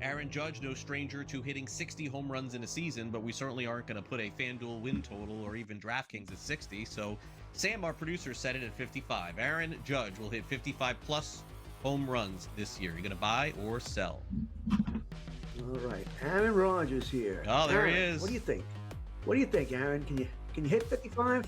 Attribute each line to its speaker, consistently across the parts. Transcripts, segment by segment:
Speaker 1: Aaron Judge, no stranger to hitting 60 home runs in a season, but we certainly aren't going to put a FanDuel win total or even DraftKings at 60. So Sam, our producer, set it at 55. Aaron Judge will hit 55 plus home runs this year. You going to buy or sell?
Speaker 2: All right, Aaron Rodgers here.
Speaker 1: Oh, there
Speaker 2: Aaron,
Speaker 1: he is.
Speaker 2: What do you think? What do you think, Aaron? Can you hit 55?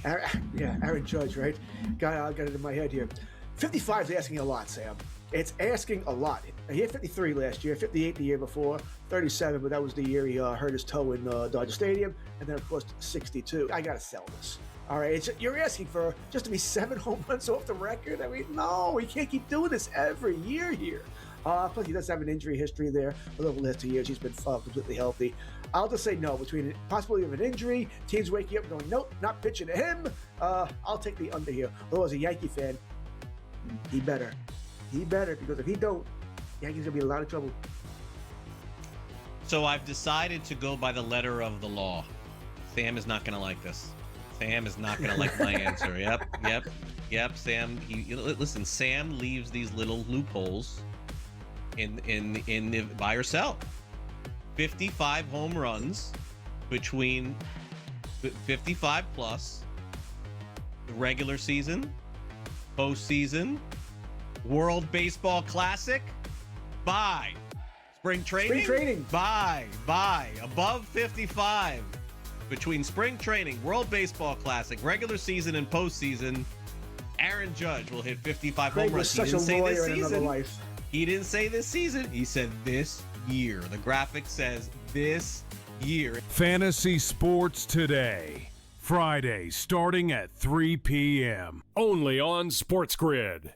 Speaker 2: Aaron Judge, right? I got it in my head here. 55 is asking a lot, Sam. It's asking a lot. He hit 53 last year, 58 the year before, 37, but that was the year he hurt his toe in Dodger Stadium, and then, of course, 62. I got to sell this. All right, you're asking for just to be 7 home runs off the record? I mean, no, he can't keep doing this every year here. Plus, he does have an injury history there. Over the last 2 years, he's been completely healthy. I'll just say no. Between possibility of an injury, teams waking up and going, nope, not pitching to him. I'll take the under here. Although, as a Yankee fan, he better. He better, because if he don't, Yankees going to be in a lot of trouble.
Speaker 1: So I've decided to go by the letter of the law. Sam is not going to like this. Sam is not going to like my answer. Yep. Sam, listen, Sam leaves these little loopholes in the buy or sell. 55 home runs between 55 plus the regular season, postseason, World Baseball Classic, buy. Spring training, buy. Above 55 between spring training, World Baseball Classic, regular season, and postseason. Aaron Judge will hit 55 home runs.
Speaker 2: He didn't say this season.
Speaker 1: He didn't say this season. He said this year. The graphic says this year.
Speaker 3: Fantasy Sports Today. Friday, starting at 3 p.m. Only on SportsGrid.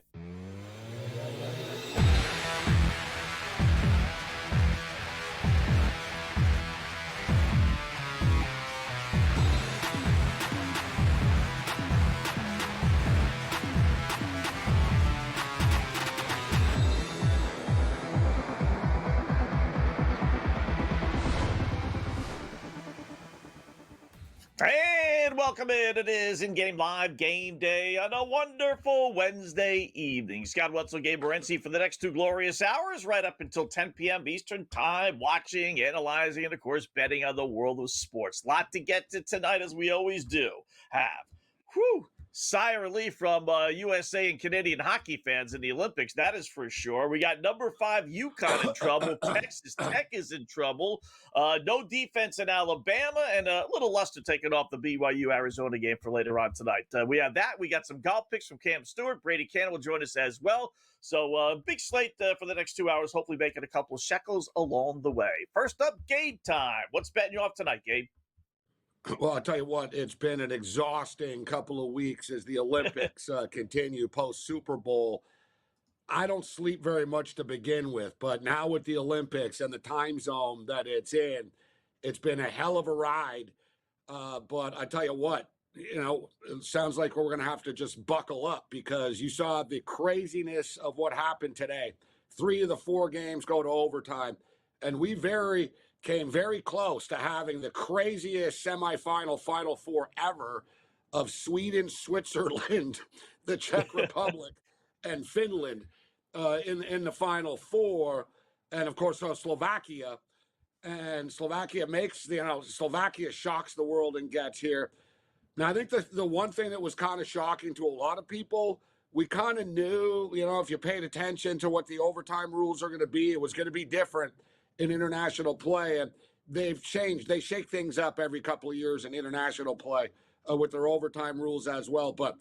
Speaker 4: And welcome in. It is in-game live game day on a wonderful Wednesday evening. Scott Wetzel and Gabriel Morency for the next 2 glorious hours, right up until 10 p.m. Eastern time, watching, analyzing, and, of course, betting on the world of sports. Lot to get to tonight, as we always do have. Sigh of relief from USA and Canadian hockey fans in the Olympics, that is for sure. We got number 5 UConn in trouble. Texas Tech is in trouble. No defense in Alabama, and a little luster taken off the BYU-Arizona game for later on tonight. We have that. We got some golf picks from Cam Stewart. Brady Cannon will join us as well. So big slate for the next 2 hours, hopefully making a couple of shekels along the way. First up, Gabe time. What's betting you off tonight, Gabe?
Speaker 5: Well, I'll tell you what, it's been an exhausting couple of weeks as the Olympics continue post-Super Bowl. I don't sleep very much to begin with, but now with the Olympics and the time zone that it's in, it's been a hell of a ride. But I tell you what, it sounds like we're going to have to just buckle up, because you saw the craziness of what happened today. 3 of the 4 games go to overtime, and we came very close to having the craziest semifinal Final Four ever of Sweden, Switzerland, the Czech Republic, and Finland in the Final Four, and of course Slovakia. And Slovakia Slovakia shocks the world and gets here. Now, I think the one thing that was kind of shocking to a lot of people, we kind of knew, if you paid attention to what the overtime rules are going to be, it was going to be different in international play, and they've changed. They shake things up every couple of years in international play with their overtime rules as well. But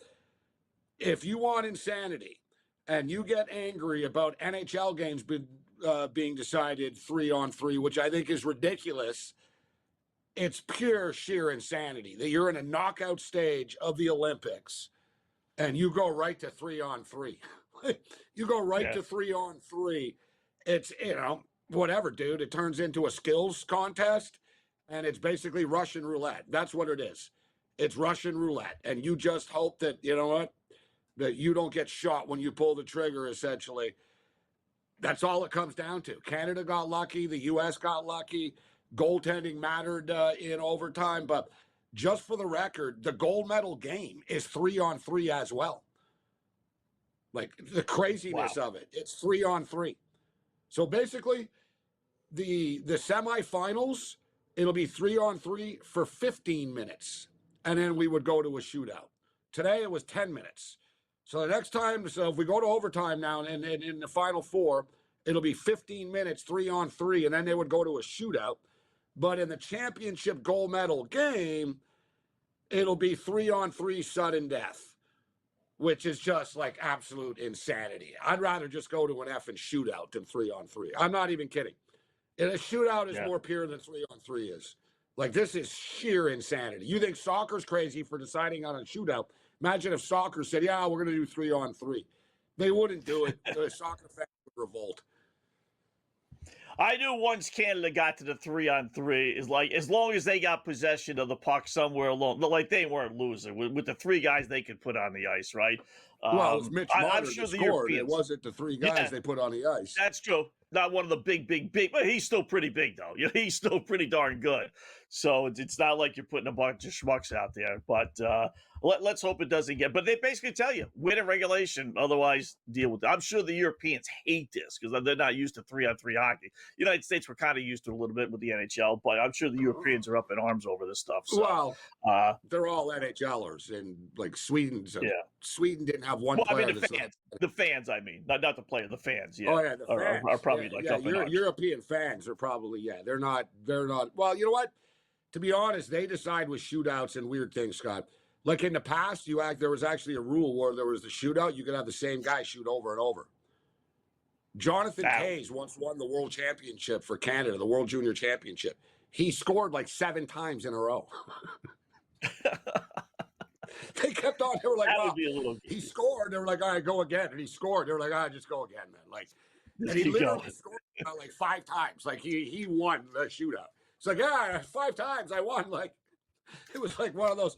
Speaker 5: if you want insanity and you get angry about NHL games being decided 3-on-3, which I think is ridiculous, it's pure sheer insanity that you're in a knockout stage of the Olympics and you go right to 3-on-3. You go right to 3-on-3. It's, whatever, dude. It turns into a skills contest, and it's basically Russian roulette. That's what it is. It's Russian roulette, and you just hope that, that you don't get shot when you pull the trigger, essentially. That's all it comes down to. Canada got lucky. The U.S. got lucky. Goaltending mattered in overtime, but just for the record, the gold medal game is 3-on-3 as well. Like, the craziness of it. It's 3-on-3. So basically, the semifinals, it'll be 3-on-3 for 15 minutes, and then we would go to a shootout. Today it was 10 minutes. So the next time, so if we go to overtime now and in the final four, it'll be 15 minutes, 3-on-3, and then they would go to a shootout. But in the championship gold medal game, it'll be 3-on-3 sudden death, which is just like absolute insanity. I'd rather just go to an effing shootout than 3-on-3. I'm not even kidding. And a shootout is more pure than 3-on-3 is. Like, this is sheer insanity. You think soccer's crazy for deciding on a shootout. Imagine if soccer said, yeah, we're going to do 3-on-3. They wouldn't do it. The soccer fans would revolt.
Speaker 4: I knew once Canada got to the 3-on-3 is like, as long as they got possession of the puck somewhere along, like they weren't losing with the three guys they could put on the ice, right?
Speaker 5: Well, it was Mitch Marner
Speaker 4: I'm sure
Speaker 5: that
Speaker 4: the
Speaker 5: scored.
Speaker 4: Europeans.
Speaker 5: It wasn't the three guys they put on the ice.
Speaker 4: That's true. Not one of the big, but he's still pretty big, though. He's still pretty darn good. So it's not like you're putting a bunch of schmucks out there. But let's hope it doesn't get. But they basically tell you, win in regulation, otherwise deal with it. I'm sure the Europeans hate this because they're not used to 3-on-3 hockey. United States, we're kind of used to it a little bit with the NHL, but I'm sure the Europeans are up in arms over this stuff. So,
Speaker 5: well, they're all NHLers, and like Sweden didn't have one player.
Speaker 4: I mean, the fans, I mean, not the player, the fans. Yeah.
Speaker 5: Oh yeah, the fans
Speaker 4: are probably up in arms.
Speaker 5: European fans are probably they're not. Well, you know what? To be honest, they decide with shootouts and weird things, Scott. Like in the past, there was actually a rule where there was the shootout. You could have the same guy shoot over and over. Jonathan Toews once won the world championship for Canada, the World Junior Championship. He scored like 7 times in a row. They kept on. They were like, "Well, he scored." They were like, "All right, go again." And he scored. They were like, "All right, just go again, man." Like, and he literally scored like 5 times. Like he won the shootout. It's like, yeah, 5 times I won. Like, it was like one of those.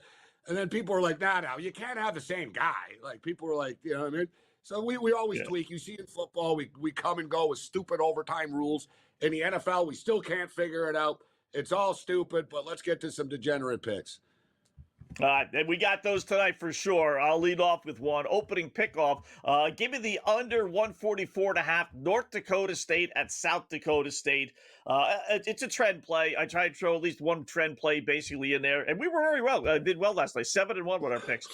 Speaker 5: And then people were like, nah, you can't have the same guy. Like, people were like, you know what I mean? So we always tweak. You see in football, we come and go with stupid overtime rules. In the NFL, we still can't figure it out. It's all stupid, but let's get to some degenerate picks.
Speaker 4: We got those tonight for sure. I'll lead off with one. Opening pickoff. Give me the under 144.5. North Dakota State at South Dakota State. It's a trend play. I tried to throw at least one trend play basically in there, and we were very well. Did well last night. 7-1 with our picks.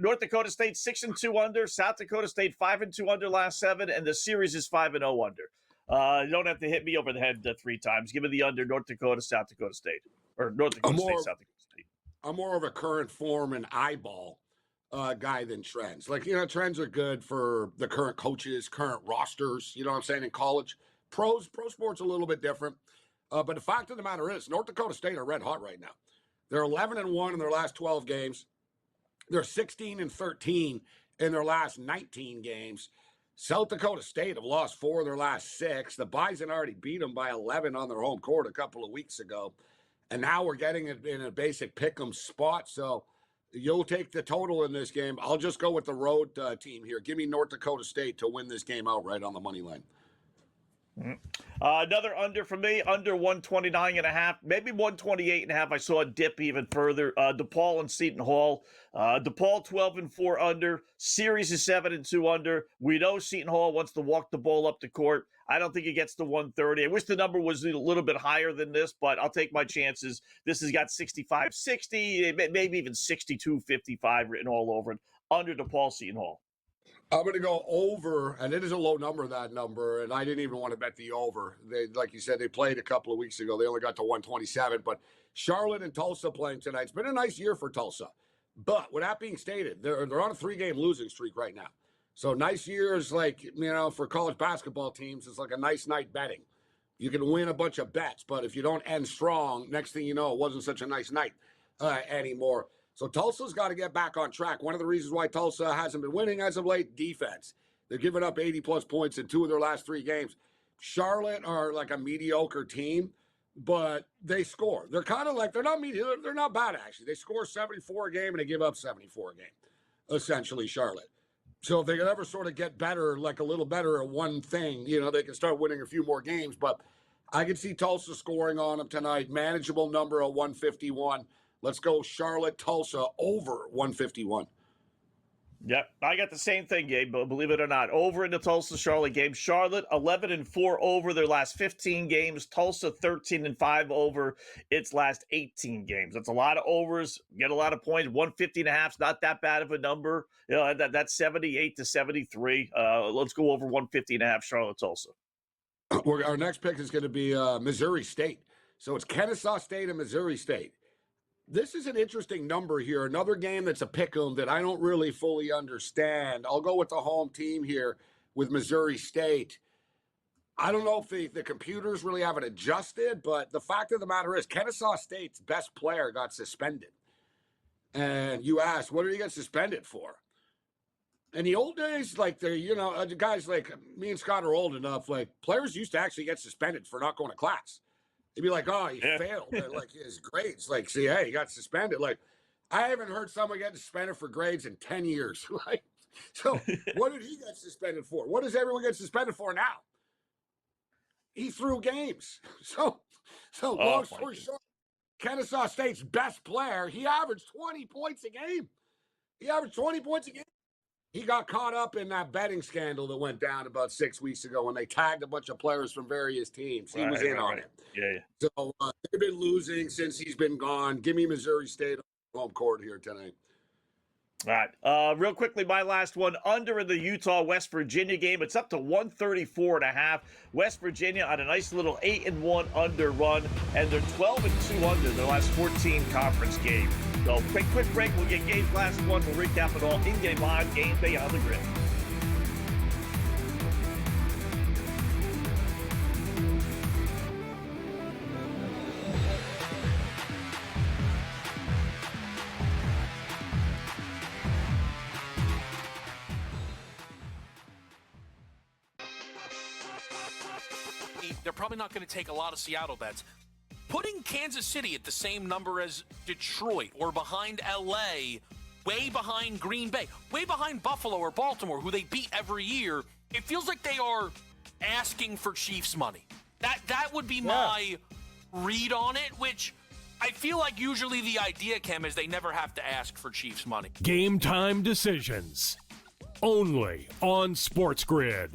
Speaker 4: North Dakota State 6-2 under. South Dakota State 5-2 under last 7, and the series is 5-0 under. You don't have to hit me over the head 3 times. Give me the under. North Dakota, South Dakota State, or North Dakota State, South Dakota State.
Speaker 5: I'm more of a current form and eyeball guy than trends. Like, trends are good for the current coaches, current rosters, you know what I'm saying, in college. Pro sports a little bit different. But the fact of the matter is, North Dakota State are red hot right now. They're 11-1 in their last 12 games. They're 16-13 in their last 19 games. South Dakota State have lost 4 of their last 6. The Bison already beat them by 11 on their home court a couple of weeks ago. And now we're getting it in a basic pick'em spot. So you'll take the total in this game. I'll just go with the road team here. Give me North Dakota State to win this game outright on the money line.
Speaker 4: Another under for me, under 129.5, maybe 128.5. I saw a dip even further. DePaul and Seton Hall. DePaul 12-4 under. Series is 7-2 under. We know Seton Hall wants to walk the ball up the court. I don't think it gets to 130. I wish the number was a little bit higher than this, but I'll take my chances. This has got 65-60, maybe even 62-55 written all over it. Under DePaul, Seton Hall.
Speaker 5: I'm going to go over, and it is a low number, that number, and I didn't even want to bet the over. They, like you said, they played a couple of weeks ago. They only got to 127, but Charlotte and Tulsa playing tonight. It's been a nice year for Tulsa. But with that being stated, they're on a 3-game losing streak right now. So nice years, like, for college basketball teams, it's like a nice night betting. You can win a bunch of bets, but if you don't end strong, next thing you know, it wasn't such a nice night anymore. So Tulsa's got to get back on track. One of the reasons why Tulsa hasn't been winning as of late, defense. They're giving up 80-plus points in 2 of their last 3 games. Charlotte are like a mediocre team, but they score. They're kind of like, they're not mediocre. They're not bad, actually. They score 74 a game, and they give up 74 a game, essentially, Charlotte. So if they could ever sort of get better, like a little better at one thing, they can start winning a few more games. But I can see Tulsa scoring on them tonight. Manageable number of 151. Let's go Charlotte, Tulsa over 151.
Speaker 4: Yep, I got the same thing, Gabe, but believe it or not. Over in the Tulsa-Charlotte game. Charlotte, 11-4 over their last 15 games. Tulsa, 13-5 over its last 18 games. That's a lot of overs. Get a lot of points. 150.5 is not that bad of a number. You know, that's 78-73. Let's go over 150.5 Charlotte-Tulsa.
Speaker 5: Our next pick is going to be Missouri State. So it's Kennesaw State and Missouri State. This is an interesting number here. Another game that's a pick'em that I don't really fully understand. I'll go with the home team here with Missouri State. I don't know if the computers really haven't adjusted, but the fact of the matter is Kennesaw State's best player got suspended. And you ask, what did he get suspended for? In the old days, like guys like me and Scott are old enough, like players used to actually get suspended for not going to class. They'd be like, oh, he failed. Like his grades. Like, see, hey, he got suspended. Like, I haven't heard someone get suspended for grades in 10 years. Like, so what did he get suspended for? What does everyone get suspended for now? He threw games. So long story short, Kennesaw State's best player, he averaged 20 points a game. He got caught up in that betting scandal that went down about 6 weeks ago when they tagged a bunch of players from various teams. He was in on it.
Speaker 4: Yeah.
Speaker 5: So they've been losing since he's been gone. Give me Missouri State on home court here tonight.
Speaker 4: All right. Real quickly, my last one, under in the Utah-West Virginia game. It's up to 134.5. West Virginia on a nice little 8-1 under run, and they're 12-2 under their last 14 conference games. So quick break. We'll get Gabe's last one. We'll recap it all in-game live, game day on the grid.
Speaker 6: They're probably not going to take a lot of Seattle bets. Putting Kansas City at the same number as Detroit or behind LA, way behind Green Bay, way behind Buffalo or Baltimore, who they beat every year, it feels like they are asking for Chiefs money. That would be my read on it, which I feel like usually the idea, Kem, is they never have to ask for Chiefs money.
Speaker 3: Game time decisions. Only on SportsGrid.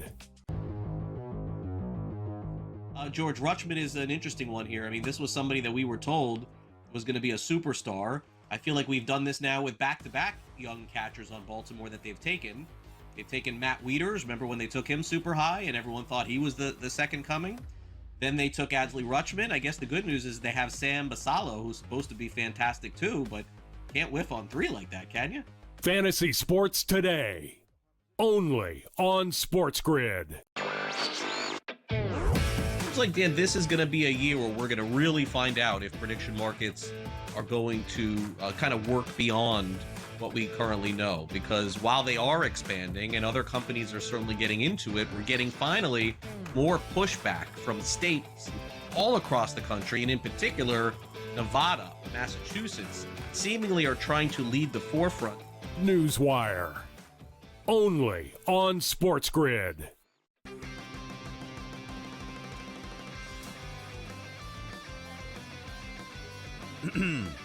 Speaker 1: George, Rutschman is an interesting one here. I mean, this was somebody that we were told was going to be a superstar. I feel like we've done this now with back-to-back young catchers on Baltimore that they've taken. They've taken Matt Wieters. Remember when they took him super high and everyone thought he was the second coming? Then they took Adley Rutschman. I guess the good news is they have Sam Basallo, who's supposed to be fantastic too, but can't whiff on three like that, can you?
Speaker 3: Fantasy Sports Today. Only on SportsGrid.
Speaker 1: Like, Dan, this is going to be a year where we're going to really find out if prediction markets are going to kind of work beyond what we currently know, because while they are expanding and other companies are certainly getting into it, we're getting finally more pushback from states all across the country, and in particular Nevada, Massachusetts, seemingly are trying to lead the forefront.
Speaker 3: Newswire. Only on SportsGrid.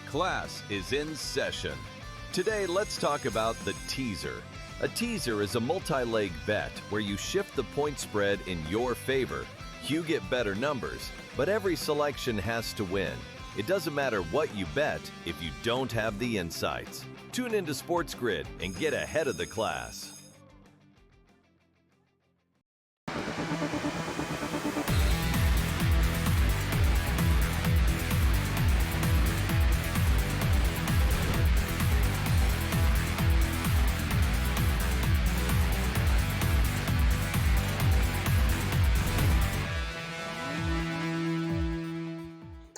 Speaker 7: Class is in session. Today, let's talk about the teaser. A teaser is a multi-leg bet where you shift the point spread in your favor. You get better numbers, but every selection has to win. It doesn't matter what you bet if you don't have the insights. Tune into SportsGrid and get ahead of the class.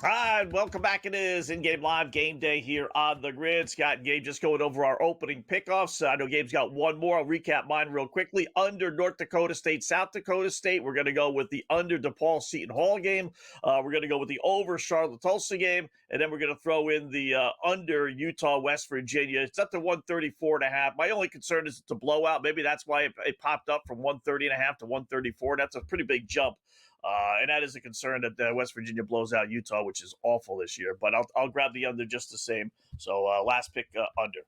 Speaker 4: Hi, welcome back. It is in-game live game day here on the grid. Scott and Gabe just going over our opening pickoffs. I know Gabe's got one more. I'll recap mine real quickly. Under North Dakota State, South Dakota State. We're going to go with the under DePaul Seton Hall game. We're going to go with the over Charlotte Tulsa game. And then we're going to throw in the under Utah West Virginia. It's up to 134.5. My only concern is it's a blowout. Maybe that's why it popped up from 130.5 to 134. That's a pretty big jump. And that is a concern that West Virginia blows out Utah, which is awful this year. But I'll grab the under just the same. So last pick under.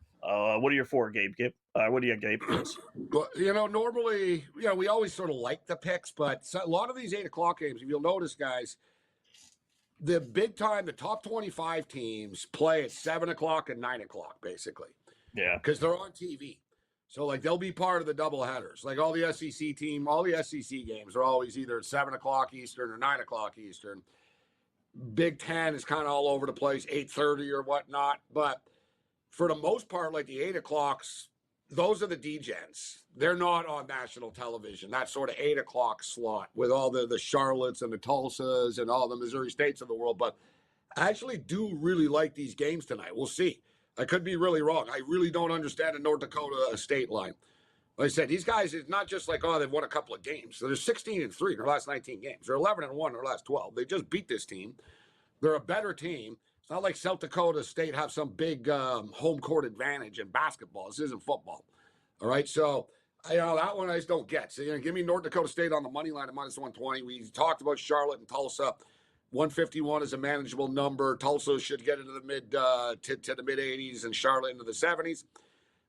Speaker 4: What are your four, Gabe? What do you got, Gabe?
Speaker 5: Well, normally, we always sort of like the picks, but a lot of these 8 o'clock games, if you'll notice, guys, the big time, the top 25 teams play at 7 o'clock and 9 o'clock, basically.
Speaker 4: Yeah.
Speaker 5: Because they're on TV. So, they'll be part of the doubleheaders. Like, all the SEC games are always either at 7 o'clock Eastern or 9 o'clock Eastern. Big Ten is kind of all over the place, 8:30 or whatnot. But for the most part, like the 8 o'clocks, those are the D-gens. They're not on national television. That sort of 8 o'clock slot with all the Charlottes and the Tulsas and all the Missouri States of the world. But I actually do really like these games tonight. We'll see. I could be really wrong. I really don't understand the North Dakota State line. Like I said, these guys, it's not just like, they've won a couple of games. So they're 16-3 in their last 19 games. They're 11-1 in their last 12. They just beat this team. They're a better team. It's not like South Dakota State have some big home court advantage in basketball. This isn't football. All right, so that one I just don't get. So give me North Dakota State on the money line at -120. We talked about Charlotte and Tulsa. 151 is a manageable number. Tulsa should get into the mid to the mid 80s, and Charlotte into the 70s.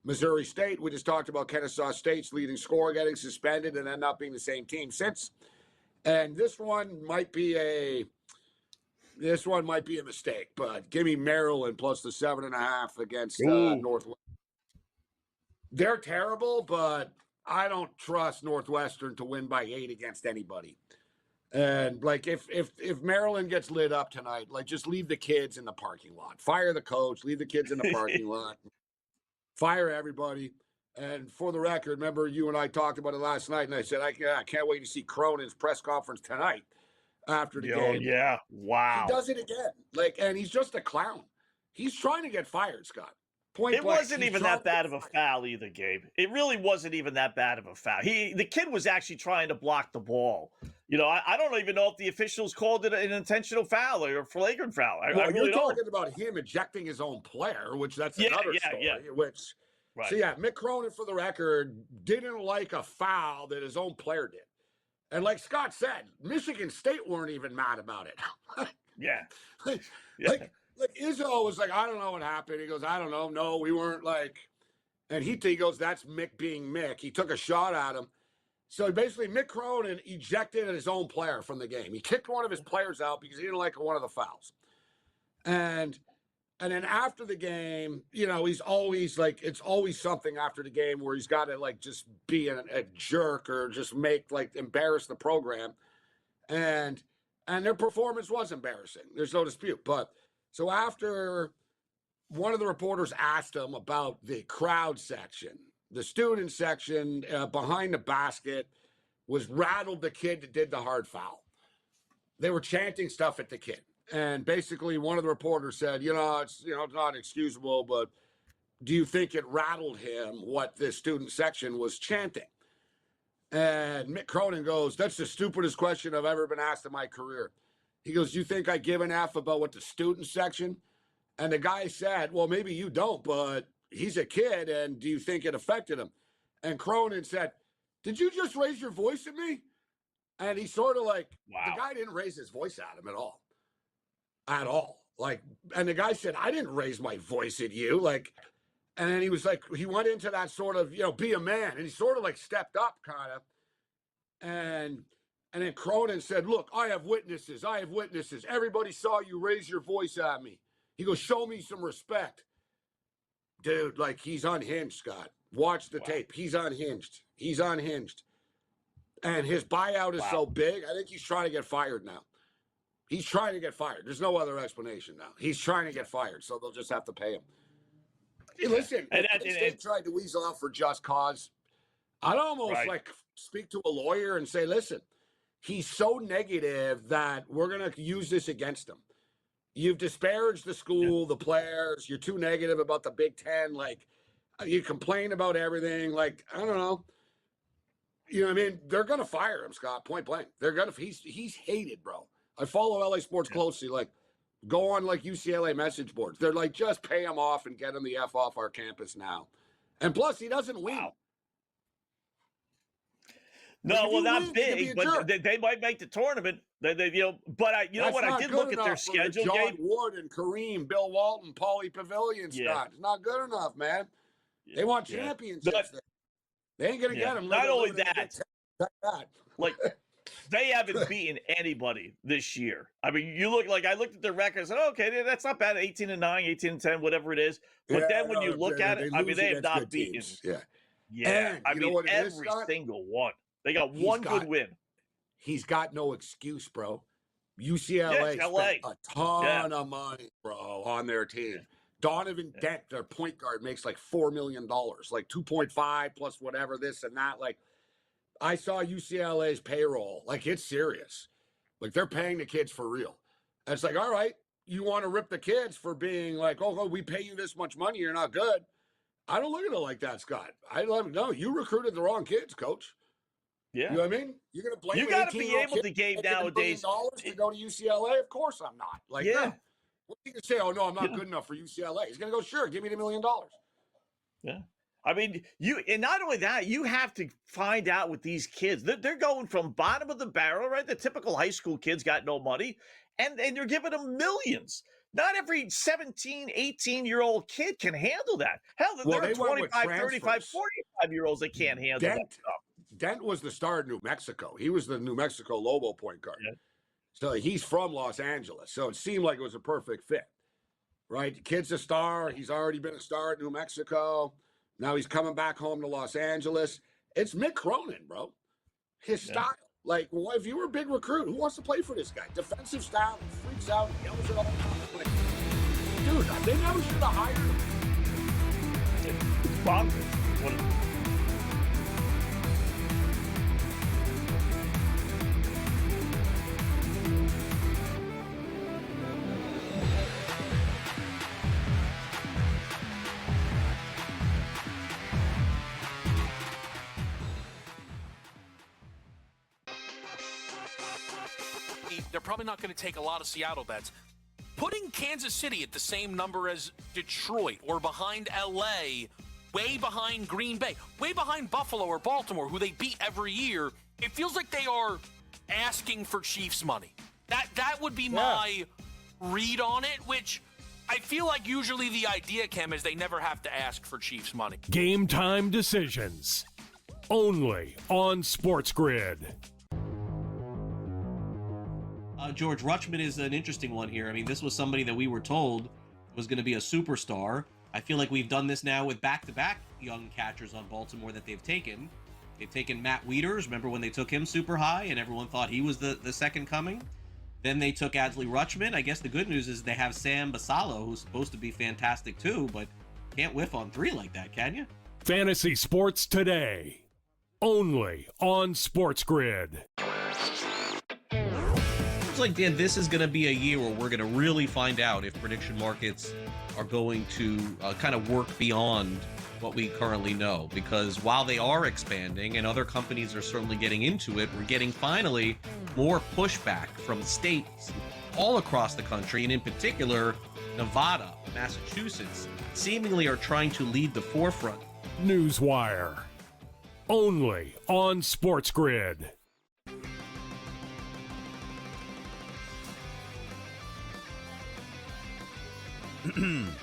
Speaker 5: Missouri State, we just talked about Kennesaw State's leading scorer getting suspended and end up being the same team since. And this one might be a mistake, but give me Maryland plus the 7.5 against Northwestern. They're terrible, but I don't trust Northwestern to win by 8 against anybody. And if Maryland gets lit up tonight, just leave the kids in the parking lot. Fire the coach, leave the kids in the parking lot. Fire everybody. And for the record, remember you and I talked about it last night, and I said I can't wait to see Cronin's press conference tonight after the game.
Speaker 4: Oh yeah, wow.
Speaker 5: He does it again. And he's just a clown. He's trying to get fired, Scott.
Speaker 4: It wasn't even that bad of a foul either, Gabe. It really wasn't even that bad of a foul. The kid was actually trying to block the ball. I don't even know if the officials called it an intentional foul or a flagrant foul. I really
Speaker 5: you're
Speaker 4: don't.
Speaker 5: talking about him ejecting his own player, which that's another story.
Speaker 4: Yeah.
Speaker 5: Which,
Speaker 4: right.
Speaker 5: So Mick Cronin, for the record, didn't like a foul that his own player did. And like Scott said, Michigan State weren't even mad about it.
Speaker 4: Yeah.
Speaker 5: Izzo was like, I don't know what happened. He goes, I don't know. No, we weren't and he goes, that's Mick being Mick. He took a shot at him. So basically, Mick Cronin ejected his own player from the game. He kicked one of his players out because he didn't like one of the fouls. And then after the game, he's always it's always something after the game where he's got to just be a jerk or just embarrass the program. And their performance was embarrassing. There's no dispute. But so after one of the reporters asked him about the crowd section, the student section behind the basket was rattled the kid that did the hard foul. They were chanting stuff at the kid. And basically one of the reporters said, it's not excusable, but do you think it rattled him what the student section was chanting? And Mick Cronin goes, that's the stupidest question I've ever been asked in my career. He goes, you think I give an F about what the student section? And the guy said, well, maybe you don't, but he's a kid, and do you think it affected him? And Cronin said, did you just raise your voice at me? And he sort of
Speaker 4: wow.
Speaker 5: The guy didn't raise his voice at him at all. At all. And the guy said, I didn't raise my voice at you. And then he was he went into that sort of, be a man. And he sort of stepped up kind of. And then Cronin said, look, I have witnesses. Everybody saw you raise your voice at me. He goes, show me some respect. Dude, he's unhinged, Scott. Watch the tape. He's unhinged. And his buyout is so big, I think he's trying to get fired now. He's trying to get fired. There's no other explanation now. He's trying to get fired, so they'll just have to pay him. Hey, listen, if they tried to weasel out for just cause, I'd almost speak to a lawyer and say, listen, he's so negative that we're going to use this against him. You've disparaged the school, the players. You're too negative about the Big Ten. You complain about everything. I don't know. You know what I mean? They're going to fire him, Scott, point blank. They're going to. He's hated, bro. I follow LA sports closely. Go on UCLA message boards. They're just pay him off and get him the F off our campus now. And plus, he doesn't win.
Speaker 4: Wow. No, well, not big, but they might make the tournament. But I did look at their schedule.
Speaker 5: John Wood and Kareem, Bill Walton, Paulie Pavilion, Scott. It's not good enough, man. They want
Speaker 4: Yeah.
Speaker 5: championships. They ain't going to get them.
Speaker 4: Not only that,
Speaker 5: that.
Speaker 4: like, they haven't beaten anybody this year. I mean, I looked at their records and okay, that's not bad. 18-9, 18-10, whatever it is. But then when you look at it, I mean, they have not beaten.
Speaker 5: Teams. Yeah.
Speaker 4: Yeah.
Speaker 5: And
Speaker 4: I
Speaker 5: you know
Speaker 4: mean,
Speaker 5: what it is,
Speaker 4: every
Speaker 5: Scott?
Speaker 4: single one. They got one good win.
Speaker 5: He's got no excuse, bro. UCLA spent a ton of money, bro, on their team. Donovan Dent, their point guard, makes like $4 million, like 2.5 plus whatever, this and that. Like, I saw UCLA's payroll. Like, it's serious. Like, they're paying the kids for real. And it's like, all right, you want to rip the kids for being like, oh, we pay you this much money, you're not good. I don't look at it like that, Scott. I let them know you recruited the wrong kids, coach.
Speaker 4: Yeah.
Speaker 5: You know what I mean? You're going to blame
Speaker 4: You got to be able to game nowadays.
Speaker 5: To go to UCLA? Of course I'm not. Like, no. What's he going to say? Oh, no, I'm not good enough for UCLA. He's going to go, sure, give me the $1 million.
Speaker 4: Yeah. I mean, and not only that, you have to find out with these kids. They're going from bottom of the barrel, right? The typical high school kids got no money, and you're giving them millions. Not every 17, 18-year-old kid can handle that. Hell, there are 25, 35, 45-year-olds that can't handle that stuff.
Speaker 5: Dent was the star in New Mexico. He was the New Mexico Lobo point guard. Yeah. So he's from Los Angeles. So it seemed like it was a perfect fit, right? The kid's a star. He's already been a star at New Mexico. Now he's coming back home to Los Angeles. It's Mick Cronin, bro. His style. Like, well, if you were a big recruit, who wants to play for this guy? Defensive style, freaks out, yells it all the time. Like, dude, they never should have hired him.
Speaker 4: It's bonkers.
Speaker 6: They're probably not going to take a lot of Seattle bets. Putting Kansas City at the same number as Detroit or behind LA, way behind Green Bay, way behind Buffalo or Baltimore, who they beat every year, it feels like they are asking for Chiefs money. That would be my read on it, which I feel like usually the idea, Cam, is they never have to ask for Chiefs money.
Speaker 3: Game time decisions. Only on SportsGrid.
Speaker 1: George, Rutschman is an interesting one here. I mean, this was somebody that we were told was going to be a superstar. I feel like we've done this now with back-to-back young catchers on Baltimore that they've taken. They've taken Matt Wieters. Remember when they took him super high and everyone thought he was the second coming? Then they took Adley Rutschman. I guess the good news is they have Sam Basallo, who's supposed to be fantastic too, but can't whiff on three like that, can you?
Speaker 3: Fantasy Sports Today. Only on SportsGrid.
Speaker 1: Like, Dan, this is going to be a year where we're going to really find out if prediction markets are going to kind of work beyond what we currently know, because while they are expanding and other companies are certainly getting into it, we're getting finally more pushback from states all across the country, and in particular Nevada, Massachusetts seemingly are trying to lead the forefront.
Speaker 3: Newswire. Only on SportsGrid.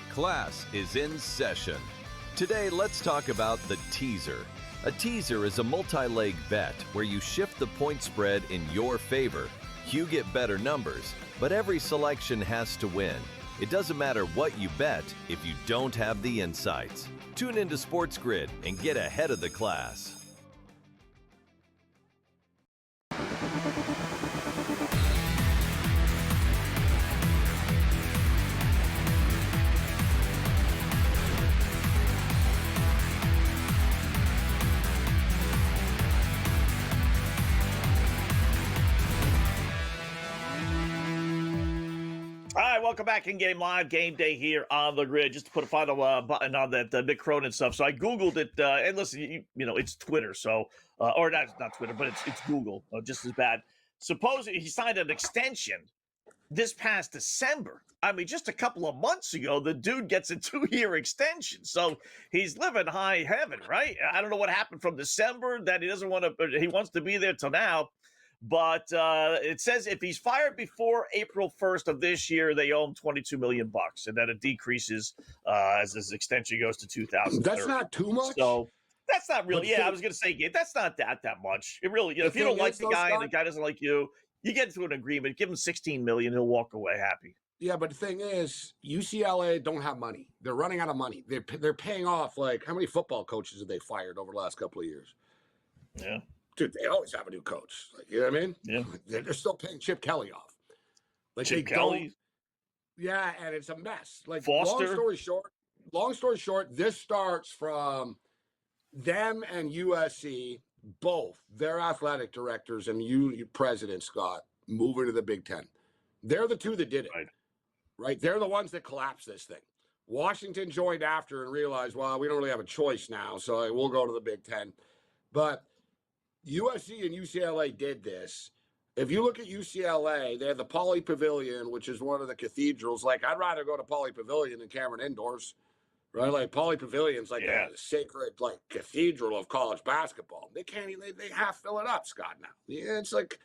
Speaker 7: Class is in session. Today, let's talk about the teaser. A teaser is a multi-leg bet where you shift the point spread in your favor. You get better numbers, but every selection has to win. It doesn't matter what you bet if you don't have the insights. Tune into SportsGrid and get ahead of the class.
Speaker 4: Welcome back in Game Live, Game Day here on the grid. Just to put a final button on that Mick Cronin stuff. So I Googled it, and listen, you know, it's Twitter, so, or not Twitter, but it's Google, just as bad. Supposedly he signed an extension this past December. I mean, just a couple of months ago, the dude gets a 2-year extension. So he's living high heaven, right? I don't know what happened from December that he doesn't want to, he wants to be there till now. But it says if he's fired before April 1st of this year, they owe him $22 million, and then it decreases as his extension goes to 2030.
Speaker 5: That's not too much.
Speaker 4: So that's not really.
Speaker 5: But
Speaker 4: Yeah, I was going to say, Gabe, that's not that much. It really, if you
Speaker 5: thing
Speaker 4: don't like
Speaker 5: is,
Speaker 4: the
Speaker 5: though,
Speaker 4: guy and the
Speaker 5: Scott,
Speaker 4: guy doesn't like you, you get into an agreement. Give him $16 million, he'll walk away happy.
Speaker 5: Yeah, but the thing is, UCLA don't have money. They're running out of money. They're paying off, like, how many football coaches have they fired over the last couple of years?
Speaker 4: Yeah.
Speaker 5: Dude, they always have a new coach. Like, you know what I mean?
Speaker 4: Yeah.
Speaker 5: They're still paying Chip Kelly off. Like,
Speaker 4: Chip
Speaker 5: they
Speaker 4: Kelly?
Speaker 5: don't. Yeah, and it's a mess. Like,
Speaker 4: Foster?
Speaker 5: long story short, this starts from them and USC, both their athletic directors and you President Scott, moving to the Big Ten. They're the two that did it. Right? They're the ones that collapsed this thing. Washington joined after and realized, well, we don't really have a choice now, so we'll go to the Big Ten. But USC and UCLA did this. If you look at UCLA, they have the Pauley Pavilion, which is one of the cathedrals. Like, I'd rather go to Pauley Pavilion than Cameron Indoors, right? Like, Pauley Pavillion's like a sacred, like, cathedral of college basketball. They can't even, they half fill it up, Scott, now. Yeah, it's like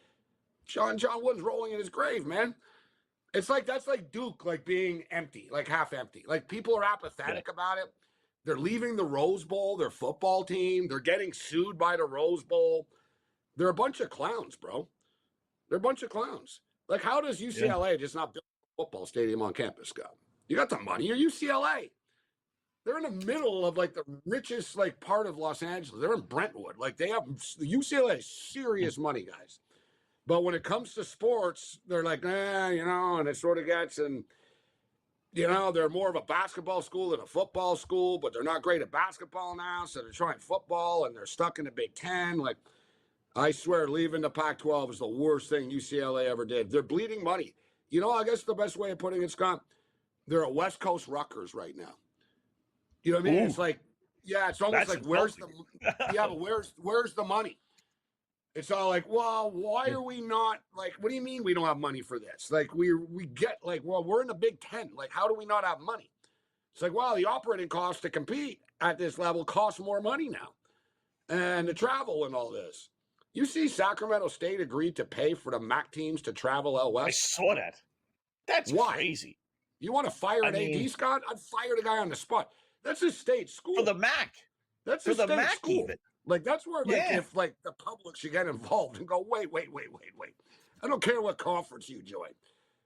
Speaker 5: John Wooden's rolling in his grave, man. It's like, that's like Duke, like, being empty, like half empty. Like, people are apathetic about it. They're leaving the Rose Bowl, their football team. They're getting sued by the Rose Bowl. They're a bunch of clowns, bro. They're a bunch of clowns. Like, how does UCLA just not build a football stadium on campus, Scott? You got the money. You're UCLA. They're in the middle of, like, the richest, like, part of Los Angeles. They're in Brentwood. Like, they have UCLA has serious money, guys. But when it comes to sports, they're like, you know, and it sort of gets, and, you know, they're more of a basketball school than a football school, but they're not great at basketball now, so they're trying football, and they're stuck in the Big Ten. Like, I swear, leaving the Pac-12 is the worst thing UCLA ever did. They're bleeding money. You know, I guess the best way of putting it, Scott, they're a West Coast Rutgers right now. You know what I mean? Ooh. It's like, yeah, it's almost like, where's but where's the money? It's all like, well, why are we not, like, what do you mean we don't have money for this? Like, we get, like, well, we're in the Big Ten. Like, how do we not have money? It's like, well, the operating costs to compete at this level cost more money now. And the travel and all this. You see Sacramento State agreed to pay for the MAC teams to travel out west?
Speaker 4: I saw that. That's crazy.
Speaker 5: You want to fire an AD, Scott? I'd fire the guy on the spot. That's a state school.
Speaker 4: For the MAC.
Speaker 5: That's
Speaker 4: for
Speaker 5: a
Speaker 4: the
Speaker 5: state
Speaker 4: MAC
Speaker 5: school.
Speaker 4: even.
Speaker 5: Like, that's where, like, if, like, the public should get involved and go, wait. I don't care what conference you join.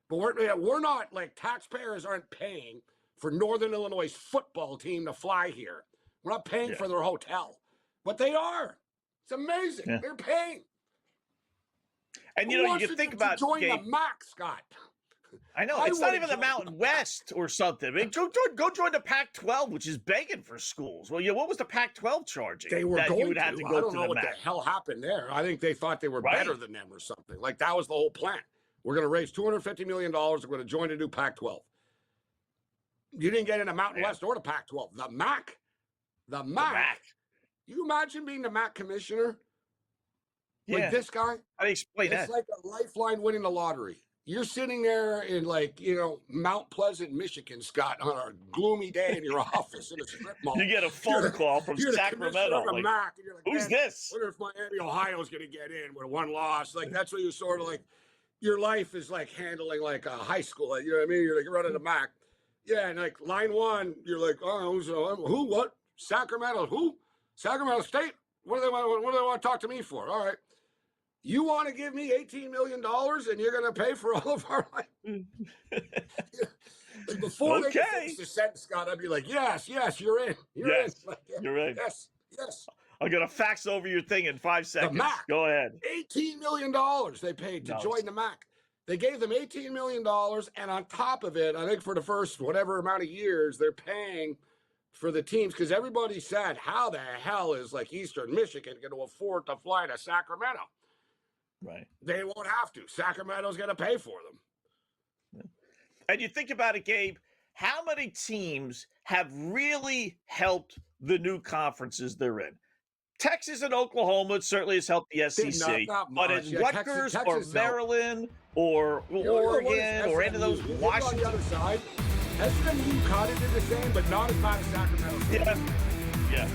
Speaker 5: But we're not, like, taxpayers aren't paying for Northern Illinois' football team to fly here. We're not paying for their hotel. But they are. It's amazing. Yeah. They're paying.
Speaker 4: And, you know, you can think about
Speaker 5: join the MAC, Scott.
Speaker 4: I know. It's not even the Mountain West or something. I mean, go join the Pac-12, which is begging for schools. Well, what was the Pac-12 charging?
Speaker 5: They were going to.
Speaker 4: I
Speaker 5: don't know what the hell happened there. I think they thought they were better than them or something. Like, that was the whole plan. We're going to raise $250 million. We're going to join a new Pac-12. You didn't get into Mountain West or the Pac-12. The MAC. The MAC. You imagine being the MAC commissioner? Like this guy?
Speaker 4: How do you explain that?
Speaker 5: It's like a lifeline winning the lottery. You're sitting there in, like, you know, Mount Pleasant, Michigan, Scott, on a gloomy day in your office in a strip mall.
Speaker 4: You get a phone call from Sacramento.
Speaker 5: Like, MAC, and you're like,
Speaker 4: who's this?
Speaker 5: I wonder if Miami, Ohio's going to get in with one loss. Like, that's what you're sort of like, your life is like handling like a high school. You know what I mean? You're like, you're running a MAC. Yeah, and like line one, you're like, oh, so who, what? Sacramento, who? Sacramento State? What do they want to talk to me for? All right. You want to give me $18 million and you're going to pay for all of our life? Like, before they could finish the sentence, Scott, I'd be like, yes, you're in. You're in. Like,
Speaker 4: you're in.
Speaker 5: Yes.
Speaker 4: I'm going to fax over your thing in 5 seconds.
Speaker 5: The MAC,
Speaker 4: go ahead.
Speaker 5: $18 million they paid to join the MAC. They gave them $18 million, and on top of it, I think for the first whatever amount of years, they're paying for the teams, because everybody said, how the hell is, like, Eastern Michigan going to afford to fly to Sacramento?
Speaker 4: Right.
Speaker 5: They won't have to. Sacramento's going to pay for them.
Speaker 4: And you think about it, Gabe, how many teams have really helped the new conferences they're in? Texas and Oklahoma certainly has helped the SEC.
Speaker 5: Not
Speaker 4: but in Rutgers Texas or Maryland or Oregon or any of those Washington.
Speaker 5: On the other side, SMU kind of did the same, but not as bad as Sacramento.
Speaker 4: Yeah.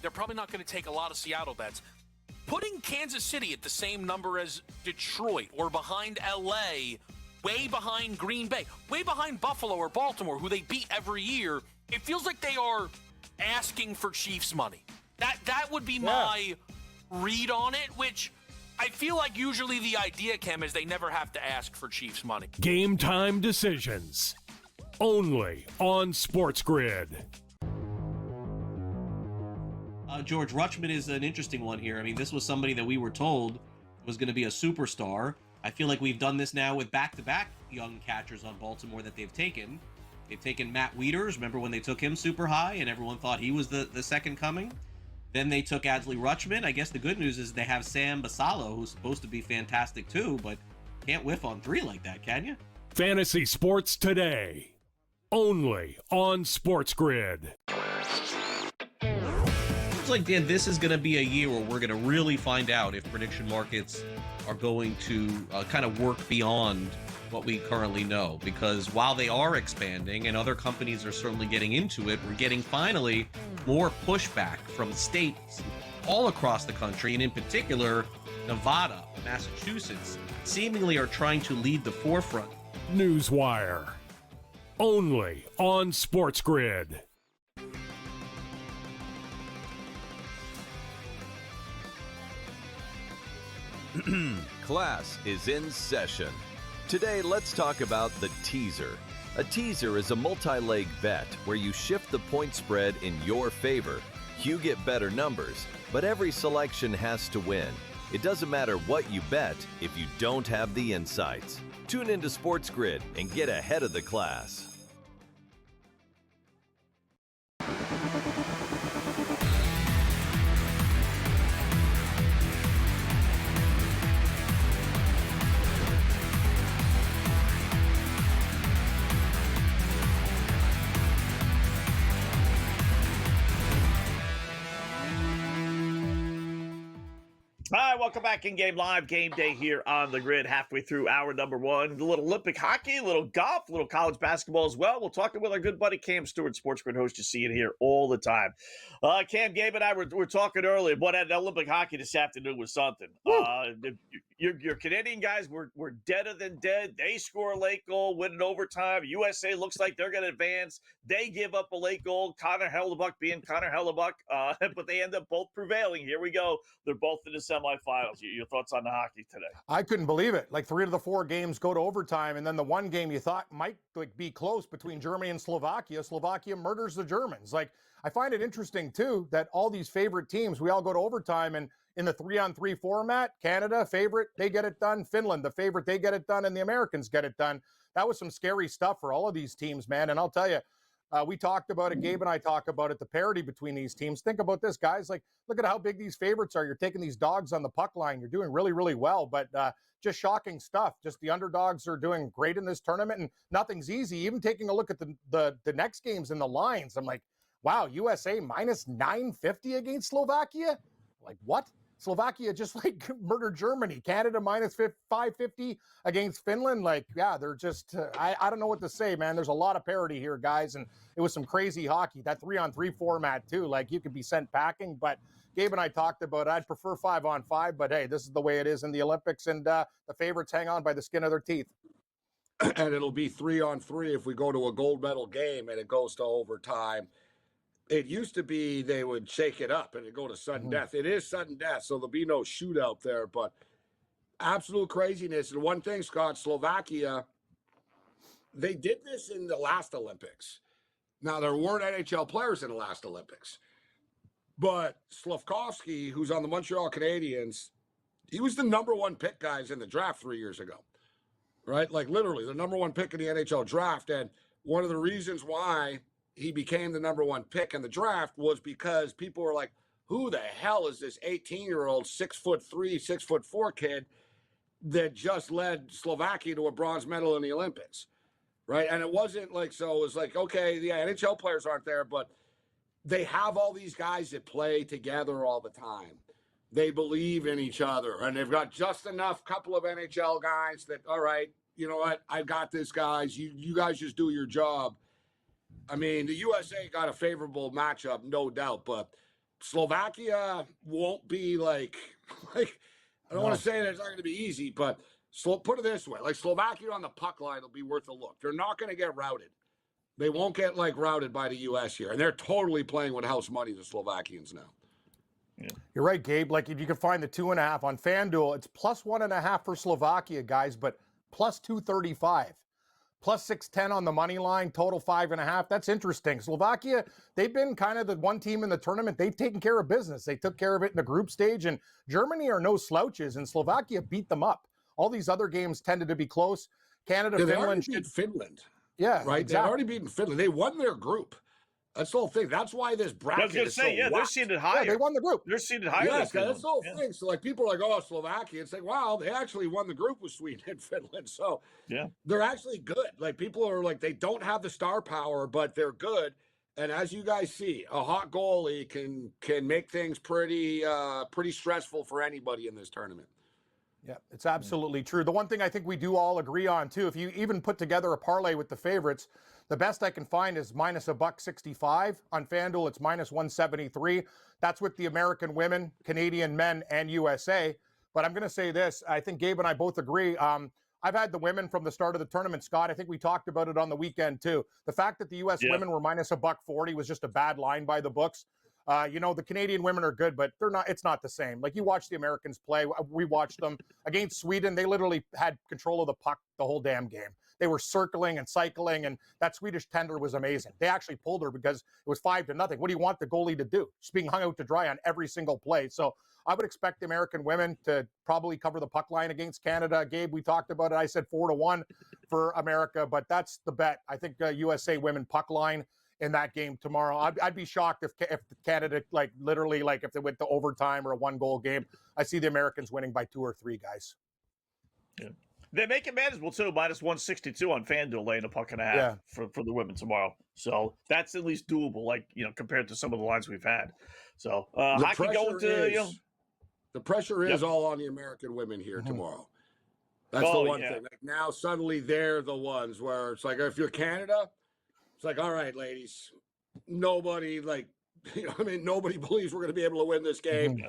Speaker 6: they're probably not going to take a lot of Seattle bets. Putting Kansas City at the same number as Detroit or behind LA, way behind Green Bay, way behind Buffalo or Baltimore, who they beat every year, it feels like they are asking for Chiefs money. That would be my read on it, which I feel like usually the idea, Cam, is they never have to ask for Chiefs money.
Speaker 3: Game time decisions. Only on SportsGrid.
Speaker 1: George, Rutschman is an interesting one here. I mean, this was somebody that we were told was going to be a superstar. I feel like we've done this now with back-to-back young catchers on Baltimore that they've taken. They've taken Matt Wieters. Remember when they took him super high and everyone thought he was the second coming? Then they took Adley Rutschman. I guess the good news is they have Sam Basallo, who's supposed to be fantastic too, but can't whiff on 3 like that, can you?
Speaker 3: Fantasy Sports Today. Only on SportsGrid.
Speaker 1: Looks like, Dan, this is going to be a year where we're going to really find out if prediction markets are going to kind of work beyond what we currently know. Because while they are expanding and other companies are certainly getting into it, we're getting finally more pushback from states all across the country, and in particular, Nevada, Massachusetts, seemingly are trying to lead the forefront.
Speaker 3: Newswire. Only on SportsGrid.
Speaker 7: Class is in session. Today, let's talk about the teaser. A teaser is a multi-leg bet where you shift the point spread in your favor. You get better numbers, but every selection has to win. It doesn't matter what you bet if you don't have the insights. Tune into SportsGrid and get ahead of the class.
Speaker 4: Hi, welcome back in Game Live, Game Day here on the grid, halfway through hour number 1. A little Olympic hockey, a little golf, a little college basketball as well. We'll talk with our good buddy Cam Stewart, SportsGrid host. You see it here all the time. Cam, Gabe, and I were talking earlier, but at Olympic hockey this afternoon was something. Your Canadian guys were deader than dead. They score a late goal, win in overtime. USA looks like they're going to advance. They give up a late goal. Connor Hellebuck being Connor Hellebuck, but they end up both prevailing. Here we go. They're both in the semifinals. Your thoughts on the hockey today?
Speaker 8: I couldn't believe it. Like 3 of the 4 games go to overtime, and then the one game you thought might be close between Germany and Slovakia murders the Germans. Like, I find it interesting too that all these favorite teams, we all go to overtime, and in the 3-on-3 format, Canada favorite, they get it done. Finland, the favorite, they get it done, and the Americans get it done. That was some scary stuff for all of these teams, man. And I'll tell you, we talked about it. Gabe and I talk about it, the parity between these teams. Think about this, guys. Like, look at how big these favorites are. You're taking these dogs on the puck line. You're doing really, really well, but just shocking stuff. Just the underdogs are doing great in this tournament, and nothing's easy. Even taking a look at the next games and the lines, I'm like, wow, USA minus 950 against Slovakia? Like, what? Slovakia just like murdered Germany. Canada minus 550 against Finland. Like, yeah, they're just, I don't know what to say, man. There's a lot of parity here, guys. And it was some crazy hockey. That 3-on-3 format, too. Like, you could be sent packing. But Gabe and I talked about it. I'd prefer 5-on-5. But, hey, this is the way it is in the Olympics. And the favorites hang on by the skin of their teeth.
Speaker 5: And it'll be 3-on-3 if we go to a gold medal game and it goes to overtime. It used to be they would shake it up and it'd go to sudden death. It is sudden death, so there'll be no shootout there, but absolute craziness. And one thing, Scott, Slovakia, they did this in the last Olympics. Now, there weren't NHL players in the last Olympics, but Slavkovsky, who's on the Montreal Canadiens, he was the number 1 pick, guys, in the draft 3 years ago, right? Like, literally, the number 1 pick in the NHL draft. And one of the reasons why he became the number 1 pick in the draft was because people were like, who the hell is this 18-year-old 6'3", 6'4" kid that just led Slovakia to a bronze medal in the Olympics, right? And it wasn't like, so it was like, okay, the NHL players aren't there, but they have all these guys that play together all the time. They believe in each other, and they've got just enough couple of NHL guys that, all right, you know what, I got this, guys. You guys just do your job. I mean, the USA got a favorable matchup, no doubt, but Slovakia won't be like I don't want to say that it's not going to be easy, but put it this way: like Slovakia on the puck line will be worth a look. They're not going to get routed. They won't get like routed by the U.S. here, and they're totally playing with house money. The Slovakians now.
Speaker 8: Yeah. You're right, Gabe. Like if you can find the 2.5 on FanDuel, it's plus 1.5 for Slovakia, guys, but plus 235. Plus 610 on the money line, total 5.5. That's interesting. Slovakia, they've been kind of the one team in the tournament. They've taken care of business. They took care of it in the group stage, and Germany are no slouches, and Slovakia beat them up. All these other games tended to be close. Canada,
Speaker 5: yeah, they
Speaker 8: Finland.
Speaker 5: already beat Finland.
Speaker 8: Yeah,
Speaker 5: right.
Speaker 8: Exactly.
Speaker 5: They've already beaten Finland. They won their group. That's the whole thing. That's why this bracket
Speaker 4: I was going to
Speaker 5: is
Speaker 4: say,
Speaker 5: so
Speaker 4: they're
Speaker 5: whacked.
Speaker 4: seated higher.
Speaker 8: Yeah, they won the group.
Speaker 4: They're seated higher.
Speaker 5: Yes, that's the whole thing. So, like, people are like, oh, Slovakia. It's like, wow, they actually won the group with Sweden and Finland. So,
Speaker 4: yeah,
Speaker 5: they're actually good. Like, people are like, they don't have the star power, but they're good. And as you guys see, a hot goalie can make things pretty stressful for anybody in this tournament.
Speaker 8: Yeah, it's absolutely true. The one thing I think we do all agree on, too, if you even put together a parlay with the favorites, the best I can find is minus $1.65. On FanDuel, it's minus 173. That's with the American women, Canadian men, and USA. But I'm going to say this. I think Gabe and I both agree. I've had the women from the start of the tournament, Scott. I think we talked about it on the weekend, too. The fact that the U.S. women were minus $1.40 was just a bad line by the books. The Canadian women are good, but it's not the same. Like you watch the Americans play. We watched them against Sweden. They literally had control of the puck the whole damn game. They were circling and cycling, and that Swedish tender was amazing. They actually pulled her because it was 5-0. What do you want the goalie to do? She's being hung out to dry on every single play. So I would expect the American women to probably cover the puck line against Canada. Gabe, we talked about it. I said 4-1 for America, but that's the bet. I think USA women puck line in that game tomorrow. I'd be shocked if Canada, if they went to overtime or a 1-goal game. I see the Americans winning by 2 or 3, guys.
Speaker 4: Yeah. They make it manageable, too, minus 162 on FanDuel, laying a puck and a half for the women tomorrow. So that's at least doable, compared to some of the lines we've had. So hockey going to,
Speaker 5: the pressure is all on the American women here tomorrow. That's the one thing. Like now, suddenly they're the ones where it's like, if you're Canada, it's like, all right, ladies, nobody nobody believes we're going to be able to win this game.
Speaker 4: Yeah.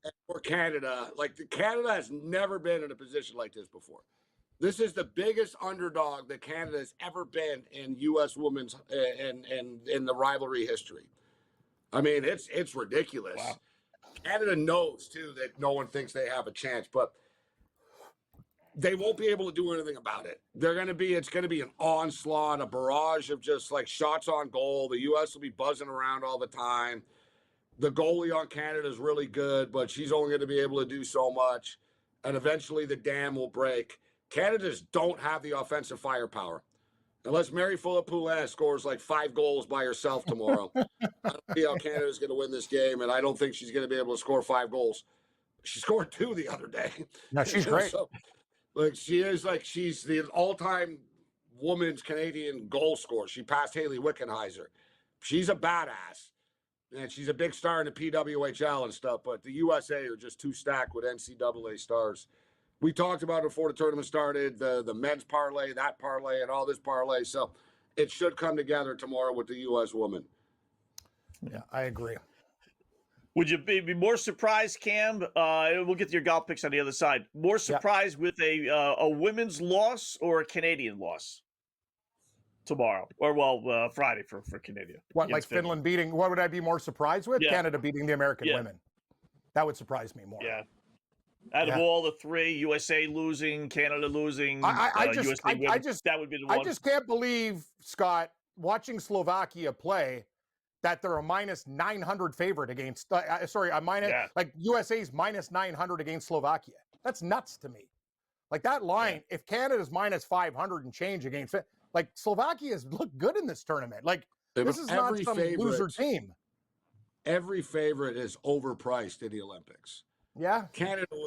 Speaker 5: And for Canada, Canada has never been in a position like this before. This is the biggest underdog that Canada has ever been in U.S. women's and in the rivalry history. I mean, it's ridiculous. Wow. Canada knows too that no one thinks they have a chance, but they won't be able to do anything about it. It's going to be an onslaught, a barrage of just shots on goal. The U.S. will be buzzing around all the time. The goalie on Canada is really good, but she's only going to be able to do so much. And eventually the dam will break. Canada just don't have the offensive firepower. Unless Marie-Philip Poulin scores 5 goals by herself tomorrow. I don't see how Canada's going to win this game, and I don't think she's going to be able to score 5 goals. She scored 2 the other day.
Speaker 8: No, she's great.
Speaker 5: So, she's the all-time women's Canadian goal scorer. She passed Haley Wickenheiser. She's a badass. And she's a big star in the PWHL and stuff, but the USA are just too stacked with NCAA stars. We talked about it before the tournament started, the men's parlay, that parlay, and all this parlay. So it should come together tomorrow with the U.S. women.
Speaker 8: Yeah, I agree.
Speaker 4: Would you be more surprised, Cam? We'll get to your golf picks on the other side. More surprised with a women's loss or a Canadian loss tomorrow? Or, Friday for Canada.
Speaker 8: What, like Finland beating? What would I be more surprised with?
Speaker 4: Yeah.
Speaker 8: Canada beating the American women. That would surprise me more.
Speaker 4: Yeah. Out of all the 3, USA losing, Canada losing,
Speaker 8: I
Speaker 4: USA winning, that would be the one.
Speaker 8: I just can't believe, Scott, watching Slovakia play, that they're a minus 900 favorite against. USA's minus 900 against Slovakia. That's nuts to me. That line, if Canada's minus 500 and change against it, Slovakia's looked good in this tournament. This is not some loser team.
Speaker 5: Every favorite is overpriced in the Olympics.
Speaker 8: Yeah,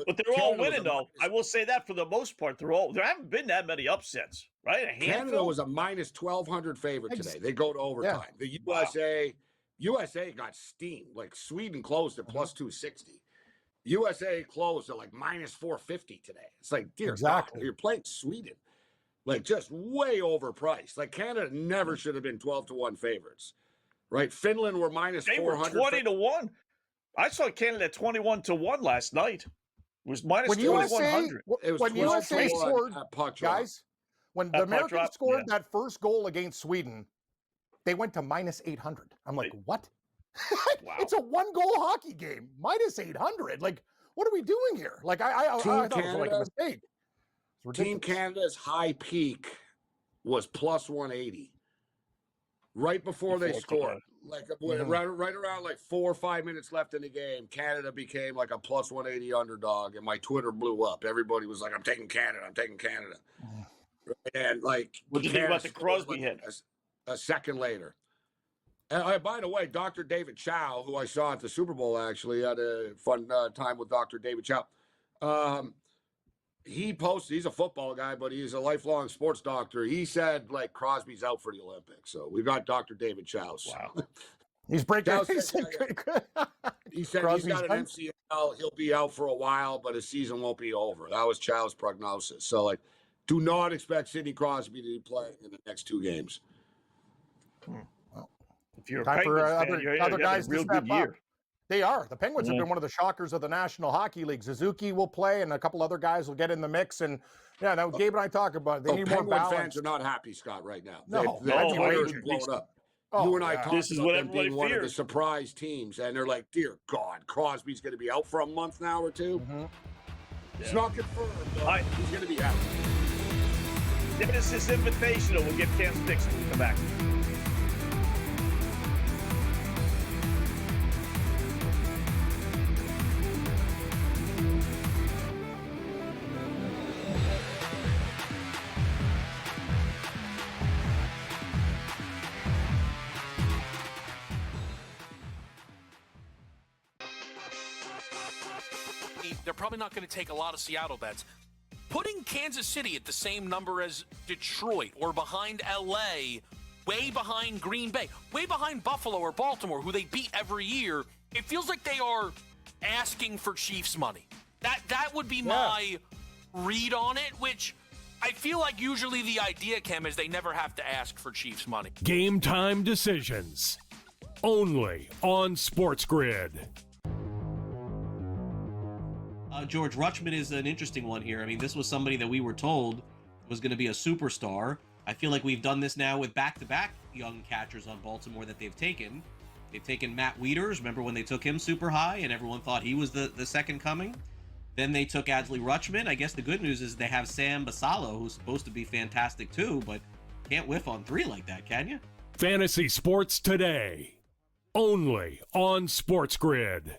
Speaker 4: but they're all winning though. I will say that for the most part, there haven't been that many upsets, right?
Speaker 5: Canada was a minus 1,200 favorite today. They go to overtime. The USA got steamed. Sweden closed at plus 260. USA closed at minus 450 today. It's dear God, you're playing Sweden. Just way overpriced. Canada never should have been 12-1 favorites, right? Finland were minus 400.
Speaker 4: 20-1. I saw Canada 21-1 last night. It was minus
Speaker 8: When USA,
Speaker 4: 2100.
Speaker 5: It was
Speaker 8: when USA
Speaker 5: 12-1
Speaker 8: scored,
Speaker 5: at puck drop.
Speaker 8: guys, when
Speaker 4: At
Speaker 8: the
Speaker 4: puck
Speaker 8: Americans
Speaker 4: drop,
Speaker 8: scored
Speaker 4: yeah.
Speaker 8: that first goal against Sweden, they went to minus 800. I'm like, what?
Speaker 4: Wow.
Speaker 8: It's a one-goal hockey game, minus 800. Like, what are we doing here? Like, I thought it was like a mistake. It's
Speaker 5: Team
Speaker 8: ridiculous.
Speaker 5: Canada's high peak was plus 180. Right before they scored. Like right around like 4 or 5 minutes left in the game, Canada became like a plus 180 underdog, and my Twitter blew up. Everybody was like, I'm taking Canada. I'm taking Canada. And like,
Speaker 4: What do you think about the Crosby hit?
Speaker 5: A second later. And by the way, Dr. David Chow, who I saw at the Super Bowl, actually had a fun time with Dr. David Chow. He posted, he's a football guy, but he's a lifelong sports doctor. He said, like, Crosby's out for the Olympics. So we've got Dr. David Chow.
Speaker 4: Wow.
Speaker 8: He's breaking.
Speaker 5: Chow
Speaker 8: He
Speaker 5: said, he said he's got an MCL. He'll be out for a while, but his season won't be over. That was Chow's prognosis. So, like, do not expect Sidney Crosby to be playing in the next 2 games.
Speaker 8: Well,
Speaker 4: If you're a
Speaker 8: time for
Speaker 4: Penguins fan,
Speaker 8: other
Speaker 4: you
Speaker 8: guys
Speaker 4: had a real
Speaker 8: to step
Speaker 4: good
Speaker 8: up.
Speaker 4: year.
Speaker 8: They are. The Penguins have been one of the shockers of the National Hockey League. Suzuki will play, and a couple other guys will get in the mix. And yeah, now Gabe and I talk about it. They need more
Speaker 5: Penguin
Speaker 8: balance.
Speaker 5: fans are not happy, Scott, right now.
Speaker 8: No,
Speaker 5: their
Speaker 8: no,
Speaker 5: Twitter's
Speaker 8: wait.
Speaker 5: blown up.
Speaker 8: Oh,
Speaker 5: You and I
Speaker 8: yeah.
Speaker 5: talked
Speaker 4: This is
Speaker 5: about
Speaker 4: what
Speaker 5: them being
Speaker 4: everybody
Speaker 5: one of the
Speaker 4: feared.
Speaker 5: surprise teams, and they're like, dear God, Crosby's going to be out for a month now or 2. It's not confirmed, but he's going to be out.
Speaker 4: Genesis Invitational. We'll get Cam's picks when we come back.
Speaker 6: They're probably not going to take a lot of Seattle bets. Putting Kansas City at the same number as Detroit or behind LA, way behind Green Bay, way behind Buffalo or Baltimore, who they beat every year, it feels like they are asking for Chiefs money. That would be my read on it, which I feel like usually the idea, Cam, is they never have to ask for Chiefs money.
Speaker 3: Game time decisions. Only on SportsGrid.
Speaker 1: George Rutschman is an interesting one here. I mean, this was somebody that we were told was going to be a superstar. I feel like we've done this now with back-to-back young catchers on Baltimore that they've taken. They've taken Matt Wieters. Remember when they took him super high and everyone thought he was the second coming? Then they took Adley Rutschman. I guess the good news is they have Sam Basallo, who's supposed to be fantastic too, but can't whiff on 3 like that, can you?
Speaker 3: Fantasy Sports Today. Only on SportsGrid.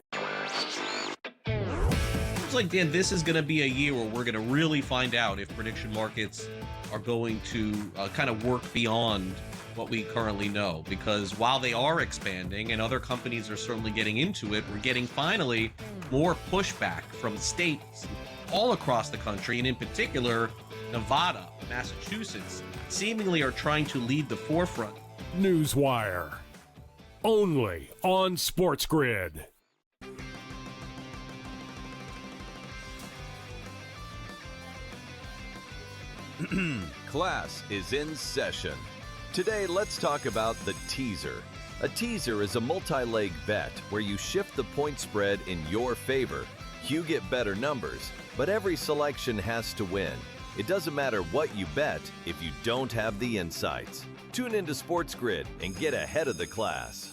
Speaker 1: Looks like, Dan, this is going to be a year where we're going to really find out if prediction markets are going to kind of work beyond what we currently know. Because while they are expanding and other companies are certainly getting into it, we're getting finally more pushback from states all across the country, and in particular, Nevada, Massachusetts, seemingly are trying to lead the forefront.
Speaker 3: Newswire. Only on SportsGrid.
Speaker 7: Class is in session. Today, let's talk about the teaser. A teaser is a multi-leg bet where you shift the point spread in your favor. You get better numbers, but every selection has to win. It doesn't matter what you bet if you don't have the insights. Tune into SportsGrid and get ahead of the class.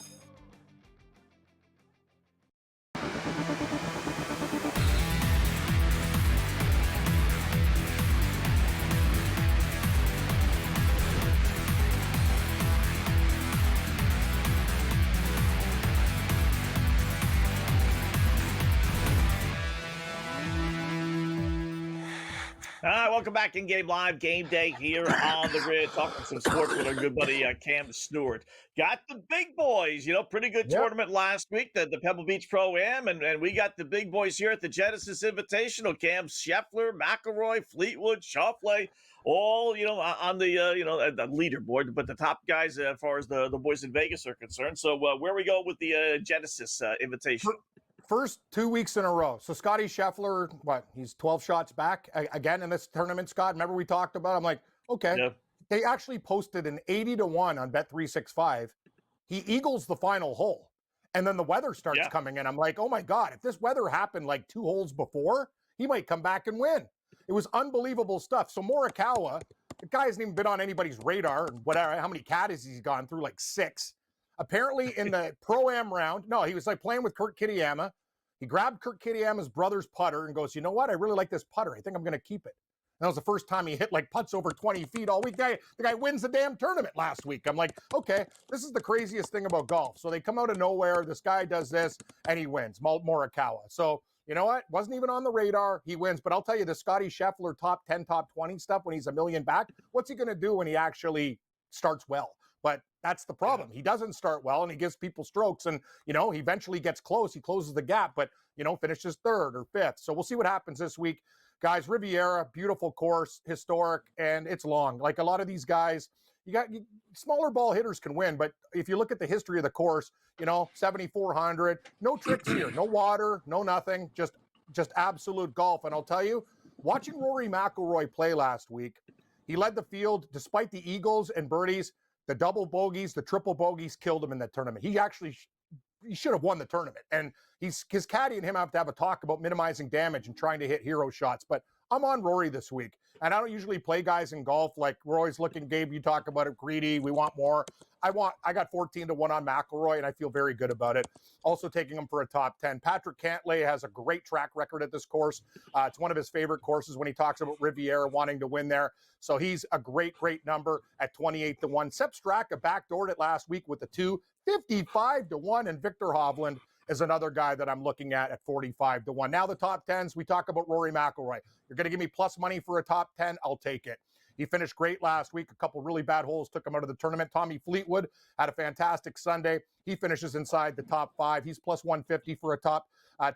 Speaker 4: Welcome back in Game Live, Game Day here on the grid, talking some sports with our good buddy Cam Stewart. Got the big boys, pretty good tournament last week, the Pebble Beach Pro-Am, and we got the big boys here at the Genesis Invitational. Cam, Scheffler, McIlroy, Fleetwood, Schauffele, all, on the leaderboard, but the top guys as far as the boys in Vegas are concerned. So where we go with the Genesis Invitational?
Speaker 8: First 2 weeks in a row. So Scotty Scheffler, he's 12 shots back again in this tournament, Scott. Remember we talked about it? I'm like, okay. Yeah. They actually posted an 80-1 on Bet365. He eagles the final hole. And then the weather starts
Speaker 4: Yeah.
Speaker 8: coming in. I'm like, oh my God, if this weather happened like 2 holes before, he might come back and win. It was unbelievable stuff. So Morikawa, the guy hasn't even been on anybody's radar. And whatever, how many caddies he's gone through? Like 6. Apparently in the Pro-Am round, no, he was like playing with Kurt Kitayama. He grabbed Kurt Kitayama's brother's putter and goes, you know what? I really like this putter. I think I'm going to keep it. And that was the first time he hit like putts over 20 feet all week. The guy wins the damn tournament last week. I'm like, okay, this is the craziest thing about golf. So they come out of nowhere. This guy does this and he wins. Morikawa. So you know what? Wasn't even on the radar. He wins. But I'll tell you, the Scotty Scheffler top 10, top 20 stuff when he's $1 million back, what's he going to do when he actually starts well? But that's the problem. He doesn't start well and he gives people strokes and, you know, he eventually gets close. He closes the gap, but, you know, finishes 3rd or 5th. So we'll see what happens this week. Guys, Riviera, beautiful course, historic, and it's long. Like a lot of these guys, smaller ball hitters can win, but if you look at the history of the course, you know, 7,400, no tricks here, no water, no nothing, just absolute golf. And I'll tell you, watching Rory McIlroy play last week, he led the field despite the eagles and birdies. The double bogeys, the triple bogeys killed him in the tournament. He should have won the tournament. And his caddy and him have to have a talk about minimizing damage and trying to hit hero shots. But I'm on Rory this week. And I don't usually play guys in golf like we're always looking, Gabe, you talk about it, greedy, we want more. I got 14-1 on McIlroy, and I feel very good about it. Also taking him for a top 10. Patrick Cantlay has a great track record at this course. It's one of his favorite courses when he talks about Riviera wanting to win there. So he's a great, great number at 28-1. Sepp Straka backdoored it last week with the 2, 55-1, and Victor Hovland is another guy that I'm looking at 45-1. Now the top 10s, we talk about Rory McIlroy. You're going to give me plus money for a top 10, I'll take it. He finished great last week. A couple really bad holes took him out of the tournament. Tommy Fleetwood had a fantastic Sunday. He finishes inside the top 5. He's plus 150 for a top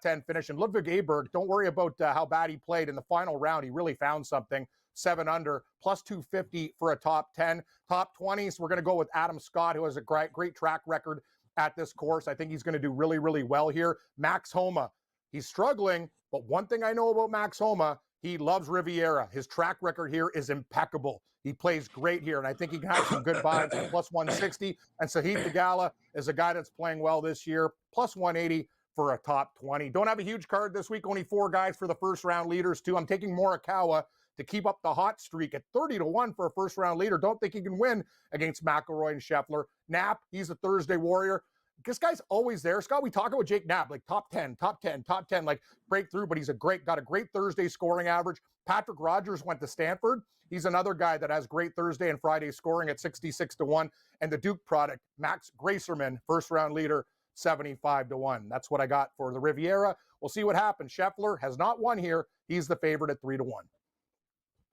Speaker 8: 10 finish. And Ludwig Aberg, don't worry about how bad he played in the final round. He really found something. 7 under, plus 250 for a top 10. Top 20s, we're going to go with Adam Scott, who has a great track record at this course. I think he's going to do really, really well here. Max Homa, he's struggling, but one thing I know about Max Homa, he loves Riviera. His track record here is impeccable. He plays great here, and I think he can have some good vibes at plus 160. And Sahith Theegala is a guy that's playing well this year, plus 180 for a top 20. Don't have a huge card this week, only 4 guys for the first round leaders, too. I'm taking Morikawa to keep up the hot streak at 30-1 for a first round leader. Don't think he can win against McIlroy and Scheffler. Knapp, he's a Thursday warrior. This guy's always there. Scott, we talk about Jake Knapp, like top 10, like breakthrough, but he's got a great Thursday scoring average. Patrick Rogers went to Stanford. He's another guy that has great Thursday and Friday scoring at 66-1. And the Duke product, Max Gracerman, first round leader, 75-1. That's what I got for the Riviera. We'll see what happens. Scheffler has not won here. He's the favorite at 3-1.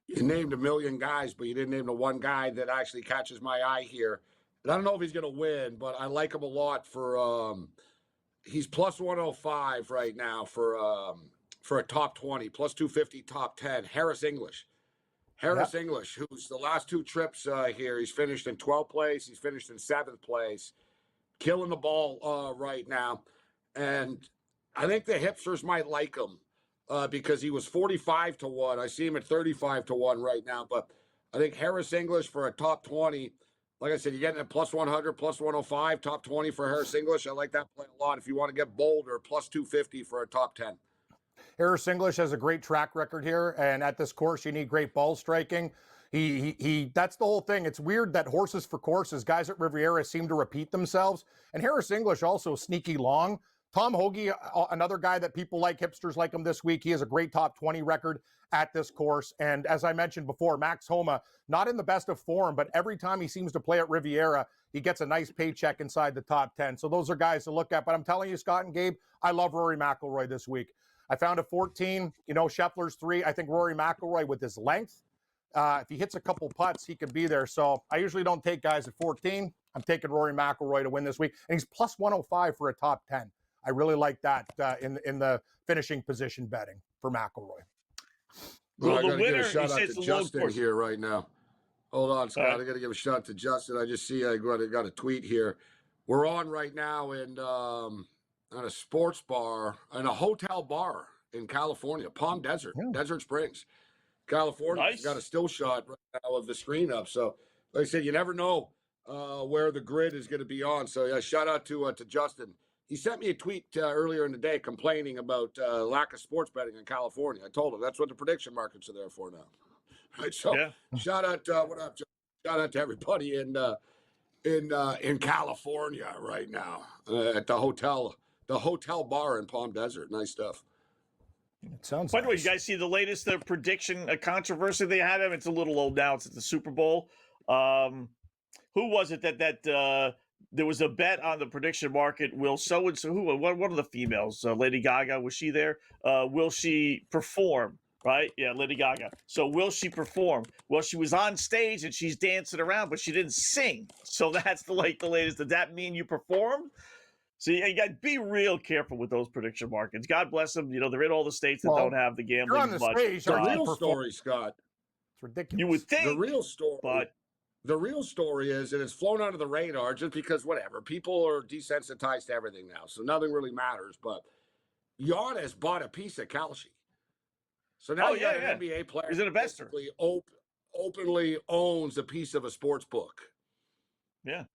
Speaker 5: You named a million guys, but you didn't name the one guy that actually catches my eye here. And I don't know if he's going to win, but I like him a lot for he's plus 105 right now for a top 20, plus 250 top 10. Harris English. English, who's the last 2 trips here, he's finished in 12th place, he's finished in 7th place, killing the ball right now. And I think the hipsters might like him. Because he was 45-1. I see him at 35-1 right now. But I think Harris English for a top 20, like I said, you're getting a plus 100, plus 105, top 20 for Harris English. I like that play a lot. If you want to get bolder, plus 250 for a top 10.
Speaker 8: Harris English has a great track record here. And at this course, you need great ball striking. He that's the whole thing. It's weird that horses for courses, guys at Riviera seem to repeat themselves. And Harris English also sneaky long. Tom Hoagie, another guy that people like, hipsters like him this week. He has a great top 20 record at this course. And as I mentioned before, Max Homa, not in the best of form, but every time he seems to play at Riviera, he gets a nice paycheck inside the top 10. So those are guys to look at. But I'm telling you, Scott and Gabe, I love Rory McIlroy this week. I found a 14, Scheffler's 3. I think Rory McIlroy with his length, if he hits a couple putts, he could be there. So I usually don't take guys at 14. I'm taking Rory McIlroy to win this week. And he's plus 105 for a top 10. I really like that in the finishing position betting for McIlroy.
Speaker 5: Well, I got to give a shout out to Justin here right now. Hold on, Scott. I got to give a shout out to Justin. I just see I got a tweet here. We're on right now in at a sports bar, in a hotel bar in California, Palm Desert, Desert Springs, California.
Speaker 4: Nice.
Speaker 5: Got a still shot right now of the screen up. So, like I said, you never know where the grid is going to be on. So, yeah, shout out to Justin. He sent me a tweet earlier in the day complaining about lack of sports betting in California. I told him that's what the prediction markets are there for now. Right. So shout out, what up? Shout out to everybody in California right now at the hotel bar in Palm Desert. Nice stuff.
Speaker 8: It sounds.
Speaker 4: By the way,
Speaker 8: nice.
Speaker 4: you guys see the latest prediction controversy they had? It's a little old now. It's at the Super Bowl. Who was it that there was a bet on the prediction market? Will so and so who? One of the females, Lady Gaga, was she there? Will she perform? Right? Yeah, Lady Gaga. So will she perform? Well, she was on stage and she's dancing around, but she didn't sing. So that's the latest. Did that mean you performed? So you got to be real careful with those prediction markets. God bless them. They're in all the states that don't have the gambling.
Speaker 8: You're on the stage.
Speaker 5: The real story, Scott.
Speaker 8: It's ridiculous.
Speaker 4: You would think
Speaker 5: the real story,
Speaker 4: but
Speaker 5: the real story is it has flown under the radar just because whatever, people are desensitized to everything now, so nothing really matters. But Giannis bought a piece of Kalshi, so now you got an NBA player.
Speaker 4: He's an investor.
Speaker 5: Basically openly owns a piece of a sports book.
Speaker 4: Yeah.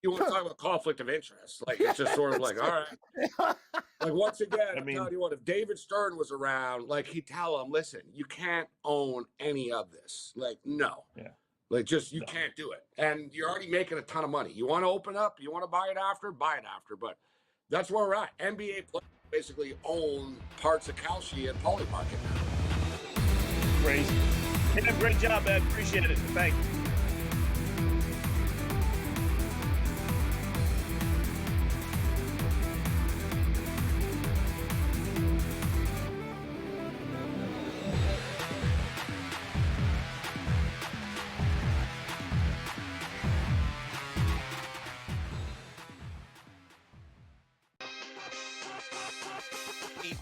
Speaker 5: You want to talk about conflict of interest? Like it's just sort of like, all right. Like once again, I'm telling you what, if David Stern was around, like he'd tell him, listen, you can't own any of this. Like, no.
Speaker 4: Yeah.
Speaker 5: Like just you can't do it. And you're already making a ton of money. You want to open up, you want to buy it after. But that's where we're at. NBA players basically own parts of Kalshi and Poly Market now.
Speaker 4: Crazy. Hey, great job, man. Appreciate it. Thank you.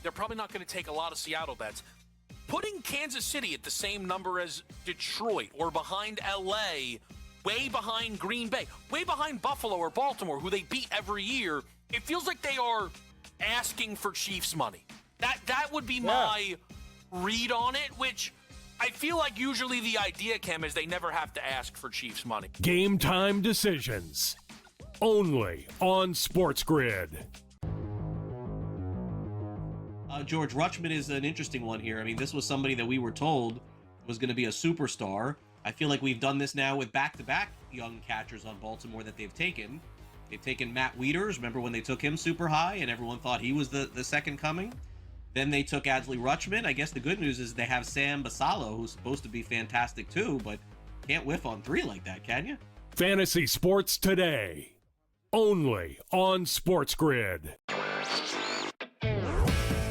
Speaker 6: They're probably not going to take a lot of Seattle bets. Putting Kansas City at the same number as Detroit or behind LA, way behind Green Bay, way behind Buffalo or Baltimore, who they beat every year, it feels like they are asking for Chiefs money. That would be my read on it, which I feel like usually the idea, Cam, is they never have to ask for Chiefs money.
Speaker 3: Game time decisions. Only on SportsGrid.
Speaker 1: George, Rutschman is an interesting one here. I mean, this was somebody that we were told was going to be a superstar. I feel like we've done this now with back-to-back young catchers on Baltimore that they've taken. They've taken Matt Wieters. Remember when they took him super high and everyone thought he was the second coming? Then they took Adley Rutschman. I guess the good news is they have Sam Basallo, who's supposed to be fantastic too, but can't whiff on three like that, can you?
Speaker 3: Fantasy Sports Today. Only on SportsGrid.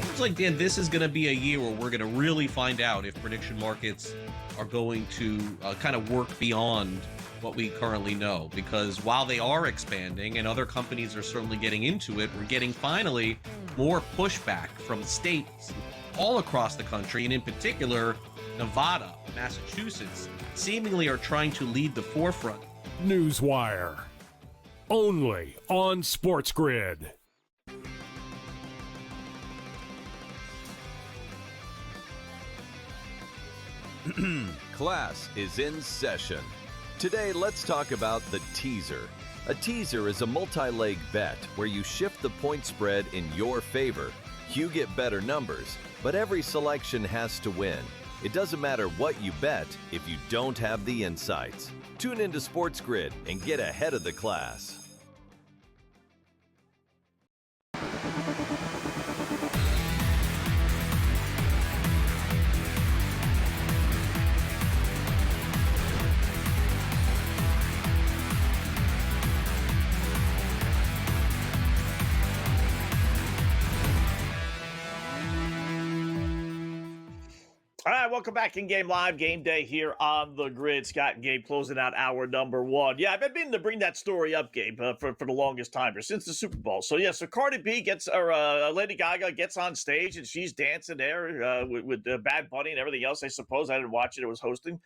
Speaker 1: Looks like, Dan, this is going to be a year where we're going to really find out if prediction markets are going to kind of work beyond what we currently know. Because while they are expanding and other companies are certainly getting into it, we're getting finally more pushback from states all across the country, and in particular, Nevada, Massachusetts, seemingly are trying to lead the forefront.
Speaker 3: Newswire. Only on SportsGrid.
Speaker 7: Class is in session. Today, let's talk about the teaser. A teaser is a multi-leg bet where you shift the point spread in your favor. You get better numbers, but every selection has to win. It doesn't matter what you bet if you don't have the insights. Tune into SportsGrid and get ahead of the class.
Speaker 4: All right, welcome back in Game Live, Game Day here on the grid. Scott and Gabe closing out hour number one. Yeah, I've been meaning to bring that story up, Gabe, for the longest time, since the Super Bowl. So, so Cardi B Lady Gaga gets on stage and she's dancing there with Bad Bunny and everything else. I suppose I didn't watch it. It was hosting.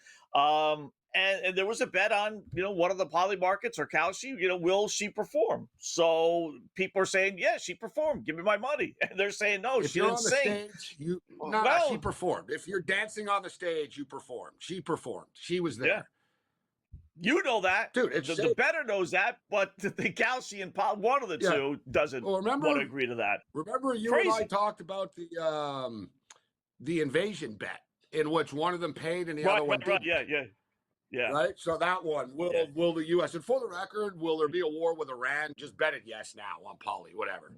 Speaker 4: And there was a bet on, one of the poly markets or Kalshi, will she perform? So people are saying, yeah, she performed. Give me my money. And they're saying, no,
Speaker 5: if
Speaker 4: she
Speaker 5: you're
Speaker 4: didn't
Speaker 5: on the
Speaker 4: sing.
Speaker 5: stage,
Speaker 4: Well,
Speaker 5: she performed. If you're dancing on the stage, you performed. She performed. She was there.
Speaker 4: You know that.
Speaker 5: Dude, it's
Speaker 4: the bettor knows that, but the calcium, one of the two doesn't want to agree to that.
Speaker 5: Remember you and I talked about the invasion bet in which one of them paid and the other one didn't.
Speaker 4: Yeah.
Speaker 5: Right? So that one, will the U.S., and for the record, will there be a war with Iran? Just bet it yes now on Pauly, whatever.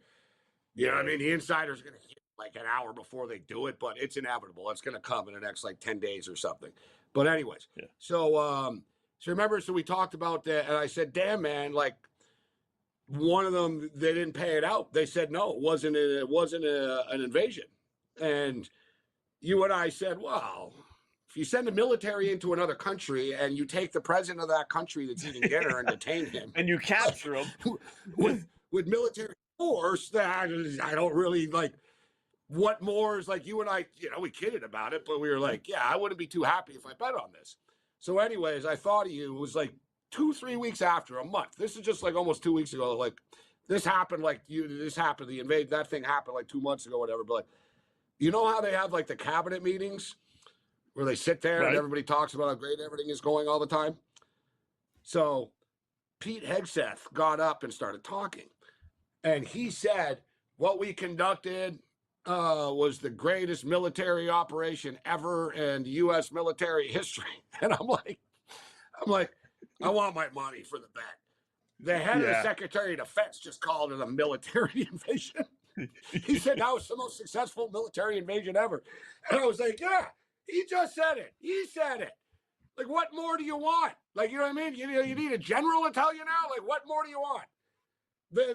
Speaker 5: You know what I mean? The insider's going to hit like an hour before they do it, but it's inevitable. It's going to come in the next like 10 days or something. But anyways, so remember, so we talked about that, and I said, damn, man, like one of them, they didn't pay it out. They said, no, it wasn't an invasion. And you and I said, well, if you send the military into another country and you take the president of that country that's eating dinner and detain him.
Speaker 4: And you capture him.
Speaker 5: With military force, that I don't really like. What more is like you and I, we kidded about it, but we were like, yeah, I wouldn't be too happy if I bet on this. So anyways, I thought of you. It was like 2-3 weeks after, a month. This is just like almost 2 weeks ago. Like this happened, that thing happened like 2 months ago, whatever. But like, you know how they have like the cabinet meetings where they sit there and everybody talks about how great everything is going all the time? So Pete Hegseth got up and started talking. And he said, what we conducted was the greatest military operation ever in U.S. military history. And I'm like, I want my money for the bet. The head of the Secretary of Defense just called it a military invasion. He said that was the most successful military invasion ever. And I was like, yeah, he just said it. He said it. Like, what more do you want? Like, you know what I mean? You need a general to tell you now? Like, what more do you want? The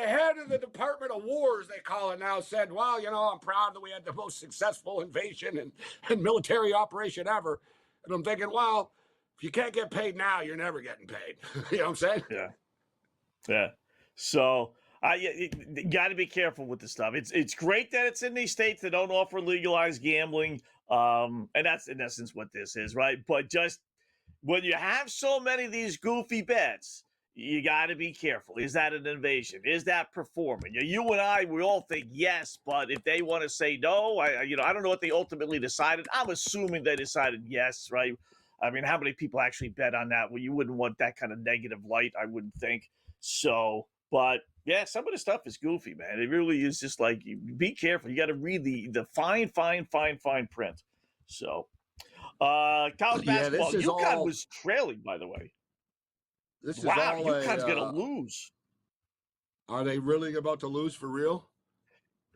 Speaker 5: head of the Department of Wars, they call it now, said, well, I'm proud that we had the most successful invasion and military operation ever. And I'm thinking, well, if you can't get paid now, you're never getting paid. You know what I'm saying?
Speaker 4: Yeah. So you got to be careful with this stuff. It's great that it's in these states that don't offer legalized gambling. And that's in essence what this is, right? But just when you have so many of these goofy bets, you got to be careful. Is that an invasion? Is that performing? You and I, we all think yes, but if they want to say no, I don't know what they ultimately decided. I'm assuming they decided yes, right? I mean, how many people actually bet on that? Well, you wouldn't want that kind of negative light, I wouldn't think. So, but yeah, some of the stuff is goofy, man. It really is just like, be careful. You got to read the fine print. So, college basketball, UConn was trailing, by the way.
Speaker 5: This is
Speaker 4: UConn's going to lose.
Speaker 5: Are they really about to lose for real?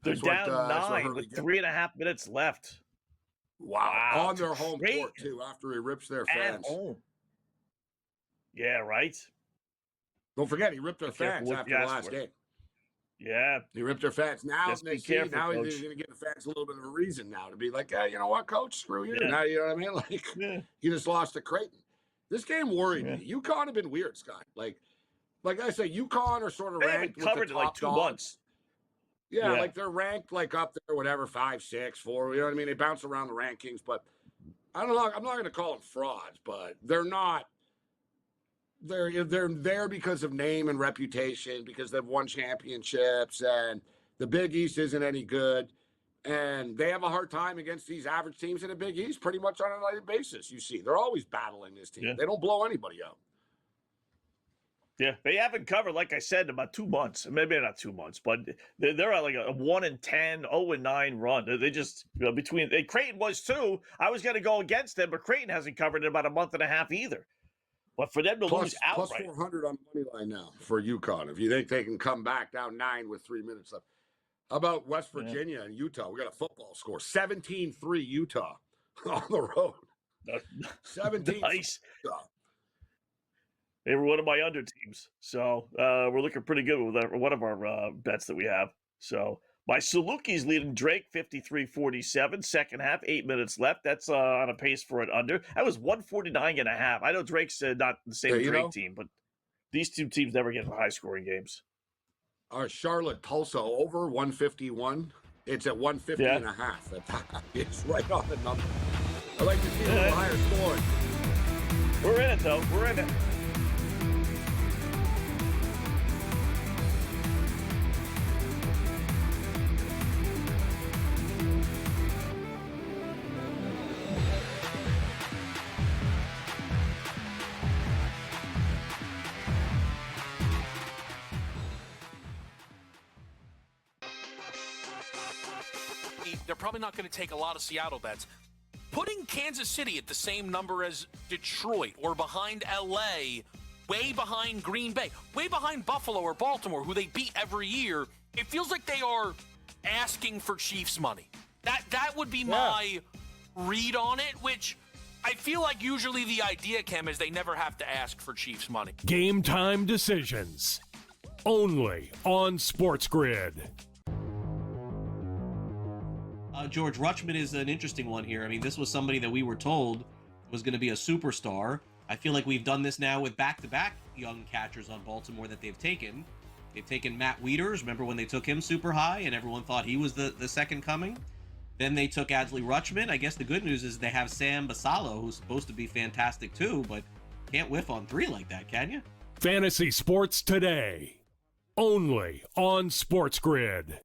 Speaker 4: They're down 9 with 3.5 minutes left.
Speaker 5: Wow. On their home court, too, after he rips their fans.
Speaker 4: At home. Yeah, right?
Speaker 5: Don't forget, he ripped their fans after the last game.
Speaker 4: Yeah.
Speaker 5: He ripped their fans. Now,
Speaker 4: now he's
Speaker 5: going to give the fans a little bit of a reason now to be like, hey, you know what, coach? Screw you. Now, you know what I mean? Like, you just lost to Creighton. This game worried me. UConn have been weird, Scott. Like I say, UConn are sort of ranked with the top
Speaker 4: like 2 months.
Speaker 5: Yeah, like they're ranked like up there, whatever, 5, 6, 4. You know what I mean? They bounce around the rankings, but I don't know. I'm not going to call them frauds, but they're not. They're there because of name and reputation, because they've won championships, and the Big East isn't any good. And they have a hard time against these average teams in the Big East pretty much on a nightly basis. You see, they're always battling this team. They don't blow anybody out.
Speaker 4: Yeah, they haven't covered, like I said, in about 2 months. Maybe not 2 months, but they're at like a 1-10, 0-9 run. They just Creighton was too. I was going to go against them, but Creighton hasn't covered in about a month and a half either. But for them to lose outright,
Speaker 5: plus 400 on the money line now for UConn. If you think they can come back down 9 with 3 minutes left. How about West Virginia and Utah? We got a football score. 17-3 Utah on the road. 17.
Speaker 4: Nice. Utah. They were one of my under teams. So we're looking pretty good with one of our bets that we have. So my Salukis leading Drake 53-47. Second half, 8 minutes left. That's on a pace for an under. That was 149.5. I know Drake's not the same Drake team, but these two teams never get high-scoring games.
Speaker 5: Our Charlotte Tulsa over 151. It's at 150.5. It's right on the number. I like to see a little higher scoring.
Speaker 4: We're in it, though. We're in it.
Speaker 6: they're probably not going to take a lot of Seattle bets. Putting Kansas City at the same number as Detroit or behind LA, way behind Green Bay, way behind Buffalo or Baltimore, who they beat every year, it feels like they are asking for Chiefs money. That would be my read on it, which I feel like usually the idea, Cam, is they never have to ask for Chiefs money.
Speaker 3: Game time decisions. Only on SportsGrid.
Speaker 1: George, Rutschman is an interesting one here. I mean, this was somebody that we were told was going to be a superstar. I feel like we've done this now with back-to-back young catchers on Baltimore that they've taken. They've taken Matt Wieters. Remember when they took him super high and everyone thought he was the second coming? Then they took Adley Rutschman. I guess the good news is they have Sam Basallo, who's supposed to be fantastic too, but can't whiff on 3 like that, can you?
Speaker 3: Fantasy Sports Today. Only on SportsGrid.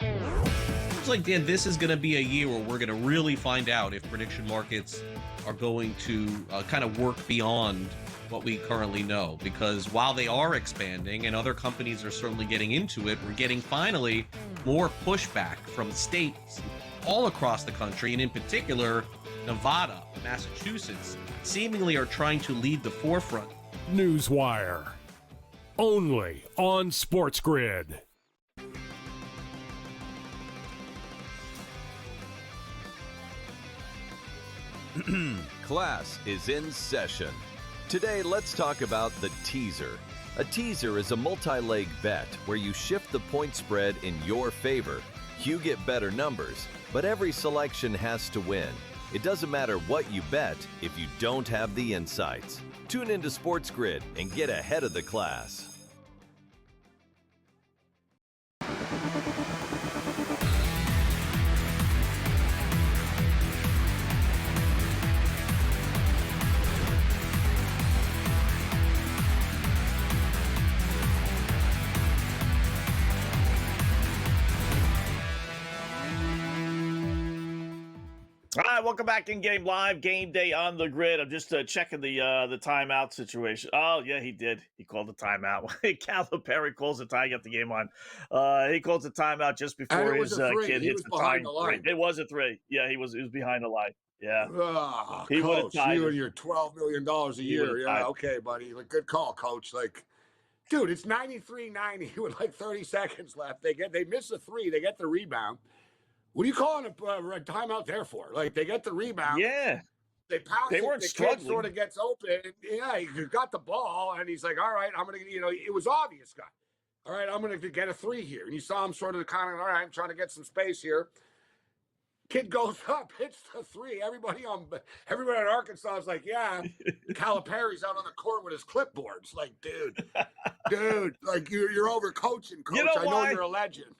Speaker 1: Looks like, Dan, this is going to be a year where we're going to really find out if prediction markets are going to kind of work beyond what we currently know, because while they are expanding and other companies are certainly getting into it, we're getting finally more pushback from states all across the country, and in particular Nevada, Massachusetts, seemingly are trying to lead the forefront.
Speaker 3: Newswire. Only on SportsGrid.
Speaker 7: Class is in session. Today, let's talk about the teaser. A teaser is a multi-leg bet where you shift the point spread in your favor. You get better numbers, but every selection has to win. It doesn't matter what you bet if you don't have the insights. Tune into SportsGrid and get ahead of the class.
Speaker 4: All right, welcome back in Game Live, Game Day on the Grid. I'm just checking the timeout situation. Oh, yeah, he did. He called the timeout. Calipari calls the time. I got the game on. He calls the timeout just before his kid hits the time. It was a 3. Yeah, he was behind the line. Yeah.
Speaker 5: Oh,
Speaker 4: he would have
Speaker 5: Coach,
Speaker 4: tied
Speaker 5: you
Speaker 4: it.
Speaker 5: and your $12 million a year. Yeah,
Speaker 4: tied.
Speaker 5: okay, buddy. Like, good call, Coach. Like, dude, it's 93-90 with like 30 seconds left. They miss a 3. They get the rebound. What are you calling a timeout there for? Like, they get the rebound.
Speaker 4: Yeah.
Speaker 5: They pounce
Speaker 4: They
Speaker 5: it.
Speaker 4: weren't
Speaker 5: The
Speaker 4: struggling.
Speaker 5: kid sort of gets open. Yeah, he got the ball, and he's like, all right, I'm going to, it was obvious, guy. All right, I'm going to get a 3 here. And you saw him sort of kind of, all right, I'm trying to get some space here. Kid goes up, hits the 3. Everybody in Arkansas is like, yeah. Calipari's out on the court with his clipboards. Like, dude, like you're overcoaching, Coach.
Speaker 4: You know
Speaker 5: I know
Speaker 4: why?
Speaker 5: you're a legend.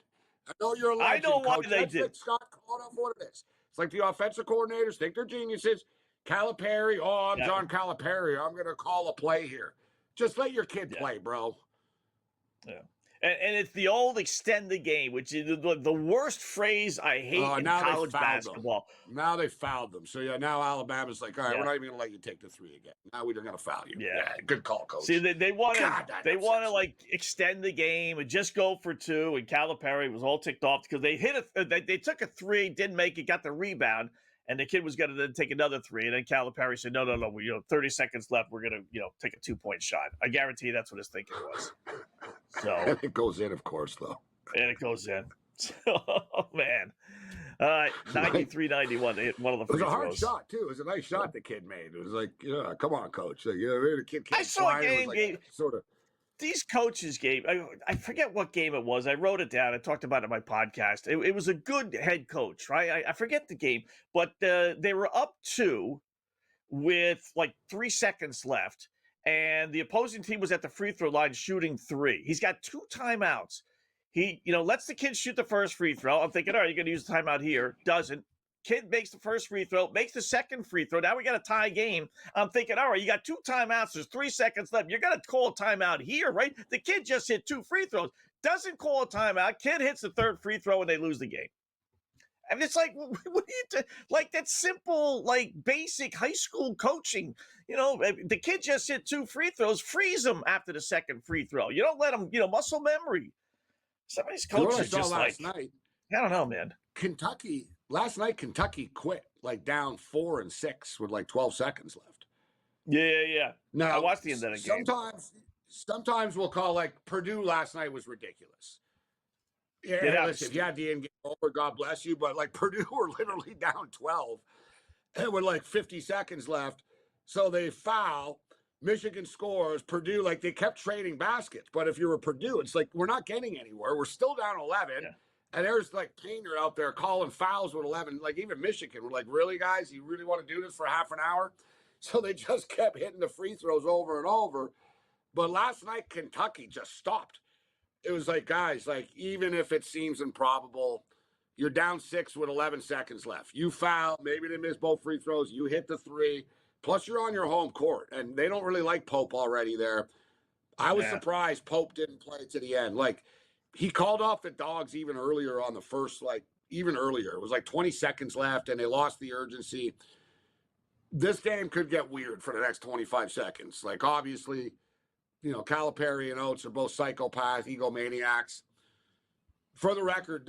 Speaker 5: I know you're a legend,
Speaker 4: I know why
Speaker 5: Coach.
Speaker 4: they
Speaker 5: That's
Speaker 4: did.
Speaker 5: what Scott called up what it is. It's like the offensive coordinators think they're geniuses. Calipari, I'm John Calipari. I'm going to call a play here. Just let your kid play, bro.
Speaker 4: Yeah. And it's the old extend the game, which is the worst phrase I hate in college basketball.
Speaker 5: Now they fouled them. So, yeah, now Alabama's like, all right, we're not even going to let you take the 3 again. Now we're going to foul you.
Speaker 4: Yeah.
Speaker 5: Good call, Coach.
Speaker 4: See, they want to like extend the game and just go for 2. And Calipari was all ticked off because they took a 3, didn't make it, got the rebound. And the kid was going to then take another 3. And then Calipari said, no, 30 seconds left. We're going to, take a 2-point shot. I guarantee that's what his thinking was. So
Speaker 5: and it goes in, of course, though.
Speaker 4: And it goes in. Oh, man. All right, 93-91. They hit one of the free throws.
Speaker 5: It was a hard shot, too. It was a nice shot the kid made. It was like, come on, Coach. Like, the kid
Speaker 4: I saw a
Speaker 5: game.
Speaker 4: Like
Speaker 5: sort of.
Speaker 4: These coaches game, I forget what game it was. I wrote it down. I talked about it in my podcast. It was a good head coach, right? I forget the game, but they were up 2 with like 3 seconds left, and the opposing team was at the free throw line shooting 3. He's got 2 timeouts. He, lets the kid shoot the first free throw. I'm thinking, all right, you're going to use the timeout here. Doesn't. Kid makes the first free throw, makes the second free throw. Now we got a tie game. I'm thinking, all right, you got 2 timeouts. There's 3 seconds left. You're going to call a timeout here, right? The kid just hit 2 free throws. Doesn't call a timeout. Kid hits the 3rd free throw, and they lose the game. And it's like, what do you do? Like that simple, like basic high school coaching. The kid just hit 2 free throws. Freeze him after the second free throw. You don't let him, muscle memory. Some of these coaches just
Speaker 5: last night.
Speaker 4: I don't know, man.
Speaker 5: Kentucky last night. Kentucky quit like down 4 and 6 with like 12 seconds left.
Speaker 4: Yeah.
Speaker 5: Now
Speaker 4: I watched the end of the game.
Speaker 5: Sometimes we'll call like Purdue last night was ridiculous. Yeah, listen, if you had the end game over, God bless you. But like Purdue were literally down 12 and with like 50 seconds left. So they foul. Michigan scores. Purdue, like they kept trading baskets. But if you were Purdue, it's like we're not getting anywhere. We're still down 11. Yeah. And there's like Painter out there calling fouls with 11. Like even Michigan were like, really, guys? You really want to do this for half an hour? So they just kept hitting the free throws over and over. But last night, Kentucky just stopped. It was like, guys, like even if it seems improbable, you're down 6 with 11 seconds left. You foul, maybe they miss both free throws. You hit the 3. Plus, you're on your home court, and they don't really like Pope already there. I was surprised Pope didn't play to the end. Like, he called off the Dogs even earlier on the first, like, even earlier. It was like 20 seconds left, and they lost the urgency. This game could get weird for the next 25 seconds. Like, obviously, you know, Calipari and Oates are both psychopaths, egomaniacs. For the record,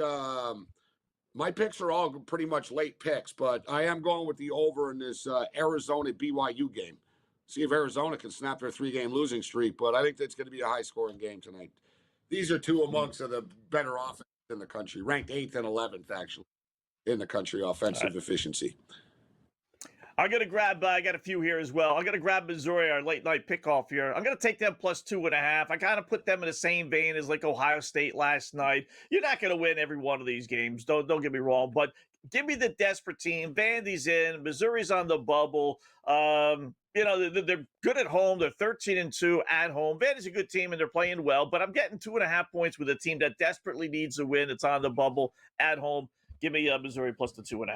Speaker 5: my picks are all pretty much late picks, but I am going with the over in this Arizona BYU game. See if Arizona can snap their 3-game losing streak, but I think that's going to be a high-scoring game tonight. These are two amongst the better offense in the country, ranked 8th and 11th, actually, in the country offensive efficiency.
Speaker 4: I'm going to grab, I got a few here as well. I'm going to grab Missouri, our late night pickoff here. I'm going to take them plus 2.5. I kind of put them in the same vein as like Ohio State last night. You're not going to win every one of these games. Don't get me wrong, but give me the desperate team. Vandy's in. Missouri's on the bubble. You know, they're good at home. They're 13-2 at home. Vandy's a good team and they're playing well, but I'm getting 2.5 points with a team that desperately needs a win. It's on the bubble at home. Give me Missouri plus the 2.5.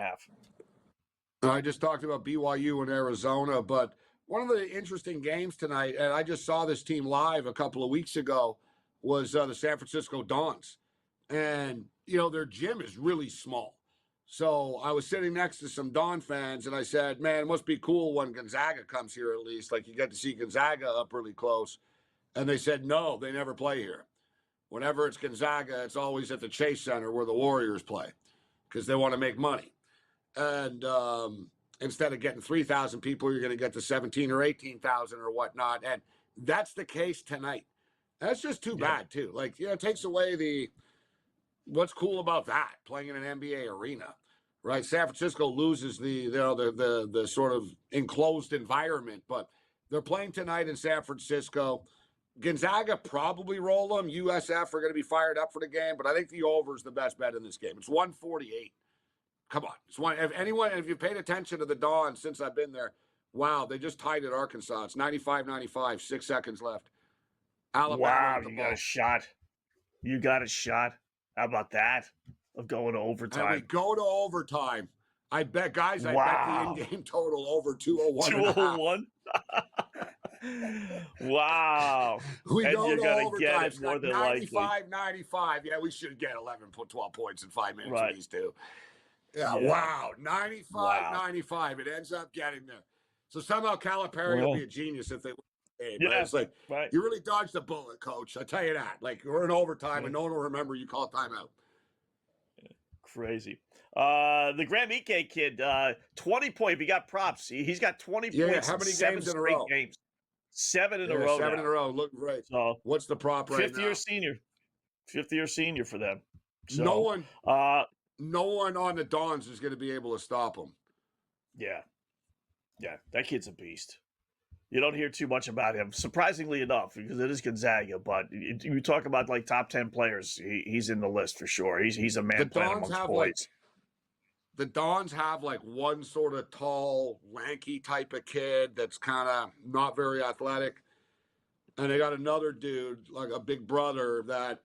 Speaker 5: I just talked about BYU and Arizona, but one of the interesting games tonight, and I just saw this team live a couple of weeks ago, was the San Francisco Dons. And, you know, their gym is really small. So I was sitting next to some Don fans, and I said, man, it must be cool when Gonzaga comes here at least. Like, you get to see Gonzaga up really close. And they said, no, they never play here. Whenever it's Gonzaga, it's always at the Chase Center where the Warriors play because they want to make money. And instead of getting 3,000 people, you're going to get to 17 or 18,000 or whatnot. And that's the case tonight. That's just too bad, too. Like, you know, it takes away what's cool about that, playing in an NBA arena, right? San Francisco loses the sort of enclosed environment, but they're playing tonight in San Francisco. Gonzaga probably roll them. USF are going to be fired up for the game, but I think the over is the best bet in this game. It's 148. Come on. It's one. If you've paid attention to the Dawn since I've been there, wow, they just tied at Arkansas. It's 95-95, 6 seconds left. Alabama.
Speaker 4: Wow, you got a shot. You got a shot. How about that? Of going to overtime.
Speaker 5: And we go to overtime. I bet, guys, I bet the in-game total over 201.
Speaker 4: 201? Wow.
Speaker 5: We
Speaker 4: and
Speaker 5: go
Speaker 4: you're
Speaker 5: to
Speaker 4: going to
Speaker 5: overtime.
Speaker 4: get it
Speaker 5: It's
Speaker 4: more
Speaker 5: like
Speaker 4: than
Speaker 5: 95. Yeah, we should get 12 points in 5 minutes
Speaker 4: Right.
Speaker 5: of these two. Yeah, wow. 95. It ends up getting there. So somehow Calipari will be a genius if they win the game.
Speaker 4: Yeah,
Speaker 5: it's like, you really dodged the bullet, coach. I tell you that. Like, we're in overtime and no one will remember you called timeout.
Speaker 4: Crazy. The Graham Ike kid, 20 points. If he got props, he's got 20 points
Speaker 5: how many
Speaker 4: in 7
Speaker 5: games in a
Speaker 4: straight
Speaker 5: row?
Speaker 4: games. 7 in a row.
Speaker 5: 7 in a row. Look right.
Speaker 4: So,
Speaker 5: what's the prop right now?
Speaker 4: 5th-year senior. 5th-year senior for them. So,
Speaker 5: no one on the Dons is going to be able to stop him.
Speaker 4: Yeah, that kid's a beast. You don't hear too much about him, surprisingly enough, because it is Gonzaga. But you talk about like top 10 players, he's in the list for sure. He's a man playing amongst boys.
Speaker 5: The Dons have like one sort of tall, lanky type of kid that's kind of not very athletic, and they got another dude like a big brother that.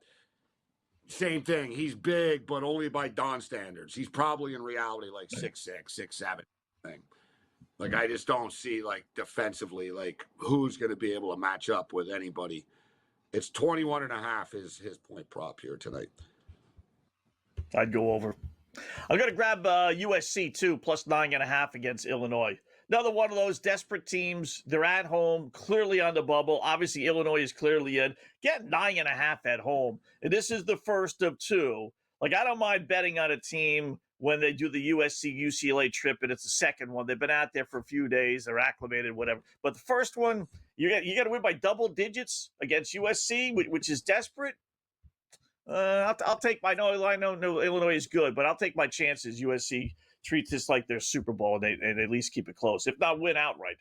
Speaker 5: Same thing. He's big, but only by Don standards. He's probably in reality like 6'6", 6'7" thing. Like, I just don't see, like, defensively, like, who's going to be able to match up with anybody. It's 21.5 is his point prop here tonight.
Speaker 4: I'd go over. I'm going to grab USC, too, plus 9.5 against Illinois. Another one of those desperate teams. They're at home, clearly on the bubble. Obviously, Illinois is clearly in. Get 9.5 at home. And this is the first of 2. Like, I don't mind betting on a team when they do the USC UCLA trip, and it's the second one. They've been out there for a few days, they're acclimated, whatever. But the first one, you got to win by double digits against USC, which is desperate. I'll take my no. I know Illinois is good, but I'll take my chances. USC treats this like their Super Bowl, and at least keep it close, if not win outright.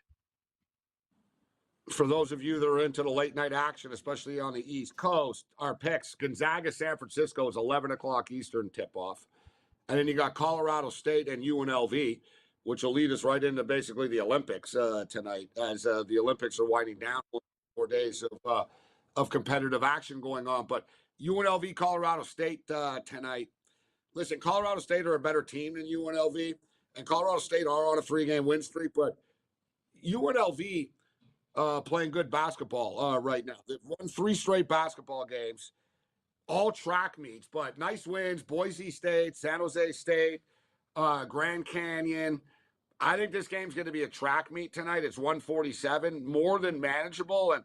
Speaker 5: For those of you that are into the late night action, especially on the East Coast, our picks: Gonzaga, San Francisco is 11 o'clock Eastern tip-off, and then you got Colorado State and UNLV, which will lead us right into basically the Olympics tonight, as the Olympics are winding down. 4 days of competitive action going on, but UNLV, Colorado State tonight. Listen, Colorado State are a better team than UNLV, and Colorado State are on a 3-game win streak, but UNLV playing good basketball right now. They've won 3 straight basketball games, all track meets, but nice wins. Boise State, San Jose State, Grand Canyon. I think this game's going to be a track meet tonight. It's 147, more than manageable. And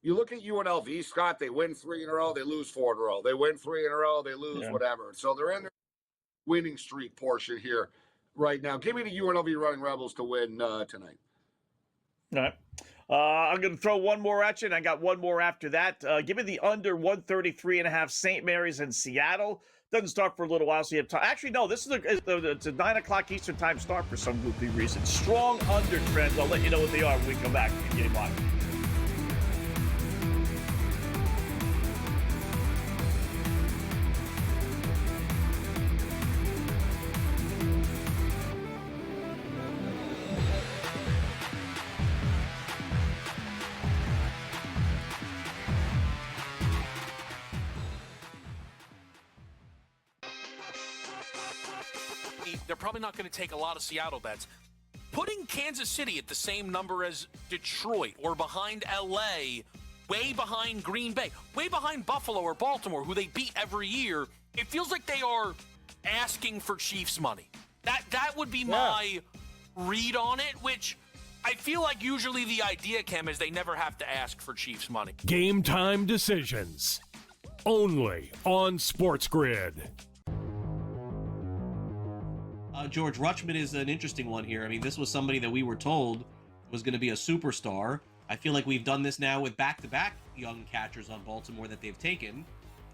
Speaker 5: you look at UNLV, Scott, they win 3 in a row, they lose 4 in a row. They win 3 in a row, they lose whatever. So they're in their winning streak portion here right now. Give me the UNLV Running Rebels to win tonight.
Speaker 4: All right. I'm going to throw one more at you, and I got one more after that. Give me the under 133.5 St. Mary's in Seattle. Doesn't start for a little while, so you have time. Actually, no, this is it's a 9 o'clock Eastern time start for some goofy reason. Strong under trends. I'll let you know what they are when we come back in Game Live.
Speaker 6: They're probably not going to take a lot of Seattle bets. Putting Kansas City at the same number as Detroit or behind LA, way behind Green Bay, way behind Buffalo or Baltimore, who they beat every year, it feels like they are asking for Chiefs money. That would be my read on it, which I feel like usually the idea, Cam, is they never have to ask for Chiefs money.
Speaker 3: Game time decisions. Only on SportsGrid.
Speaker 1: George, Rutschman is an interesting one here. I mean, this was somebody that we were told was going to be a superstar. I feel like we've done this now with back-to-back young catchers on Baltimore that they've taken.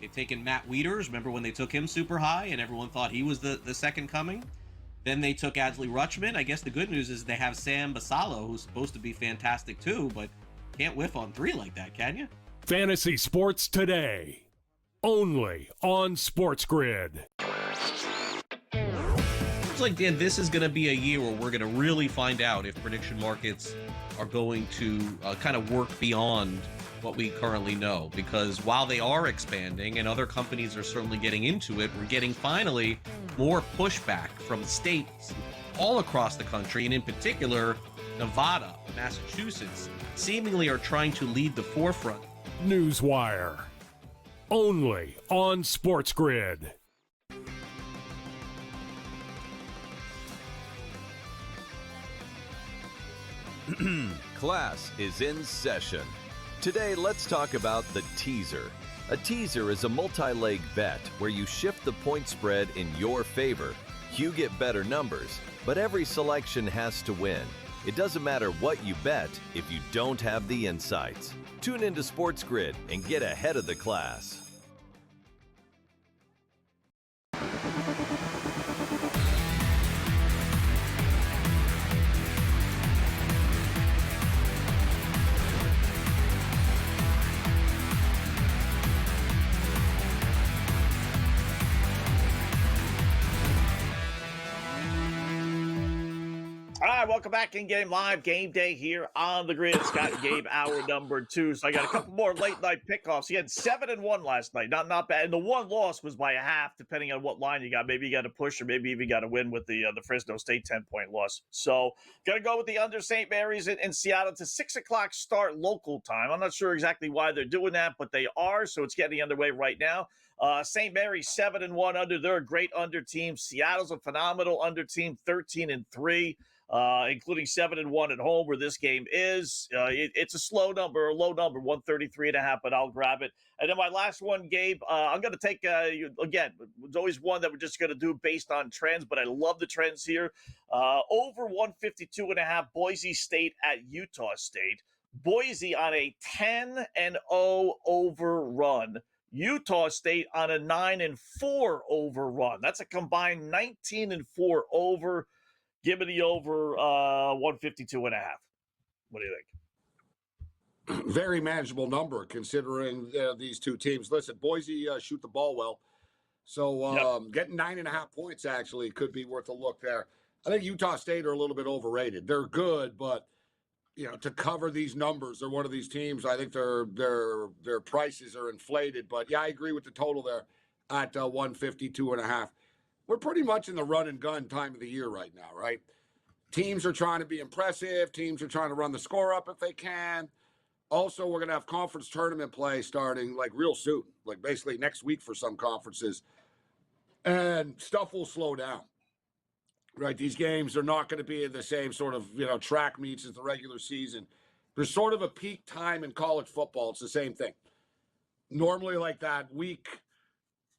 Speaker 1: They've taken Matt Wieters. Remember when they took him super high and everyone thought he was the second coming? Then they took Adley Rutschman. I guess the good news is they have Sam Basallo, who's supposed to be fantastic too, but can't whiff on 3 like that, can you?
Speaker 3: Fantasy Sports Today. Only on SportsGrid.
Speaker 1: Looks like, Dan, this is going to be a year where we're going to really find out if prediction markets are going to kind of work beyond what we currently know. Because while they are expanding and other companies are certainly getting into it, we're getting finally more pushback from states all across the country, and in particular, Nevada, Massachusetts, seemingly are trying to lead the forefront.
Speaker 3: Newswire. Only on SportsGrid.
Speaker 7: Class is in session. Today, let's talk about the teaser. A teaser is a multi-leg bet where you shift the point spread in your favor. You get better numbers, but every selection has to win. It doesn't matter what you bet if you don't have the insights. Tune into SportsGrid and get ahead of the class.
Speaker 4: All right, welcome back in Game Live. Game Day here on the grid. Scott and Gabe, hour number 2. So I got a couple more late night pickoffs. He had 7-1 last night. Not bad. And the one loss was by a half, depending on what line you got. Maybe you got to push, or maybe even got to win with the Fresno State 10-point loss. So got to go with the under St. Mary's in Seattle. It's a 6 o'clock start local time. I'm not sure exactly why they're doing that, but they are. So it's getting underway right now. St. Mary's 7-1 under. They're a great under team. Seattle's a phenomenal under team, 13-3. including 7-1 at home where this game is. It's a low number, 133.5, but I'll grab it. And then my last one, Gabe, I'm going to take, again, it's always one that we're just going to do based on trends, but I love the trends here. Over 152.5, Boise State at Utah State. Boise on a 10-0 overrun. Utah State on a 9-4 overrun. That's a combined 19-4 over. Give me the over 152.5. What do you think?
Speaker 5: Very manageable number considering these two teams. Listen, Boise shoot the ball well. So getting 9.5 points actually could be worth a look there. I think Utah State are a little bit overrated. They're good, but to cover these numbers, they're one of these teams. I think their prices are inflated. But yeah, I agree with the total there at 152.5. We're pretty much in the run and gun time of the year right now, right? Teams are trying to be impressive. Teams are trying to run the score up if they can. Also, we're going to have conference tournament play starting like real soon, like basically next week for some conferences. And stuff will slow down, right? These games are not going to be in the same sort of, track meets as the regular season. There's sort of a peak time in college football. It's the same thing. Normally like that week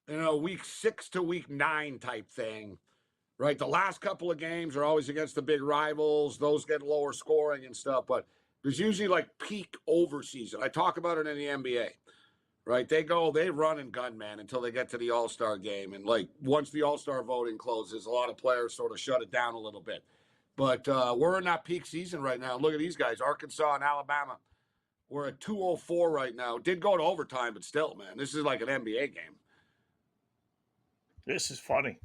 Speaker 5: 6 to week 9 type thing, right? The last couple of games are always against the big rivals. Those get lower scoring and stuff, but there's usually like peak over season. I talk about it in the NBA, right? They run and gun, man, until they get to the All-Star game. And like once the All-Star voting closes, a lot of players sort of shut it down a little bit. But we're in that peak season right now. Look at these guys, Arkansas and Alabama. We're at 204 right now. Did go to overtime, but still, man, this is like an NBA game.
Speaker 4: This is funny.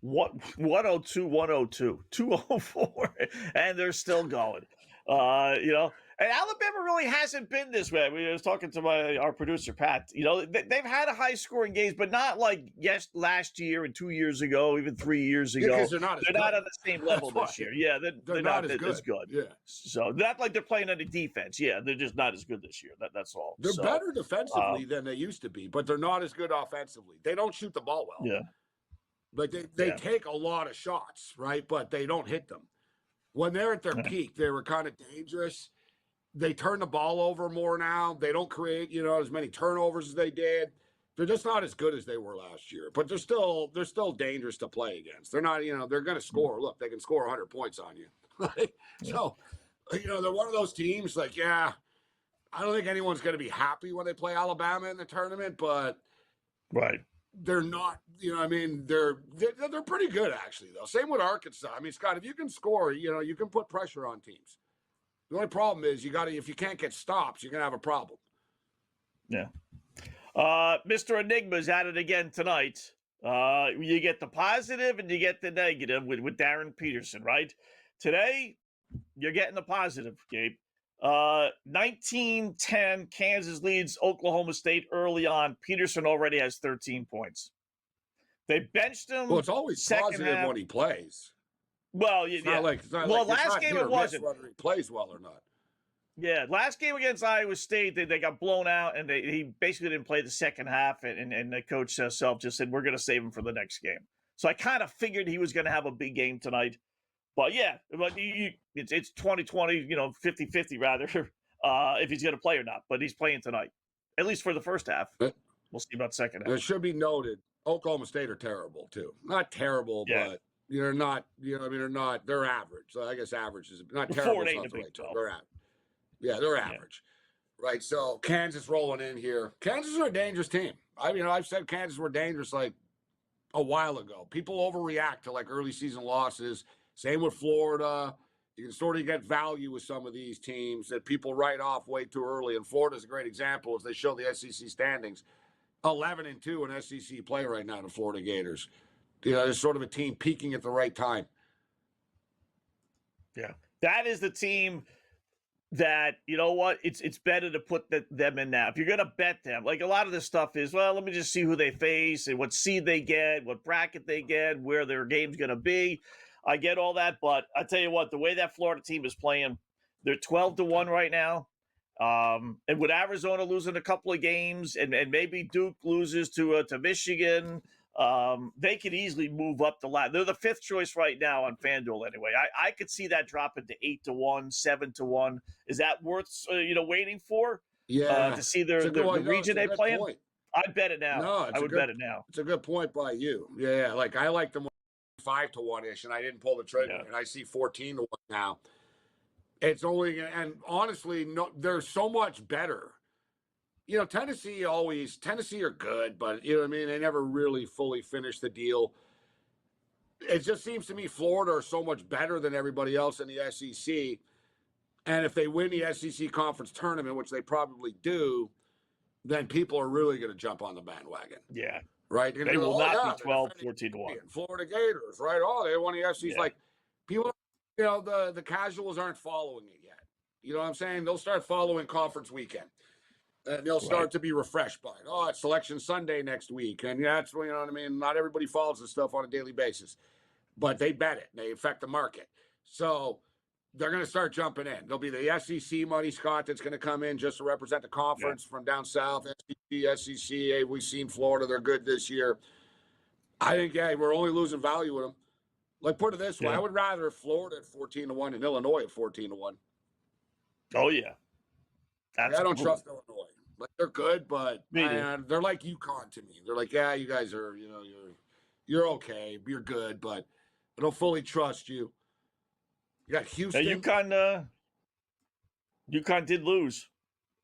Speaker 4: 102, 102, 204, and they're still going. And Alabama really hasn't been this way. I was talking to our producer, Pat. They've had a high-scoring games, but not like last year and 2 years ago, even 3 years ago.
Speaker 5: Because they're not
Speaker 4: on the same level this year. Yeah, they're not as good.
Speaker 5: Yeah.
Speaker 4: So not like they're playing any defense. Yeah, they're just not as good this year. That's all.
Speaker 5: They're better defensively than they used to be, but they're not as good offensively. They don't shoot the ball well.
Speaker 4: Yeah.
Speaker 5: Like they take a lot of shots, right? But they don't hit them. When they're at their peak, they were kind of dangerous. They turn the ball over more now. They don't create, as many turnovers as they did. They're just not as good as they were last year. But they're still dangerous to play against. They're not, they're going to score. Look, they can score 100 points on you. So, they're one of those teams. Like, I don't think anyone's going to be happy when they play Alabama in the tournament, but
Speaker 4: right.
Speaker 5: They're not, they're pretty good actually though. Same with Arkansas. I mean, Scott, if you can score, you can put pressure on teams. The only problem is if you can't get stops, you're gonna have a problem.
Speaker 4: Yeah. Mr. Enigma's at it again tonight. You get the positive and you get the negative with Darren Peterson, right? Today, you're getting the positive, Gabe. 19-10, Kansas leads Oklahoma State early on. Peterson already has 13 points. They benched him.
Speaker 5: Well, it's always positive when he plays.
Speaker 4: Well, last game it wasn't.
Speaker 5: Whether he plays well or not.
Speaker 4: Yeah, last game against Iowa State, they got blown out, and he basically didn't play the second half, and the coach Self just said, we're going to save him for the next game. So I kind of figured he was going to have a big game tonight. But yeah, it's 2020, 50-50 rather, if he's going to play or not. But he's playing tonight, at least for the first half. We'll see about second half.
Speaker 5: It should be noted, Oklahoma State are terrible too. Not terrible, but they're not. They're not. They're average. So I guess average is not terrible. They're average. Yeah, they're average, right? So Kansas rolling in here. Kansas are a dangerous team. I've said Kansas were dangerous like a while ago. People overreact to like early season losses. Same with Florida. You can sort of get value with some of these teams that people write off way too early. And Florida's a great example as they show the SEC standings. 11-2 in SEC play right now, the Florida Gators. It's sort of a team peaking at the right time.
Speaker 4: Yeah. That is the team that, it's better to put them in now. If you're going to bet them, like a lot of this stuff is, well, let me just see who they face and what seed they get, what bracket they get, where their game's going to be. I get all that, but I tell you what, the way that Florida team is playing, they're 12-1 right now. And with Arizona losing a couple of games and maybe Duke loses to Michigan, they could easily move up the ladder. They're the 5th choice right now on FanDuel anyway. I could see that dropping to 8-1, 7-1. Is that worth waiting for?
Speaker 5: Yeah,
Speaker 4: to see the region they play in? I'd bet it now.
Speaker 5: No,
Speaker 4: I would bet it now.
Speaker 5: It's a good point by you. Yeah, like I like them 5-1-ish, and I didn't pull the trigger, and I see 14-1 now. It's only, and honestly, no, they're so much better. Tennessee are good, but you know what I mean? They never really fully finish the deal. It just seems to me Florida are so much better than everybody else in the SEC. And if they win the SEC conference tournament, which they probably do, then people are really going to jump on the bandwagon.
Speaker 4: Yeah.
Speaker 5: Right?
Speaker 4: They will not be 12, 14-1.
Speaker 5: Florida Gators, right? Oh, they won the SEC. Like, people, the casuals aren't following it yet. You know what I'm saying? They'll start following conference weekend. And they'll start to be refreshed by it. Oh, it's Selection Sunday next week. And that's, you know what I mean? Not everybody follows this stuff on a daily basis. But they bet it. They affect the market. So they're going to start jumping in. There'll be the SEC money, Scott, that's going to come in just to represent the conference from down south. SEC. Hey, we've seen Florida. They're good this year. I think, we're only losing value with them. Like, put it this way. I would rather Florida at 14-1 and Illinois at 14-1.
Speaker 4: Oh, yeah.
Speaker 5: I don't trust Illinois. Like, they're good, but they're like UConn to me. They're like, you guys are, you're okay. You're good, but I don't fully trust you. You got Houston.
Speaker 4: UConn did lose,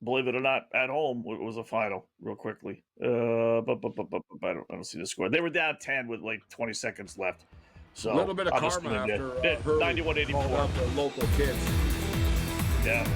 Speaker 4: believe it or not, at home. It was a final, real quickly. But I don't see the score. They were down 10 with like 20 seconds left. So
Speaker 5: a little bit of karma after
Speaker 4: 91-84.
Speaker 5: The local kids.
Speaker 4: Yeah.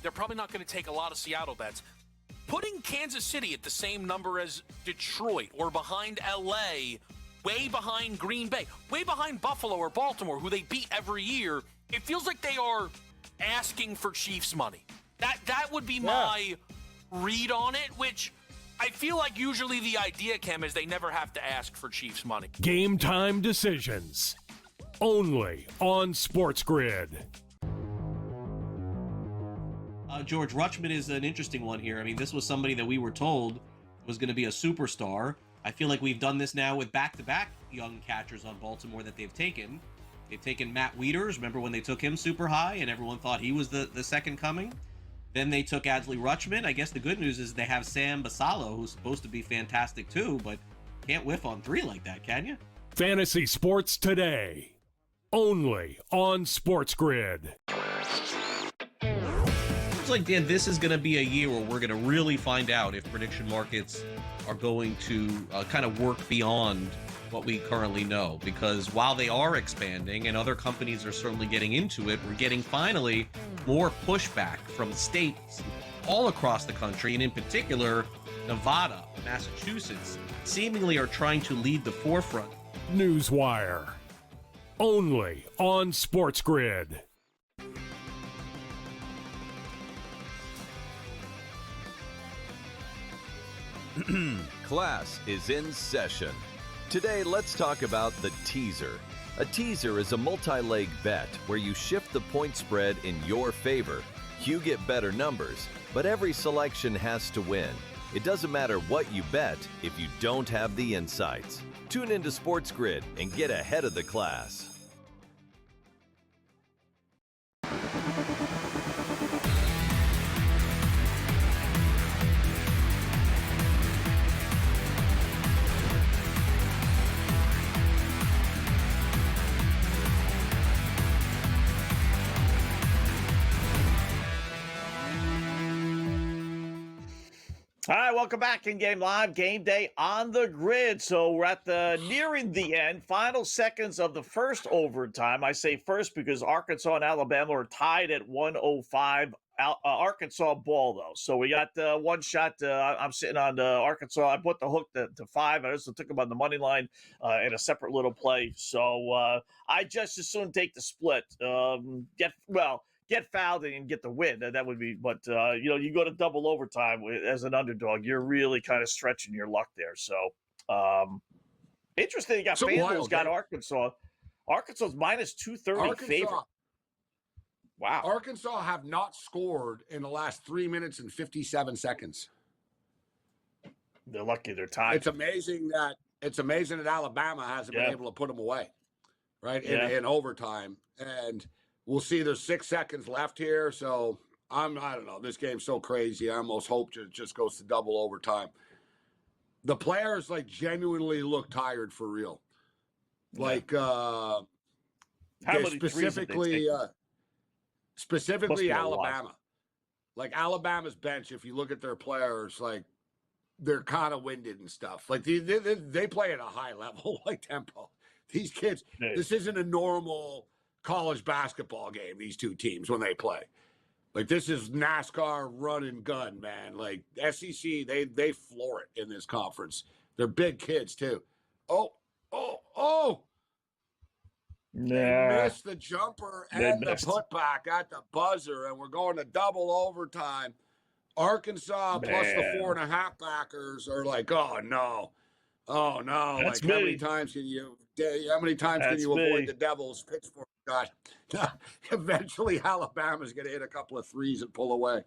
Speaker 6: They're probably not going to take a lot of Seattle bets. Putting Kansas City at the same number as Detroit or behind LA, way behind Green Bay, way behind Buffalo or Baltimore, who they beat every year, it feels like they are asking for Chiefs money. That would be my read on it, which I feel like usually the idea, Cam, is they never have to ask for Chiefs money.
Speaker 3: Game time decisions. Only on SportsGrid.
Speaker 1: George, Rutschman is an interesting one here. I mean, this was somebody that we were told was going to be a superstar. I feel like we've done this now with back-to-back young catchers on Baltimore that they've taken. They've taken Matt Wieters. Remember when they took him super high and everyone thought he was the second coming? Then they took Adley Rutschman. I guess the good news is they have Sam Basallo, who's supposed to be fantastic too, but can't whiff on 3 like that, can you?
Speaker 3: Fantasy Sports Today. Only on SportsGrid.
Speaker 1: Like, Dan, this is going to be a year where we're going to really find out if prediction markets are going to kind of work beyond what we currently know, because while they are expanding and other companies are certainly getting into it, we're getting finally more pushback from states all across the country, and in particular Nevada, Massachusetts, seemingly are trying to lead the forefront.
Speaker 3: Newswire. Only on SportsGrid.
Speaker 7: Class is in session. Today, let's talk about the teaser. A teaser is a multi-leg bet where you shift the point spread in your favor. You get better numbers, but every selection has to win. It doesn't matter what you bet if you don't have the insights. Tune into SportsGrid and get ahead of the class.
Speaker 4: All right, welcome back in Game Live, Game Day on the Grid. So we're at nearing the end, final seconds of the first overtime. I say first because Arkansas and Alabama are tied at 105 Arkansas ball, though. So we got one shot. I'm sitting on Arkansas. I put the hook to 5. I also took them on the money line in a separate little play. So I just as soon take the split. Get fouled and get the win. That would be, but you go to double overtime as an underdog. You're really kind of stretching your luck there. So interesting. You got FanDuel's got Arkansas. Arkansas's minus 230 favorite. Wow.
Speaker 5: Arkansas have not scored in the last 3 minutes and 57 seconds.
Speaker 4: They're lucky they're tied.
Speaker 5: It's amazing that Alabama hasn't been able to put them away, right? In overtime. And we'll see there's 6 seconds left here. So I don't know. This game's so crazy. I almost hope it just goes to double overtime. The players genuinely look tired for real. Specifically Alabama. Alabama's bench, if you look at their players, they're kind of winded and stuff. They play at a high level, tempo. These kids, this isn't a normal college basketball game, these two teams, when they play. This is NASCAR run and gun, man. SEC, they floor it in this conference. They're big kids, too. Oh! They missed the jumper and the putback at the buzzer, and we're going to double overtime. Arkansas plus the 4.5 backers are oh no. Oh no.
Speaker 4: That's
Speaker 5: how many times can you avoid the Devils? Pittsburgh got eventually Alabama's gonna hit a couple of threes and pull away.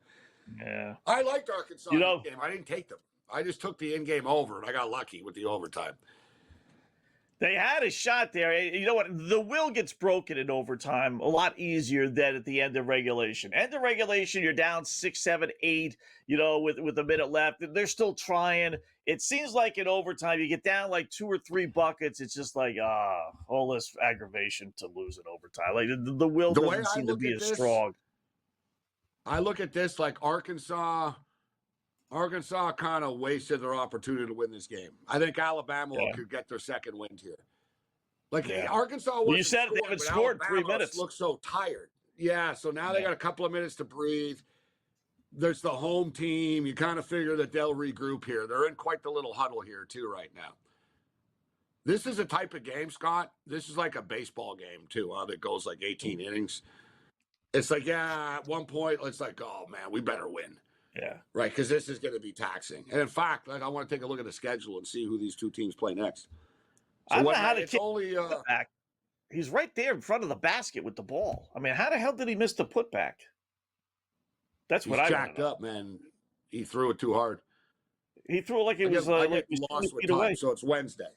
Speaker 4: Yeah.
Speaker 5: I liked Arkansas in the game. I didn't take them. I just took the in-game over, and I got lucky with the overtime.
Speaker 4: They had a shot there. You know what? The will gets broken in overtime a lot easier than at the end of regulation. End of regulation, you're down 6, 7, 8, with a minute left. They're still trying. It seems like in overtime, you get down 2 or 3 buckets. It's just all this aggravation to lose in overtime. The will doesn't seem to be as strong.
Speaker 5: I look at this Arkansas kind of wasted their opportunity to win this game. I think Alabama could get their second win here. Arkansas wasn't
Speaker 4: you said
Speaker 5: scored,
Speaker 4: they haven't scored
Speaker 5: Alabama
Speaker 4: 3 minutes.
Speaker 5: Look so tired. Yeah, so now they got a couple of minutes to breathe. There's the home team. You kind of figure that they'll regroup here. They're in quite the little huddle here, too, right now. This is a type of game, Scott. This is like a baseball game, too, that goes 18 innings. It's at one point, it's oh, man, we better win.
Speaker 4: Yeah.
Speaker 5: Right, because this is going to be taxing. And in fact, I want to take a look at the schedule and see who these two teams play next. So
Speaker 4: I don't know how to
Speaker 5: it's only
Speaker 4: back. He's right there in front of the basket with the ball. I mean, how the hell did he miss the putback? That's what I
Speaker 5: jacked up, man. He threw it too hard.
Speaker 4: He threw it it was
Speaker 5: lost with time. Away. So it's Wednesday.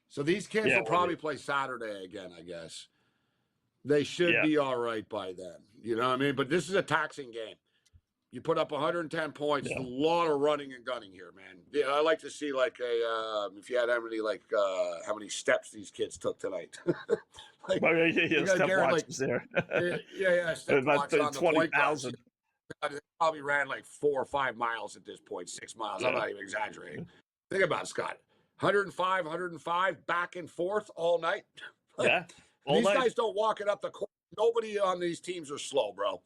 Speaker 5: So these kids will probably play Saturday again, I guess. They should be all right by then. You know what I mean? But this is a taxing game. You put up 110 points. A lot of running and gunning here, man. Yeah, I like to see if you had how many steps these kids took tonight.
Speaker 4: Step watches there.
Speaker 5: Step watch on the
Speaker 4: 20,000.
Speaker 5: They probably ran 4 or 5 miles at this point, 6 miles. I'm not even exaggerating. Think about it, Scott. 105, back and forth all night. These guys don't walk it up the court. Nobody on these teams are slow, bro.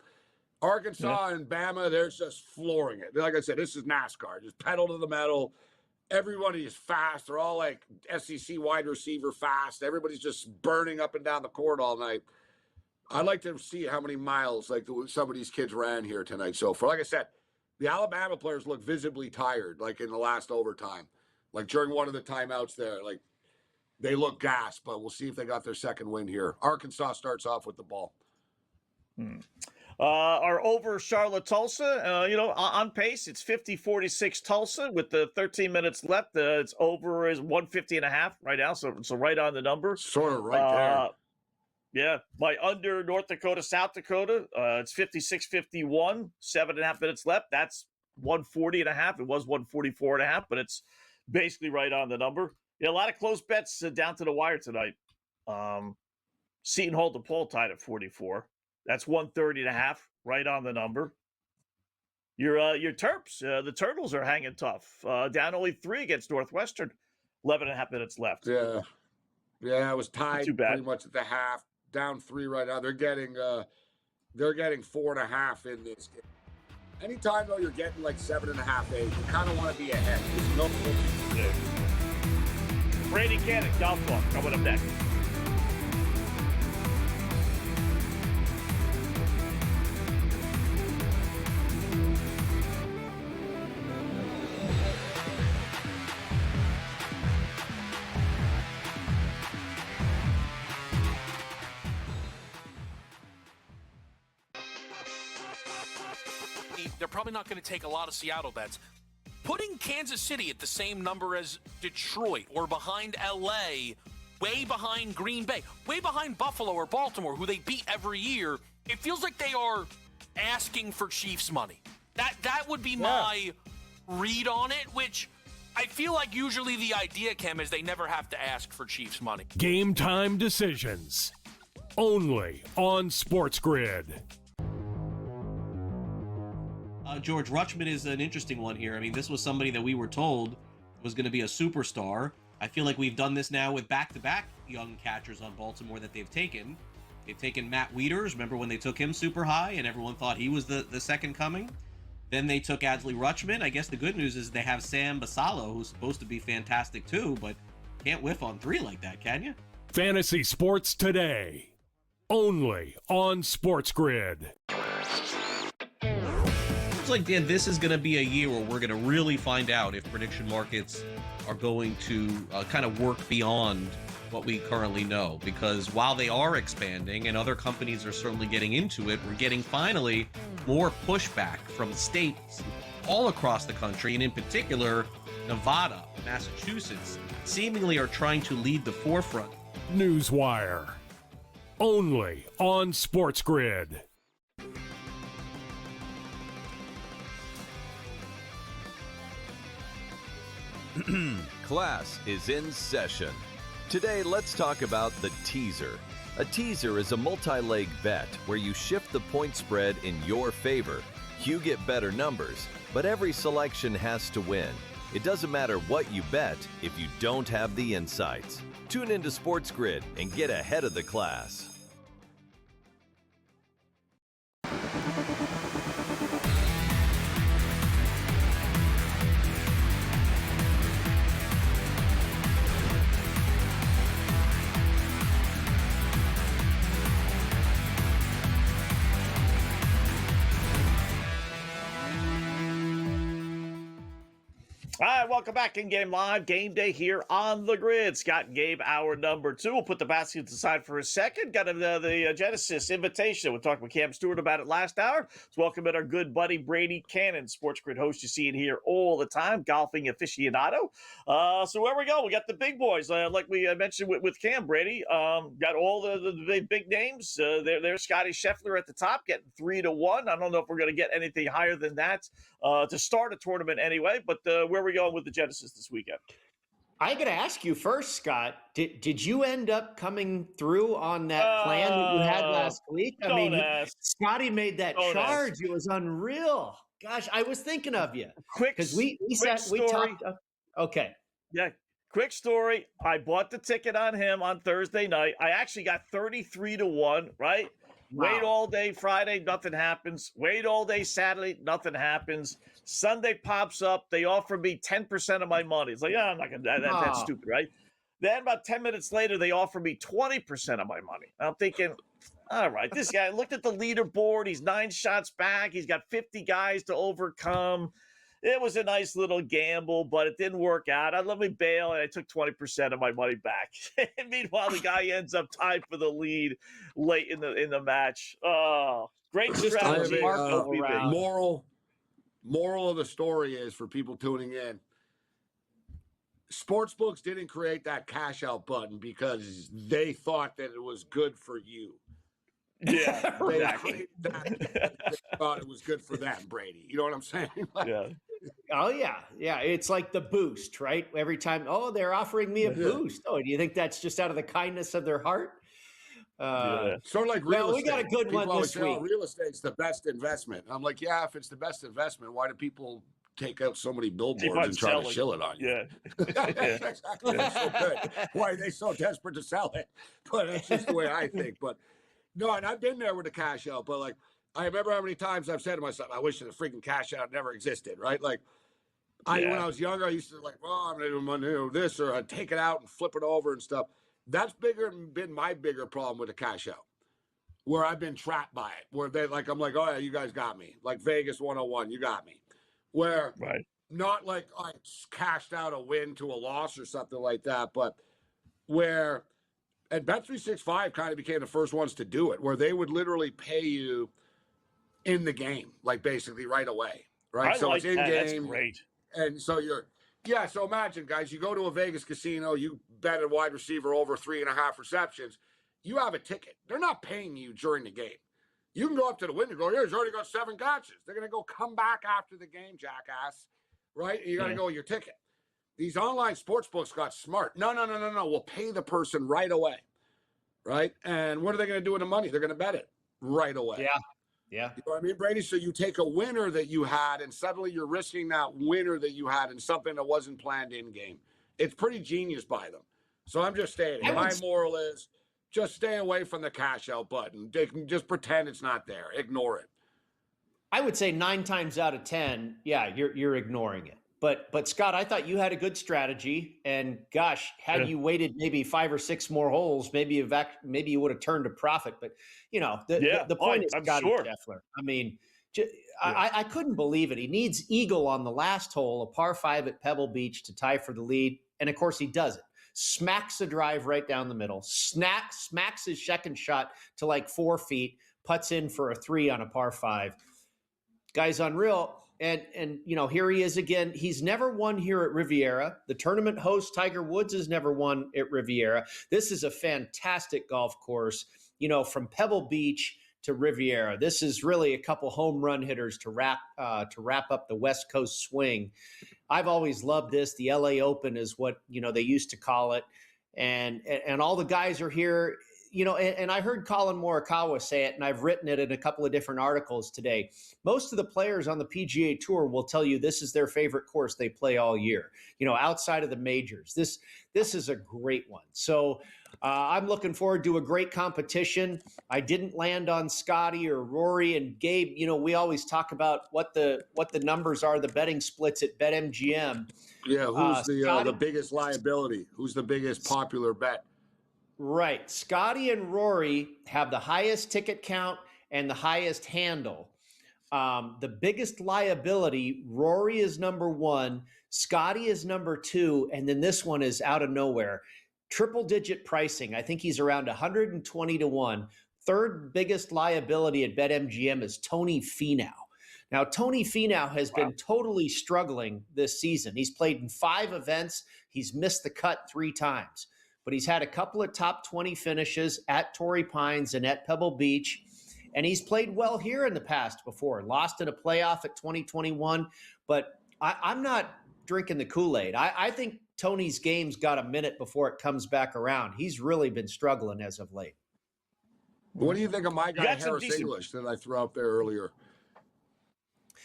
Speaker 5: Arkansas and Bama, they're just flooring it. Like I said, this is NASCAR. Just pedal to the metal. Everybody is fast. They're all SEC wide receiver fast. Everybody's just burning up and down the court all night. I'd like to see how many miles some of these kids ran here tonight. So like I said, the Alabama players look visibly tired, in the last overtime. During one of the timeouts there, they look gassed, but we'll see if they got their second win here. Arkansas starts off with the ball.
Speaker 4: Our over Charlotte Tulsa, on pace. It's 50-46 Tulsa with the 13 minutes left. It's over is 150.5 right now, so right on the number.
Speaker 5: Sort of right there.
Speaker 4: Yeah, my under North Dakota, South Dakota. It's 56-51, 7.5 minutes left. That's 140.5. It was 144.5, but it's basically right on the number. Yeah, a lot of close bets down to the wire tonight. Seton Hall DePaul tied at 44. That's 130.5, right on the number. Your Terps, the Turtles are hanging tough. Down only 3 against Northwestern. 11.5 minutes left.
Speaker 5: Yeah, it was tied pretty much at the half. Down 3 right now. They're getting 4.5 in this game. Anytime, though, you're getting like 7.5, 8, you kind of want to be ahead. There's no...
Speaker 4: Yeah. Brady Cannon, golf talk, coming up next.
Speaker 6: They're probably not going to take a lot of Seattle bets. Putting Kansas City at the same number as Detroit or behind LA, way behind Green Bay, way behind Buffalo or Baltimore, who they beat every year, it feels like they are asking for Chiefs money. That would be my read on it, which I feel like usually the idea, Cam, is they never have to ask for Chiefs money.
Speaker 3: Game time decisions. Only on SportsGrid.
Speaker 1: George, Rutschman is an interesting one here. I mean, this was somebody that we were told was going to be a superstar. I feel like we've done this now with back-to-back young catchers on Baltimore that they've taken. They've taken Matt Wieters. Remember when they took him super high and everyone thought he was the second coming? Then they took Adley Rutschman. I guess the good news is they have Sam Basallo, who's supposed to be fantastic too, but can't whiff on 3 like that, can you?
Speaker 3: Fantasy Sports Today. Only on SportsGrid.
Speaker 1: Looks like, Dan, this is going to be a year where we're going to really find out if prediction markets are going to kind of work beyond what we currently know. Because while they are expanding and other companies are certainly getting into it, we're getting finally more pushback from states all across the country, and in particular, Nevada, Massachusetts, seemingly are trying to lead the forefront.
Speaker 3: Newswire. Only on SportsGrid.
Speaker 7: Class is in session. Today, let's talk about the teaser. A teaser is a multi-leg bet where you shift the point spread in your favor. You get better numbers, but every selection has to win. It doesn't matter what you bet if you don't have the insights. Tune into SportsGrid and get ahead of the class.
Speaker 4: All right, welcome back in Game Live. Game Day here on the grid. Scott and Gabe, hour number 2. We'll put the baskets aside for a second. Got the Genesis invitation. We'll talk with Cam Stewart about it last hour. Let's welcome in our good buddy Brady Cannon, SportsGrid host. You see it here all the time, golfing aficionado. So where we go? We got the big boys, like we mentioned with Cam, Brady. Got all the big names. There's Scotty Scheffler at the top, getting 3-1. I don't know if we're going to get anything higher than that to start a tournament anyway, but where we going with the Genesis this weekend?
Speaker 9: I got to ask you first, Scott. Did you end up coming through on that plan that you had last week? I mean, Scotty made that charge. It was unreal. Gosh, I was thinking of you. Because we talked. Okay.
Speaker 4: Yeah. Quick story. I bought the ticket on him on Thursday night. I actually got 33-1, right? Wow. Wait all day Friday, nothing happens. Wait all day Saturday, nothing happens. Sunday pops up. They offer me 10% of my money. It's like, I'm not going to, that's stupid, right? Then about 10 minutes later, they offer me 20% of my money. I'm thinking, all right, this guy, looked at the leaderboard. He's 9 shots back. He's got 50 guys to overcome. It was a nice little gamble, but it didn't work out. I let me bail, and I took 20% of my money back. And meanwhile, the guy ends up tied for the lead late in the match. Oh, great strategy.
Speaker 5: Moral of the story is, for people tuning in, sportsbooks didn't create that cash out button because they thought that it was good for you.
Speaker 4: Yeah,
Speaker 5: they thought it was good for them, Brady. You know what I'm saying?
Speaker 4: Yeah.
Speaker 9: Oh, yeah. It's like the boost, right? Every time, they're offering me a boost. Oh, do you think that's just out of the kindness of their heart?
Speaker 5: Sort of like real estate.
Speaker 9: We got a good
Speaker 5: people
Speaker 9: one this week.
Speaker 5: Real estate's the best investment. I'm like, yeah, if it's the best investment, why do people take out so many billboards and try to shill it on you?
Speaker 4: Yeah.
Speaker 5: Exactly. That's so good. Why are they so desperate to sell it? But that's just the way I think. But no, and I've been there with the cash out. But like, I remember how many times I've said to myself, I wish the freaking cash out never existed, right? Like, when I was younger, I used to like, well, I'm going to do this, or I'd take it out and flip it over and stuff. That's been my bigger problem with the cash out, where I've been trapped by it, where I'm like, oh yeah, you guys got me. Like Vegas 101, you got me. Where not like I cashed out a win to a loss or something like that, but where, and Bet365 kind of became the first ones to do it, where they would literally pay you in the game, like basically right away, right?
Speaker 4: So it's in game. That's great.
Speaker 5: And so so imagine, guys, you go to a Vegas casino, you bet a wide receiver over 3.5 receptions, you have a ticket. They're not paying you during the game. You can go up to the window and go, he's already got 7 catches. They're going to go come back after the game, jackass, right? And you got to go with your ticket. These online sports books got smart. No. We'll pay the person right away, right? And what are they going to do with the money? They're going to bet it right away.
Speaker 9: Yeah.
Speaker 5: You know what I mean, Brady? So you take a winner that you had, and suddenly you're risking that winner that you had in something that wasn't planned in game. It's pretty genius by them. So I'm just saying, my moral is just stay away from the cash out button. They can just pretend it's not there. Ignore it.
Speaker 9: I would say 9 times out of 10, you're ignoring it. But Scott, I thought you had a good strategy, and gosh, had you waited maybe 5 or 6 more holes, maybe you would have turned a profit. But the point is, Scotty Scheffler. I mean, I couldn't believe it. He needs eagle on the last hole, a par 5 at Pebble Beach to tie for the lead, and of course he does it. Smacks a drive right down the middle, smacks his second shot to like 4 feet, putts in for a 3 on a par 5. Guy's unreal. And here he is again. He's never won here at Riviera. The tournament host, Tiger Woods, has never won at Riviera. This is a fantastic golf course, from Pebble Beach to Riviera. This is really a couple home run hitters to wrap up the West Coast swing. I've always loved this. The LA Open is what, they used to call it. And all the guys are here. And I heard Colin Morikawa say it, and I've written it in a couple of different articles today. Most of the players on the PGA Tour will tell you this is their favorite course they play all year, outside of the majors. This is a great one. So I'm looking forward to a great competition. I didn't land on Scotty or Rory and Gabe. We always talk about what the numbers are, the betting splits at BetMGM.
Speaker 5: Yeah, who's the biggest liability? Who's the biggest popular bet?
Speaker 9: Right. Scotty and Rory have the highest ticket count and the highest handle. The biggest liability, Rory is number 1, Scotty is number 2, and then this one is out of nowhere. Triple-digit pricing. I think he's around 120 to 1. Third biggest liability at BetMGM is Tony Finau. Now, Tony Finau has been totally struggling this season. He's played in 5 events. He's missed the cut 3 times. But he's had a couple of top 20 finishes at Torrey Pines and at Pebble Beach. And he's played well here in the past before. Lost in a playoff at 2021. But I'm not drinking the Kool-Aid. I think Tony's game's got a minute before it comes back around. He's really been struggling as of late.
Speaker 5: What do you think of my guy, Harris English, that I threw out there earlier?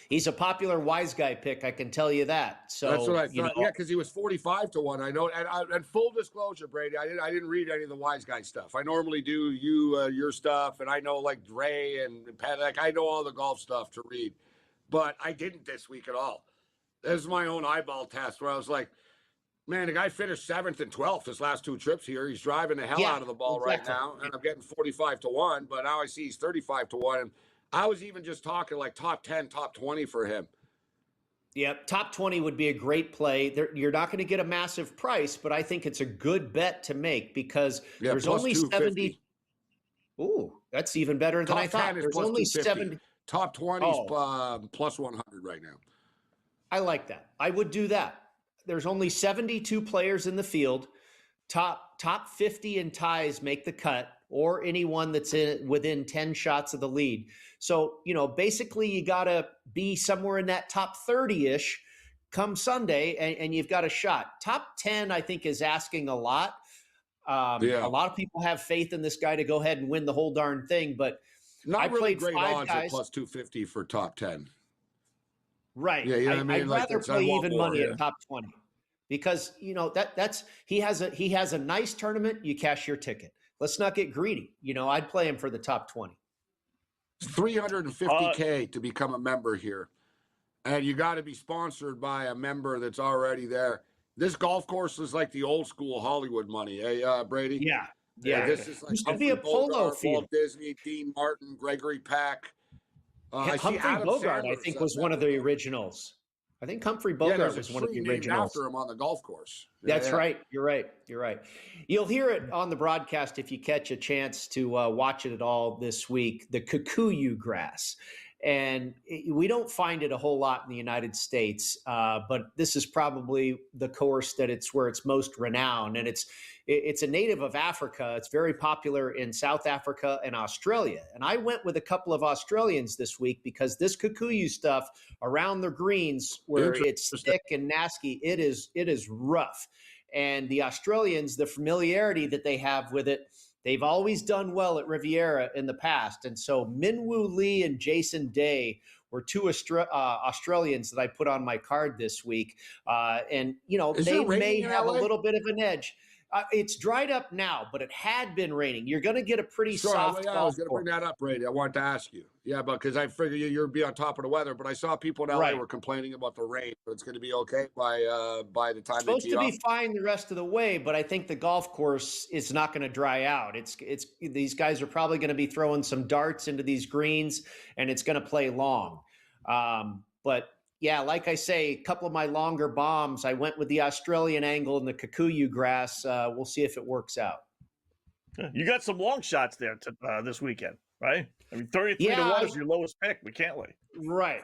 Speaker 9: He's a popular wise guy pick, I can tell you that. So
Speaker 5: that's what I thought. Yeah, because he was 45 to 1. I know. And full disclosure, Brady, I didn't read any of the wise guy stuff. I normally do your stuff, and I know like Dre and Pat. Like I know all the golf stuff to read, but I didn't this week at all. This is my own eyeball test where I was like, man, the guy finished 7th and 12th his last 2 trips here. He's driving the hell out of the ball right now, and I'm getting 45 to 1. But now I see he's 35 to 1. And I was even just talking like top 10, top 20 for him.
Speaker 9: Yep, top 20 would be a great play. You're not going to get a massive price, but I think it's a good bet to make because there's only 70. Ooh, that's even better than I thought. There's only 70.
Speaker 5: Top 20 is plus 100 right now.
Speaker 9: I like that. I would do that. There's only 72 players in the field. Top 50 in ties make the cut, or anyone that's within 10 shots of the lead. So, basically you got to be somewhere in that top 30-ish come Sunday, and you've got a shot. Top 10, I think, is asking a lot. A lot of people have faith in this guy to go ahead and win the whole darn thing, but
Speaker 5: not really great odds at plus 250 for top 10.
Speaker 9: Right.
Speaker 5: Yeah,
Speaker 9: I'd rather play even money at top 20 because, that's he has a nice tournament. You cash your ticket. Let's not get greedy. I'd play him for the top 20.
Speaker 5: It's $350K to become a member here. And you got to be sponsored by a member that's already there. This golf course is like the old school Hollywood money, Brady?
Speaker 9: Yeah.
Speaker 5: This is like
Speaker 9: Used to be a polo
Speaker 5: Bogart,
Speaker 9: field.
Speaker 5: Walt Disney, Dean Martin, Gregory Peck.
Speaker 9: Humphrey Bogart, I think, was one of the originals. I think Humphrey Bogart was one of the originals.
Speaker 5: After him on the golf course.
Speaker 9: That's right. You're right. You'll hear it on the broadcast if you catch a chance to watch it at all this week. The kikuyu grass. And we don't find it a whole lot in the United States, but this is probably the course that it's where it's most renowned. And it's a native of Africa. It's very popular in South Africa and Australia. And I went with a couple of Australians this week because this kikuyu stuff around the greens where it's thick and nasty, it is rough. And the Australians, the familiarity that they have with it, they've always done well at Riviera in the past. And so Minwoo Lee and Jason Day were two Australians that I put on my card this week. And, they may have a little bit of an edge. It's dried up now, but it had been raining. You're going to get a pretty soft
Speaker 5: I was going to bring that up, Brady. I wanted to ask you. Yeah, because I figure you'd be on top of the weather. But I saw people in LA were complaining about the rain. But it's going to be okay by the time
Speaker 9: it's supposed to be fine the rest of the way. But I think the golf course is not going to dry out. It's these guys are probably going to be throwing some darts into these greens, and it's going to play long. But yeah, like I say, a couple of my longer bombs, I went with the Australian angle and the kikuyu grass. We'll see if it works out.
Speaker 4: You got some long shots there this weekend, right? I mean, 33-1 is your lowest pick with Cantlay.
Speaker 9: Right.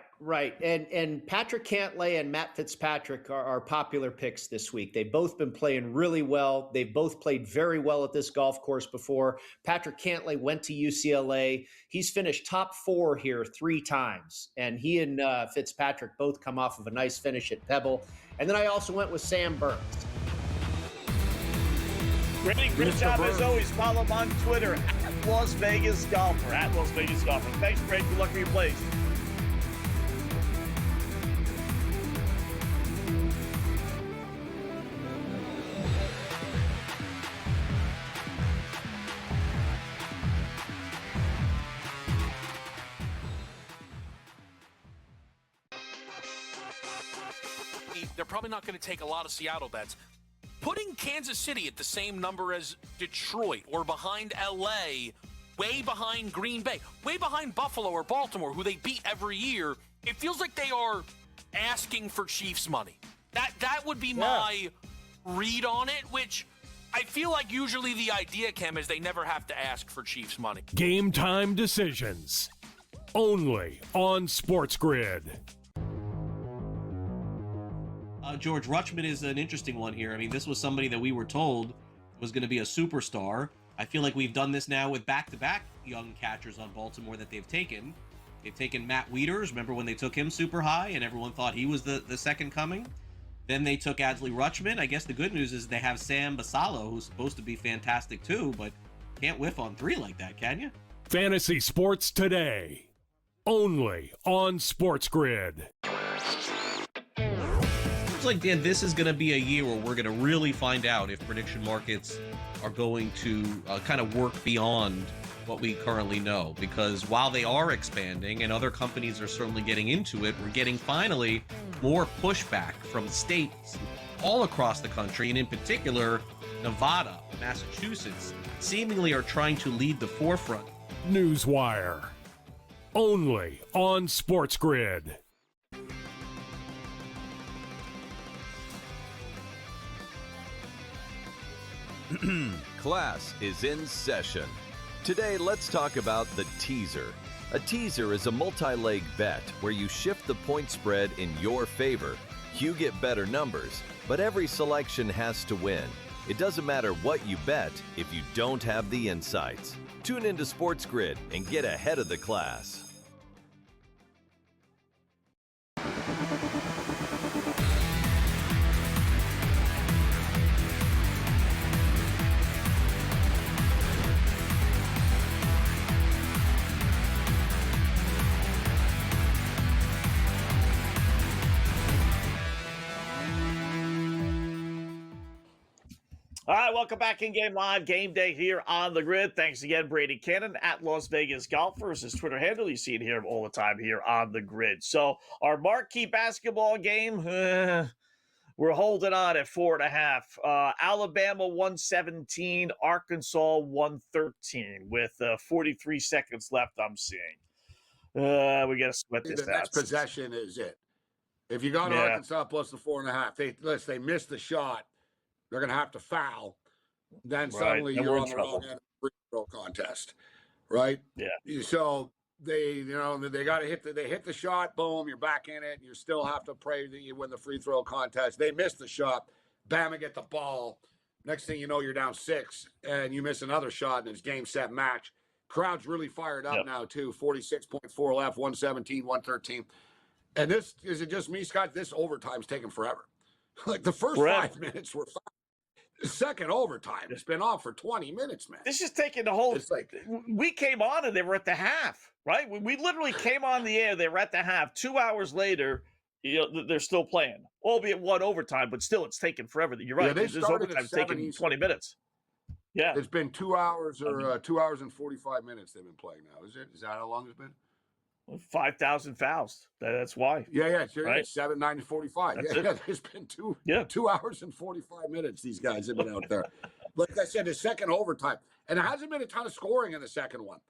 Speaker 9: And Patrick Cantlay and Matt Fitzpatrick are popular picks this week. They've both been playing really well. They've both played very well at this golf course before. Patrick Cantlay went to UCLA. He's finished top 4 here 3 times. And he and Fitzpatrick both come off of a nice finish at Pebble. And then I also went with Sam Burns.
Speaker 4: Great job as always. Follow him on Twitter at Las Vegas Golfer. Thanks, Greg. Good luck for your plays.
Speaker 6: They're probably not going to take a lot of Seattle bets. Putting Kansas City at the same number as Detroit or behind LA, way behind Green Bay, way behind Buffalo or Baltimore, who they beat every year, it feels like they are asking for Chiefs money. That would be my read on it, which I feel like usually the idea, Cam, is they never have to ask for Chiefs money.
Speaker 3: Game time decisions. Only on SportsGrid.
Speaker 1: George, Rutschman is an interesting one here. I mean, this was somebody that we were told was going to be a superstar. I feel like we've done this now with back-to-back young catchers on Baltimore that they've taken. They've taken Matt Wieters. Remember when they took him super high and everyone thought he was the second coming? Then they took Adley Rutschman. I guess the good news is they have Sam Basallo, who's supposed to be fantastic too, but can't whiff on 3 like that, can you?
Speaker 3: Fantasy Sports Today. Only on SportsGrid.
Speaker 1: Like, Dan, this is going to be a year where we're going to really find out if prediction markets are going to kind of work beyond what we currently know. Because while they are expanding and other companies are certainly getting into it, we're getting finally more pushback from states all across the country, and in particular, Nevada, Massachusetts, seemingly are trying to lead the forefront.
Speaker 3: Newswire. Only on SportsGrid.
Speaker 7: Class is in session. Today, let's talk about the teaser. A teaser is a multi-leg bet where you shift the point spread in your favor. You get better numbers, but every selection has to win. It doesn't matter what you bet if you don't have the insights. Tune into SportsGrid and get ahead of the class.
Speaker 4: All right, welcome back in Game Live, Game Day here on the grid. Thanks again, Brady Cannon at Las Vegas Golfers, his Twitter handle. You see it here all the time here on the grid. So our marquee basketball game, we're holding on at 4.5. Alabama 117, Arkansas 113 with 43 seconds left. I'm seeing. We got to sweat this
Speaker 5: The next possession is it. If you got Arkansas plus the 4.5, they missed the shot. They're going to have to foul. Then suddenly you're on the wrong end of the free throw contest, right?
Speaker 4: Yeah.
Speaker 5: So they got to hit the shot. Boom, you're back in it. You still have to pray that you win the free throw contest. They missed the shot. Bama get the ball. Next thing you know, you're down 6, and you miss another shot, and it's game, set, match. Crowd's really fired up now too. 46.4 left, 117, 113. And this is it just me, Scott? This overtime's taking forever. Like the first 5 minutes were fine. The second overtime, it's been off for 20 minutes, man.
Speaker 4: This is taking the whole. It's like we came on and they were at the half, right? We literally came on the air. They were at the half. 2 hours later, they're still playing, albeit one overtime, but still, it's taking forever. You're right.
Speaker 5: Yeah,
Speaker 4: this overtime's taking 20 minutes. Yeah,
Speaker 5: it's been 2 hours or 2 hours and 45 minutes they've been playing now. Is that how long it's been?
Speaker 4: 5,000 fouls. That's why.
Speaker 5: Yeah.
Speaker 4: Right?
Speaker 5: It's 7, 9, and 45. Yeah, there's been 2 hours and 45 minutes these guys have been out there. Like I said, the second overtime. And there hasn't been a ton of scoring in the second one.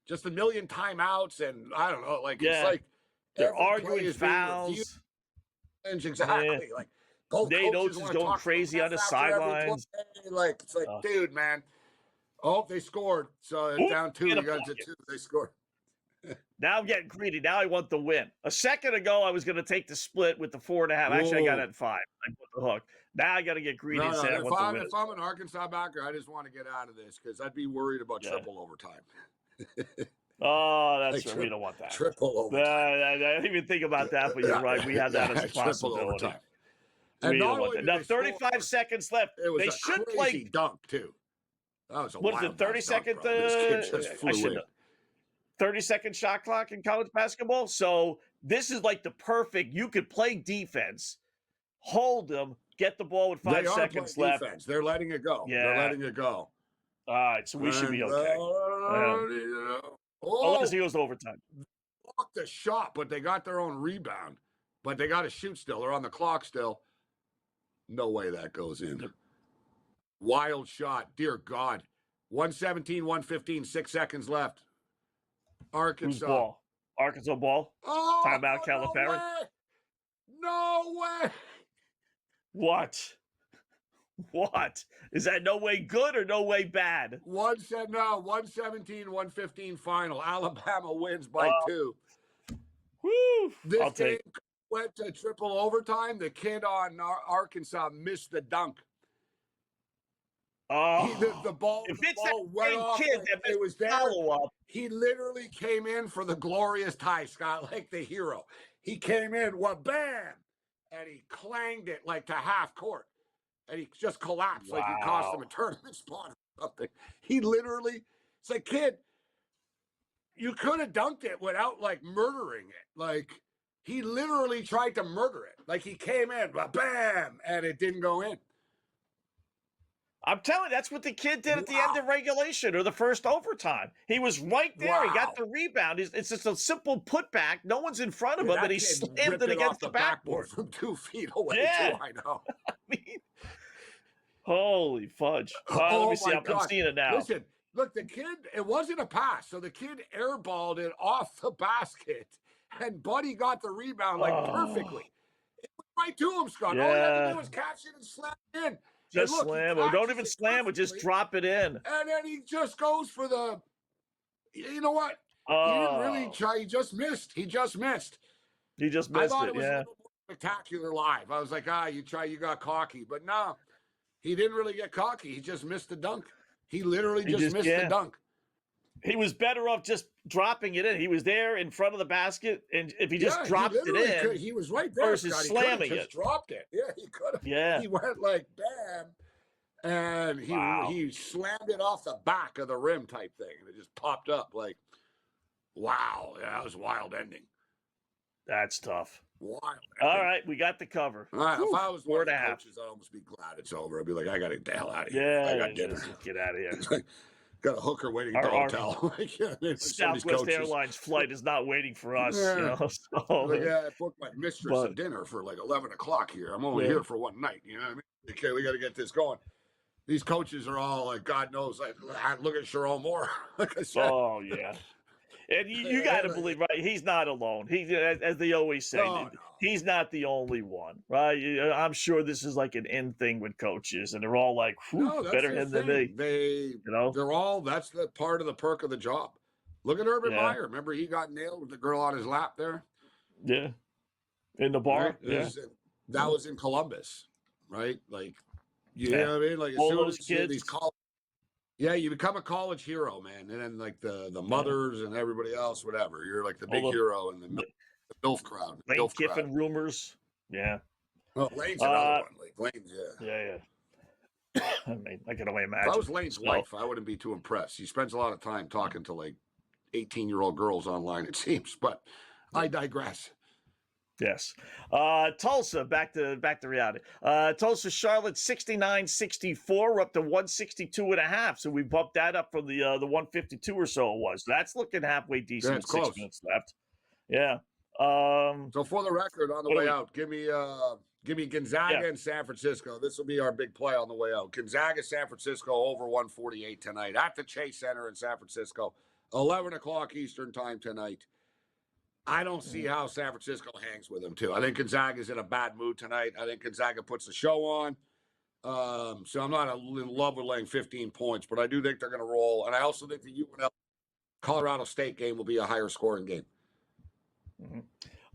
Speaker 5: Just a million timeouts, and I don't know. Like it's like
Speaker 4: they're arguing fouls.
Speaker 5: Exactly. Yeah. Like both
Speaker 4: Nate Oates is going crazy on the sidelines.
Speaker 5: Like it's like, dude, man. Oh, they scored. So it's down 2. You got to 2. They scored.
Speaker 4: Now I'm getting greedy. Now I want the win. A second ago, I was going to take the split with the 4.5. Actually, I got it at 5. I put the hook. Now I got to get greedy and say I want the win.
Speaker 5: If I'm an Arkansas backer, I just want to get out of this because I'd be worried about triple overtime.
Speaker 4: Oh, that's right. We don't want that.
Speaker 5: Triple overtime.
Speaker 4: I didn't even think about that, but you're right. We had that as a possibility.
Speaker 5: And
Speaker 4: we don't want that. Now, 35 seconds left.
Speaker 5: It
Speaker 4: they should play
Speaker 5: dunk too. That was a
Speaker 4: what is it? 30-second. This kid just flew in. 30-second shot clock in college basketball. So this is like the perfect. You could play defense, hold them, get the ball with 5 seconds left.
Speaker 5: Defense. They're letting it go.
Speaker 4: Yeah.
Speaker 5: They're letting it go.
Speaker 4: All right, so we should be okay. Unless he goes to overtime.
Speaker 5: Blocked the shot, but they got their own rebound. But they got to shoot still. They're on the clock still. No way that goes in. Wild shot. Dear God. 117, 115, 6 seconds left. Arkansas.
Speaker 4: Who's ball? Arkansas ball?
Speaker 5: Oh,
Speaker 4: timeout, Calipari.
Speaker 5: No way.
Speaker 4: What? What? Is that no way good or no way bad?
Speaker 5: 117, 115 final. Alabama wins by 2.
Speaker 4: Woo!
Speaker 5: This game went to triple overtime. The kid on Arkansas missed the dunk. The ball,
Speaker 4: if it's
Speaker 5: the ball went off.
Speaker 4: Kid
Speaker 5: like it was there. He literally came in for the glorious tie, Scott, like the hero. He came in, bam, and he clanged it like to half court, and he just collapsed like he cost him a tournament spot or something. He literally, it's like, kid, you could have dunked it without like murdering it. Like he literally tried to murder it. Like he came in, bam, and it didn't go in.
Speaker 4: I'm telling you, that's what the kid did at the end of regulation or the first overtime. He was right there. He got the rebound. It's just a simple putback. No one's in front of him, and he slammed it against the backboard
Speaker 5: from 2 feet away.
Speaker 4: Yeah.
Speaker 5: Too, I know.
Speaker 4: I mean, holy fudge. Let me see. I'm seeing it now.
Speaker 5: Listen, look, the kid, it wasn't a pass. So the kid airballed it off the basket, and Buddy got the rebound perfectly. It went right to him, Scott. All he had to do was catch it and slam it in.
Speaker 4: Just slam it. Don't even slam it. Just drop it in.
Speaker 5: And then he just goes for the, you know what? He didn't really try. He just missed. He just missed
Speaker 4: I thought
Speaker 5: it was a little more spectacular live. I was like, you got cocky. But no, he didn't really get cocky. He just missed the dunk. He literally just missed the dunk.
Speaker 4: He was better off just dropping it in. He was there in front of the basket, and if he just dropped it in,
Speaker 5: he was right there.
Speaker 4: Versus
Speaker 5: Scott.
Speaker 4: slamming
Speaker 5: just dropped it. Yeah, he could have.
Speaker 4: Yeah,
Speaker 5: he went like bam, and he slammed it off the back of the rim type thing, and it just popped up like, wow, yeah, that was a wild ending.
Speaker 4: That's tough.
Speaker 5: Wild.
Speaker 4: All right, we got the cover.
Speaker 5: All right, if I was one of the
Speaker 4: 4.5.
Speaker 5: coaches, I'd almost be glad it's over. I'd be like, I got to get the hell out of here.
Speaker 4: Yeah,
Speaker 5: I got dinner.
Speaker 4: just get out of here.
Speaker 5: Got a hooker waiting at the hotel. Like, yeah,
Speaker 4: Southwest Airlines flight is not waiting for us.
Speaker 5: Yeah.
Speaker 4: You know, so.
Speaker 5: Like, yeah, I booked my mistress a dinner for like 11 o'clock here. I'm only here for one night. You know what I mean? Okay, we got to get this going. These coaches are all like, God knows, like, look at Sharon Moore. Like I said.
Speaker 4: Oh, yeah. And you got to believe, right? He's not alone. He, as they always say, he's not the only one, right? I'm sure this is like an end thing with coaches, and they're all like, better him than me.
Speaker 5: They're all. That's the part of the perk of the job. Look at Urban Meyer. Remember, he got nailed with the girl on his lap there.
Speaker 4: Yeah, in the bar.
Speaker 5: Right? That was in Columbus, right? Like, you know what I mean? Like, as soon as these college. Yeah, you become a college hero, man, and then like the mothers and everybody else, whatever. You're like the big hero in the MILF crowd.
Speaker 4: Lane Kiffin rumors, yeah.
Speaker 5: Oh, Lane's another one. Like Lane's,
Speaker 4: yeah. I mean, I can only imagine.
Speaker 5: If I was Lane's wife, I wouldn't be too impressed. He spends a lot of time talking to like 18-year-old girls online, it seems. But I digress.
Speaker 4: Yes. Tulsa, back to reality. Tulsa, Charlotte, 69-64. We're up to 162.5. So we bumped that up from the 152 or so it was. So that's looking halfway decent.
Speaker 5: That's close.
Speaker 4: 6 minutes left. Yeah.
Speaker 5: So for the record, on the way out, give me Gonzaga and San Francisco. This will be our big play on the way out. Gonzaga, San Francisco over 148 tonight at the Chase Center in San Francisco. 11 o'clock Eastern time tonight. I don't see how San Francisco hangs with them, too. I think Gonzaga's in a bad mood tonight. I think Gonzaga puts the show on. So I'm not in love with laying 15 points, but I do think they're going to roll. And I also think the UNL Colorado State game will be a higher scoring game.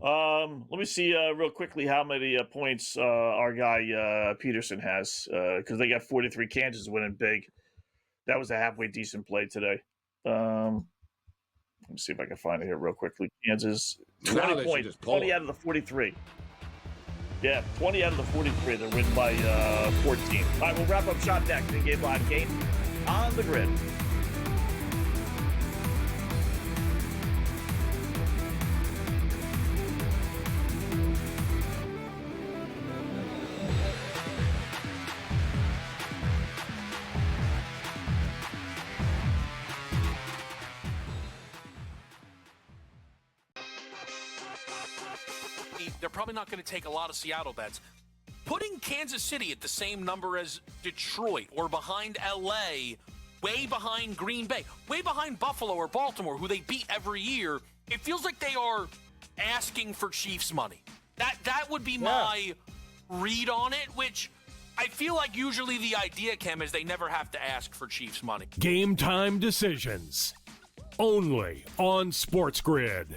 Speaker 4: Let me see real quickly how many points our guy Peterson has, because they got 43. Kansas winning big. That was a halfway decent play today. Let me see if I can find it here real quickly. Kansas, 20 points, 20 out of the 43. Yeah, 20 out of the 43. They're winning by 14. All right, we'll wrap up shop next in Game Live Game on the Grid.
Speaker 6: They're probably not going to take a lot of Seattle bets. Putting Kansas City at the same number as Detroit or behind LA, way behind Green Bay, way behind Buffalo or Baltimore, who they beat every year, it feels like they are asking for Chiefs money. That would be my read on it, which I feel like usually the idea, Cam, is they never have to ask for Chiefs money.
Speaker 3: Game time decisions. Only on SportsGrid.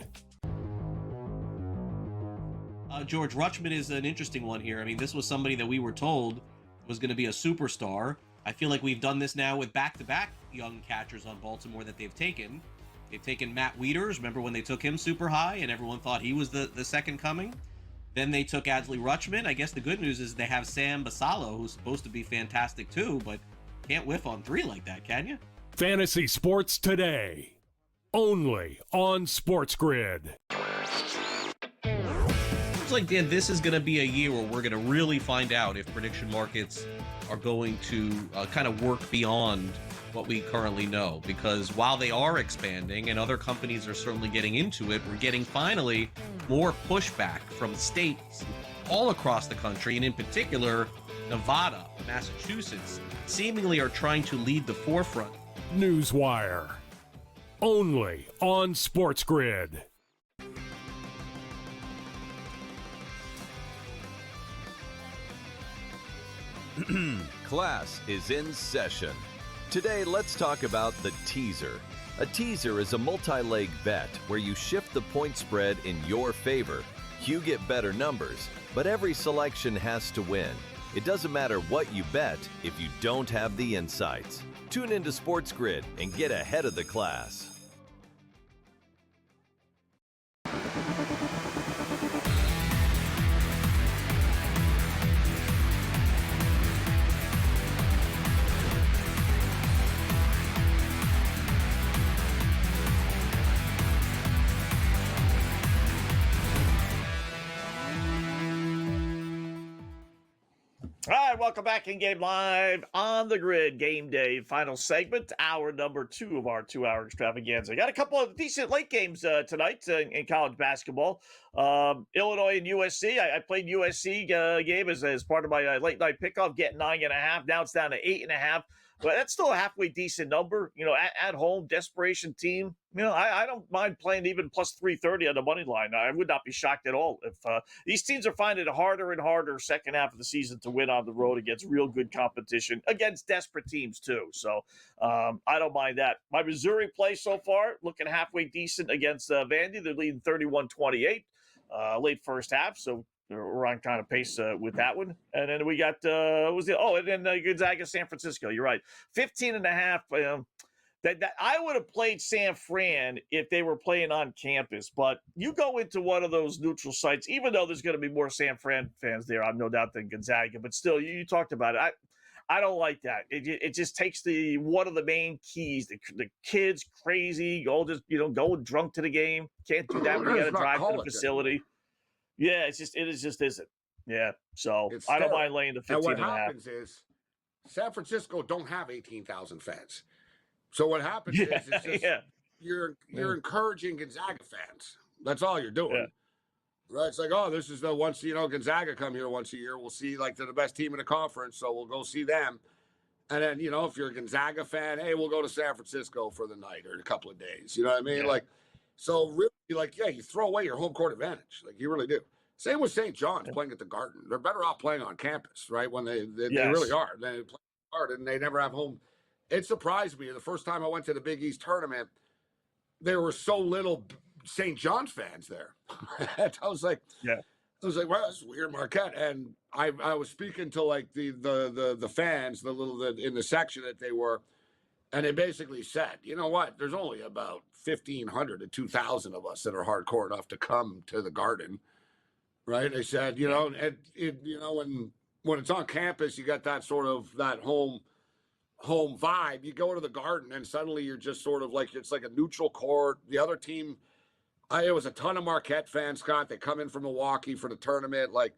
Speaker 1: George, Rutschman is an interesting one here. I mean, this was somebody that we were told was going to be a superstar. I feel like we've done this now with back-to-back young catchers on Baltimore that they've taken. They've taken Matt Wieters. Remember when they took him super high and everyone thought he was the second coming? Then they took Adley Rutschman. I guess the good news is they have Sam Basallo, who's supposed to be fantastic too, but can't whiff on 3 like that, can you?
Speaker 3: Fantasy Sports Today. Only on SportsGrid.
Speaker 1: Like, Dan, this is going to be a year where we're going to really find out if prediction markets are going to kind of work beyond what we currently know, because while they are expanding and other companies are certainly getting into it, we're getting finally more pushback from states all across the country, and in particular Nevada, Massachusetts, seemingly are trying to lead the forefront.
Speaker 3: Newswire. Only on SportsGrid.
Speaker 7: Class is in session. Today, let's talk about the teaser. A teaser is a multi-leg bet where you shift the point spread in your favor. You get better numbers, but every selection has to win. It doesn't matter what you bet if you don't have the insights. Tune into SportsGrid and get ahead of the class.
Speaker 4: All right, welcome back in Game Live on the Grid. Game Day, final segment, hour number 2 of our 2-hour extravaganza. Got a couple of decent late games tonight in college basketball. Illinois and USC. I played USC game as part of my late night pickoff, getting 9.5. Now it's down to 8.5. But that's still a halfway decent number. At home, desperation team. I don't mind playing even plus 330 on the money line. I would not be shocked at all if these teams are finding it harder and harder second half of the season to win on the road against real good competition, against desperate teams too. So I don't mind that. My Missouri play so far, looking halfway decent against Vandy. They're leading 31-28 late first half. So we're on kind of pace with that one. And then we got, and then Gonzaga, San Francisco. You're right. 15.5. That I would have played San Fran if they were playing on campus. But you go into one of those neutral sites, even though there's going to be more San Fran fans there, I'm no doubt, than Gonzaga. But still, you talked about it. I don't like that. It just takes one of the main keys. The kids crazy, going drunk to the game. Can't do that when you got to drive to the facility. Yeah, it just isn't. Yeah, so I don't mind laying the 15
Speaker 5: and what
Speaker 4: and a half.
Speaker 5: happens is San Francisco don't have 18,000 fans. So what happens is it's just you're encouraging Gonzaga fans. That's all you're doing. Yeah. Right? It's like, this is the once, Gonzaga come here once a year. We'll see, like, they're the best team in the conference, so we'll go see them. And then, if you're a Gonzaga fan, hey, we'll go to San Francisco for the night or a couple of days. You know what I mean? Yeah. So really, you throw away your home court advantage. Like, you really do. Same with St. John's playing at the Garden. They're better off playing on campus, right? When they really are. They play at the Garden, and they never have home. It surprised me. The first time I went to the Big East tournament, there were so little St. John's fans there. I was like, wow, that's weird, Marquette. And I was speaking to the fans, in the section that they were, and they basically said, you know what? There's only about 1,500 to 2,000 of us that are hardcore enough to come to the Garden, right? They said, when it's on campus, you got that sort of that home vibe. You go to the Garden and suddenly you're just sort of like, it's like a neutral court. The other team, it was a ton of Marquette fans, Scott. They come in from Milwaukee for the tournament. Like,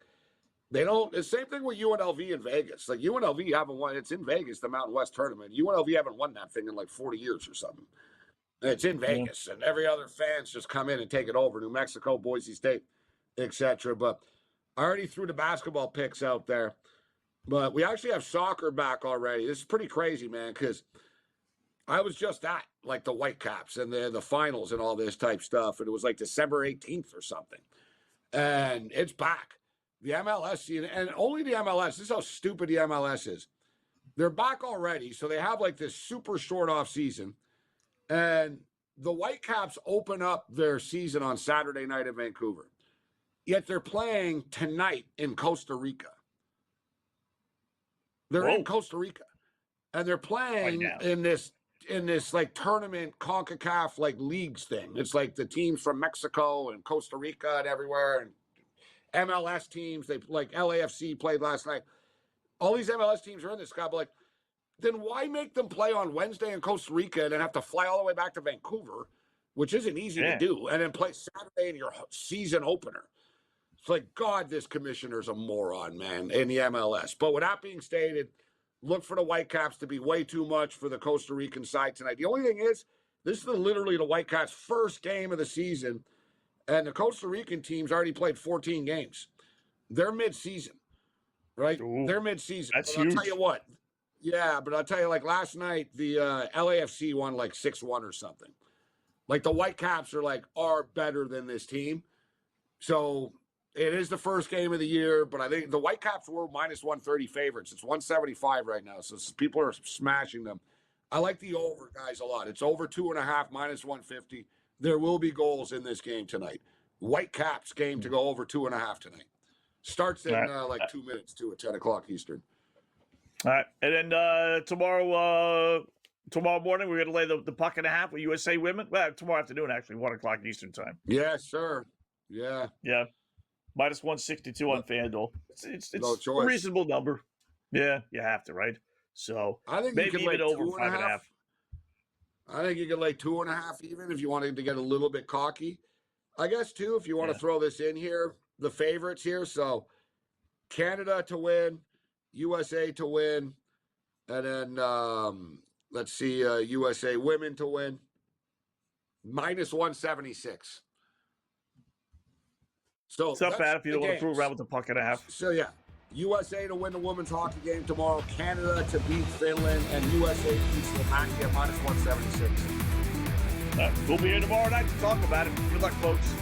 Speaker 5: they don't, the same thing with UNLV in Vegas. Like, UNLV haven't won, it's in Vegas, the Mountain West tournament. UNLV haven't won that thing in like 40 years or something. And it's in Vegas, and every other fans just come in and take it over. New Mexico, Boise State, etc. But I already threw the basketball picks out there. But we actually have soccer back already. This is pretty crazy, man, because I was just at like the Whitecaps and the finals and all this type stuff, and it was like December 18th or something. And it's back. The MLS, and only the MLS, this is how stupid the MLS is. They're back already, so they have like this super short off season. And the Whitecaps open up their season on Saturday night in Vancouver. Yet they're playing tonight in Costa Rica. They're in Costa Rica, and they're playing in this like tournament CONCACAF like leagues thing. It's like the teams from Mexico and Costa Rica and everywhere, and MLS teams. They like LAFC played last night. All these MLS teams are in this guy. But like, then why make them play on Wednesday in Costa Rica and then have to fly all the way back to Vancouver, which isn't easy to do, and then play Saturday in your season opener? It's like, God, this commissioner's a moron, man, in the MLS. But with that being stated, look for the Whitecaps to be way too much for the Costa Rican side tonight. The only thing is, this is literally the Whitecaps' first game of the season, and the Costa Rican team's already played 14 games. They're mid-season, right?
Speaker 4: Ooh,
Speaker 5: they're mid-season.
Speaker 4: That's
Speaker 5: but
Speaker 4: huge.
Speaker 5: I'll tell you what. Yeah, but I'll tell you, like last night, the LAFC won like 6-1 or something. Like the Whitecaps are better than this team. So it is the first game of the year, but I think the Whitecaps were minus 130 favorites. It's 175 right now, so people are smashing them. I like the over, guys, a lot. It's over 2.5, minus 150. There will be goals in this game tonight. Whitecaps game to go over 2.5 tonight. Starts in like 2 minutes to at 10 o'clock Eastern.
Speaker 4: All right, and then tomorrow morning we're going to lay the puck and a half with USA Women. Well, tomorrow afternoon, actually, 1 o'clock Eastern time.
Speaker 5: Yeah, sure. Yeah.
Speaker 4: Minus 162 on FanDuel. It's
Speaker 5: no
Speaker 4: a reasonable number. Yeah, you have to, right? So
Speaker 5: I think
Speaker 4: maybe
Speaker 5: you can
Speaker 4: even
Speaker 5: lay
Speaker 4: over 5.5.
Speaker 5: I think you can lay 2.5 even if you wanted to get a little bit cocky. I guess too, if you want to throw this in here, the favorites here. So Canada to win, USA to win, and then let's see, USA women to win. -176. So
Speaker 4: it's not
Speaker 5: that's
Speaker 4: bad if you
Speaker 5: the
Speaker 4: don't want to
Speaker 5: games.
Speaker 4: fool around with the puck and a half.
Speaker 5: So yeah, USA to win the women's hockey game tomorrow. Canada to beat Finland, and USA to beat Slovakia -176.
Speaker 4: We'll be here tomorrow night to talk about it. Good luck, folks.